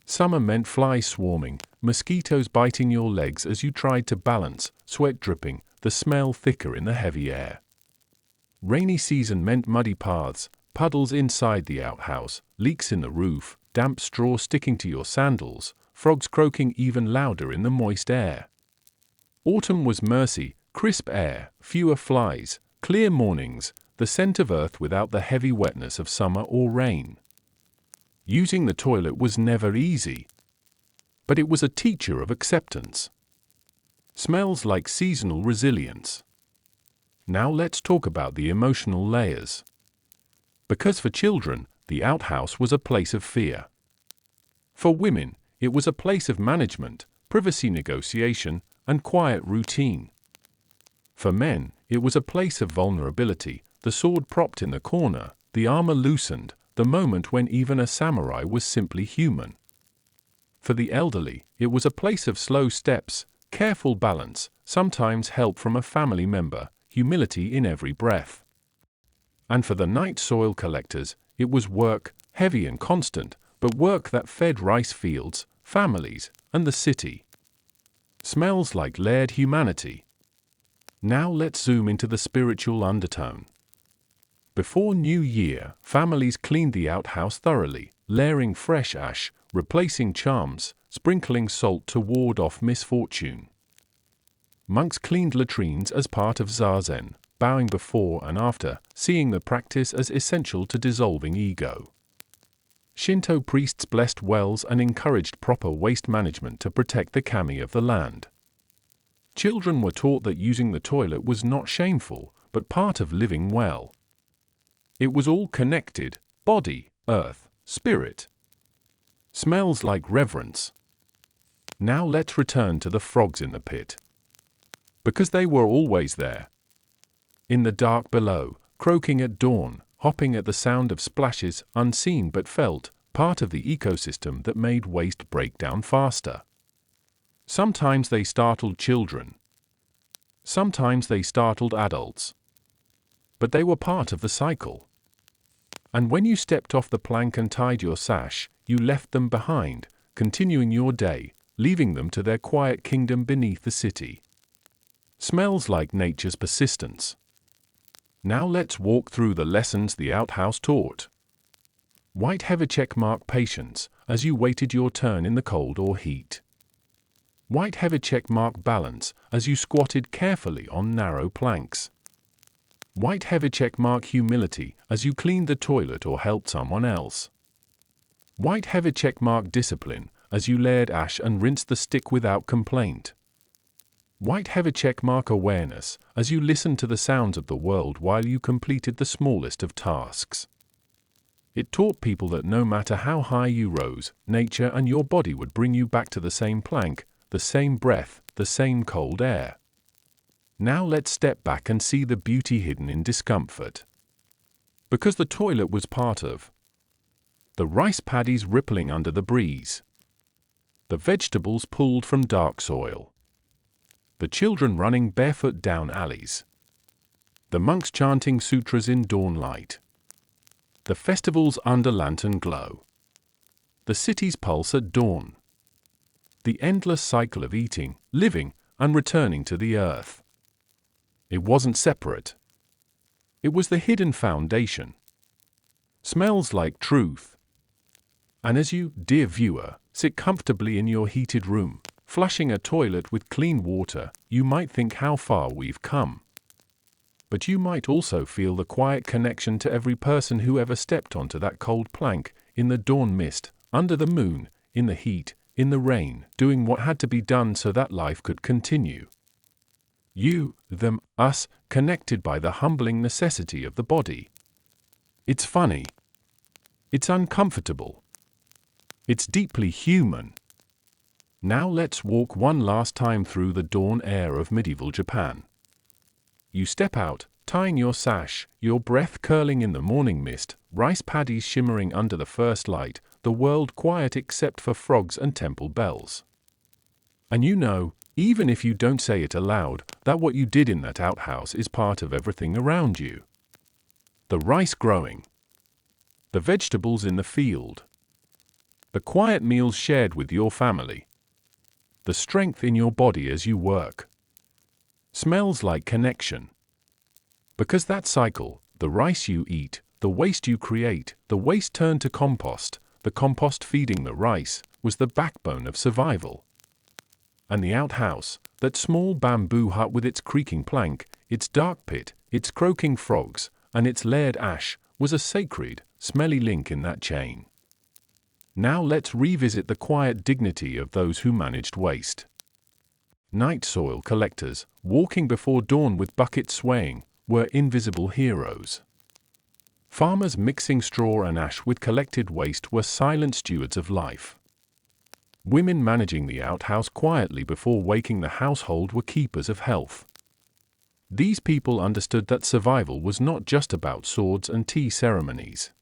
Summer meant flies swarming, mosquitoes biting your legs as you tried to balance, sweat dripping, the smell thicker in the heavy air. Rainy season meant muddy paths, puddles inside the outhouse, leaks in the roof, damp straw sticking to your sandals, frogs croaking even louder in the moist air. Autumn was mercy, crisp air, fewer flies, clear mornings, the scent of earth without the heavy wetness of summer or rain. Using the toilet was never easy, but it was a teacher of acceptance. Smells like seasonal resilience. Now let's talk about the emotional layers. Because for children, the outhouse was a place of fear. For women, it was a place of management, privacy negotiation, and quiet routine. For men, it was a place of vulnerability, the sword propped in the corner, the armor loosened, the moment when even a samurai was simply human. For the elderly, it was a place of slow steps, careful balance, sometimes help from a family member, humility in every breath. And for the night soil collectors, it was work, heavy and constant, but work that fed rice fields, families, and the city. Smells like layered humanity. Now let's zoom into the spiritual undertone. Before New Year, families cleaned the outhouse thoroughly, layering fresh ash, replacing charms, sprinkling salt to ward off misfortune. Monks cleaned latrines as part of zazen, bowing before and after, seeing the practice as essential to dissolving ego. Shinto priests blessed wells and encouraged proper waste management to protect the kami of the land. Children were taught that using the toilet was not shameful, but part of living well. It was all connected: body, earth, spirit. Smells like reverence. Now let's return to the frogs in the pit. Because they were always there. In the dark below, croaking at dawn, hopping at the sound of splashes, unseen but felt, part of the ecosystem that made waste break down faster. Sometimes they startled children. Sometimes they startled adults. But they were part of the cycle. And when you stepped off the plank and tied your sash, you left them behind, continuing your day, leaving them to their quiet kingdom beneath the city. Smells like nature's persistence. Now let's walk through the lessons the outhouse taught. White heather checkmark patience, as you waited your turn in the cold or heat. White heather checkmark balance, as you squatted carefully on narrow planks. White heather checkmark humility, as you cleaned the toilet or helped someone else. White heather checkmark discipline, as you layered ash and rinsed the stick without complaint. White heather checkmark awareness, as you listened to the sounds of the world while you completed the smallest of tasks. It taught people that no matter how high you rose, nature and your body would bring you back to the same plank, the same breath, the same cold air. Now let's step back and see the beauty hidden in discomfort. Because the toilet was part of the rice paddies rippling under the breeze, the vegetables pulled from dark soil, the children running barefoot down alleys, the monks chanting sutras in dawn light, the festivals under lantern glow, the city's pulse at dawn, the endless cycle of eating, living, and returning to the earth. It wasn't separate. It was the hidden foundation. Smells like truth. And as you, dear viewer, sit comfortably in your heated room, flushing a toilet with clean water, you might think how far we've come. But you might also feel the quiet connection to every person who ever stepped onto that cold plank, in the dawn mist, under the moon, in the heat, in the rain, doing what had to be done so that life could continue. You, them, us, connected by the humbling necessity of the body. It's funny. It's uncomfortable. It's deeply human. Now let's walk one last time through the dawn air of medieval Japan. You step out, tying your sash, your breath curling in the morning mist, rice paddies shimmering under the first light, the world quiet except for frogs and temple bells. And you know, even if you don't say it aloud, that what you did in that outhouse is part of everything around you. The rice growing, the vegetables in the field, the quiet meals shared with your family, the strength in your body as you work. Smells like connection. Because that cycle, the rice you eat, the waste you create, the waste turned to compost, the compost feeding the rice, was the backbone of survival. And the outhouse, that small bamboo hut with its creaking plank, its dark pit, its croaking frogs, and its layered ash, was a sacred, smelly link in that chain. Now let's revisit the quiet dignity of those who managed waste. Night soil collectors, walking before dawn with buckets swaying, were invisible heroes. Farmers mixing straw and ash with collected waste were silent stewards of life. Women managing the outhouse quietly before waking the household were keepers of health. These people understood that survival was not just about swords and tea ceremonies.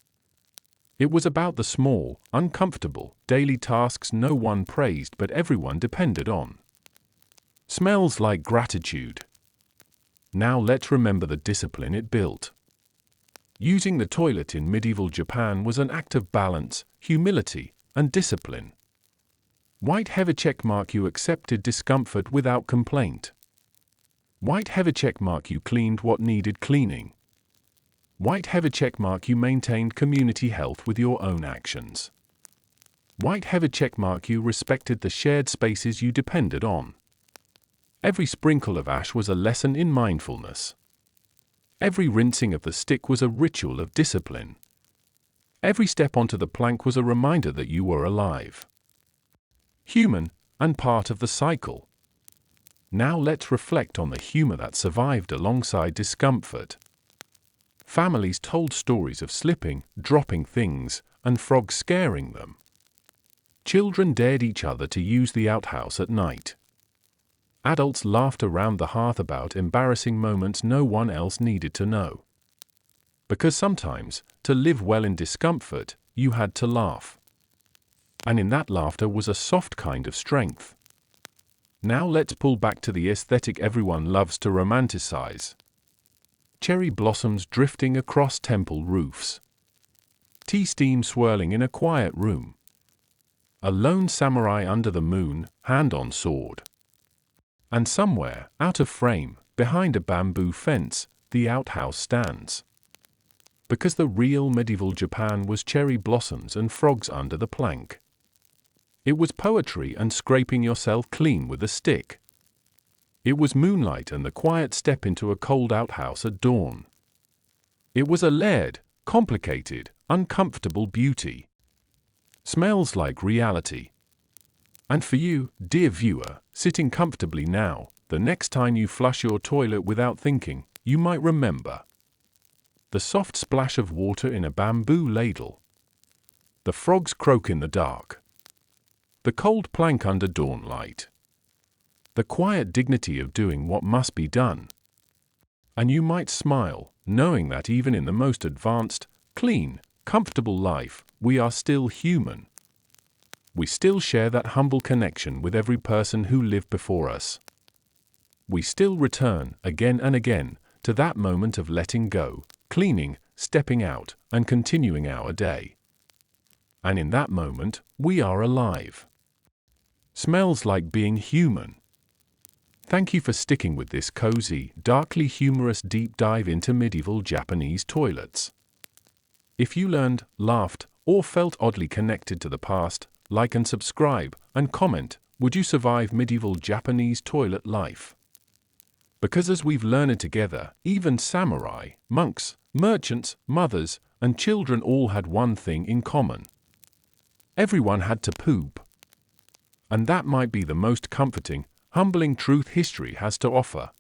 It was about the small, uncomfortable, daily tasks no one praised but everyone depended on. Smells like gratitude. Now let's remember the discipline it built. Using the toilet in medieval Japan was an act of balance, humility, and discipline. White heavy checkmark you accepted discomfort without complaint. White heavy checkmark you cleaned what needed cleaning. White heavy checkmark you maintained community health with your own actions. White heavy checkmark you respected the shared spaces you depended on. Every sprinkle of ash was a lesson in mindfulness. Every rinsing of the stick was a ritual of discipline. Every step onto the plank was a reminder that you were alive, human, and part of the cycle. Now let's reflect on the humor that survived alongside discomfort. Families told stories of slipping, dropping things, and frogs scaring them. Children dared each other to use the outhouse at night. Adults laughed around the hearth about embarrassing moments no one else needed to know. Because sometimes, to live well in discomfort, you had to laugh. And in that laughter was a soft kind of strength. Now let's pull back to the aesthetic everyone loves to romanticize. Cherry blossoms drifting across temple roofs. Tea steam swirling in a quiet room. A lone samurai under the moon, hand on sword. And somewhere, out of frame, behind a bamboo fence, the outhouse stands. Because the real medieval Japan was cherry blossoms and frogs under the plank. It was poetry and scraping yourself clean with a stick. It was moonlight and the quiet step into a cold outhouse at dawn. It was a layered, complicated, uncomfortable beauty. Smells like reality. And for you, dear viewer, sitting comfortably now, the next time you flush your toilet without thinking, you might remember the soft splash of water in a bamboo ladle. The frogs croak in the dark. The cold plank under dawn light. The quiet dignity of doing what must be done. And you might smile, knowing that even in the most advanced, clean, comfortable life, we are still human. We still share that humble connection with every person who lived before us. We still return, again and again, to that moment of letting go, cleaning, stepping out, and continuing our day. And in that moment, we are alive. Smells like being human. Thank you for sticking with this cozy, darkly humorous deep dive into medieval Japanese toilets. If you learned, laughed, or felt oddly connected to the past, like and subscribe, and comment, would you survive medieval Japanese toilet life? Because as we've learned together, even samurai, monks, merchants, mothers, and children all had one thing in common. Everyone had to poop. And that might be the most comforting, humbling truth history has to offer.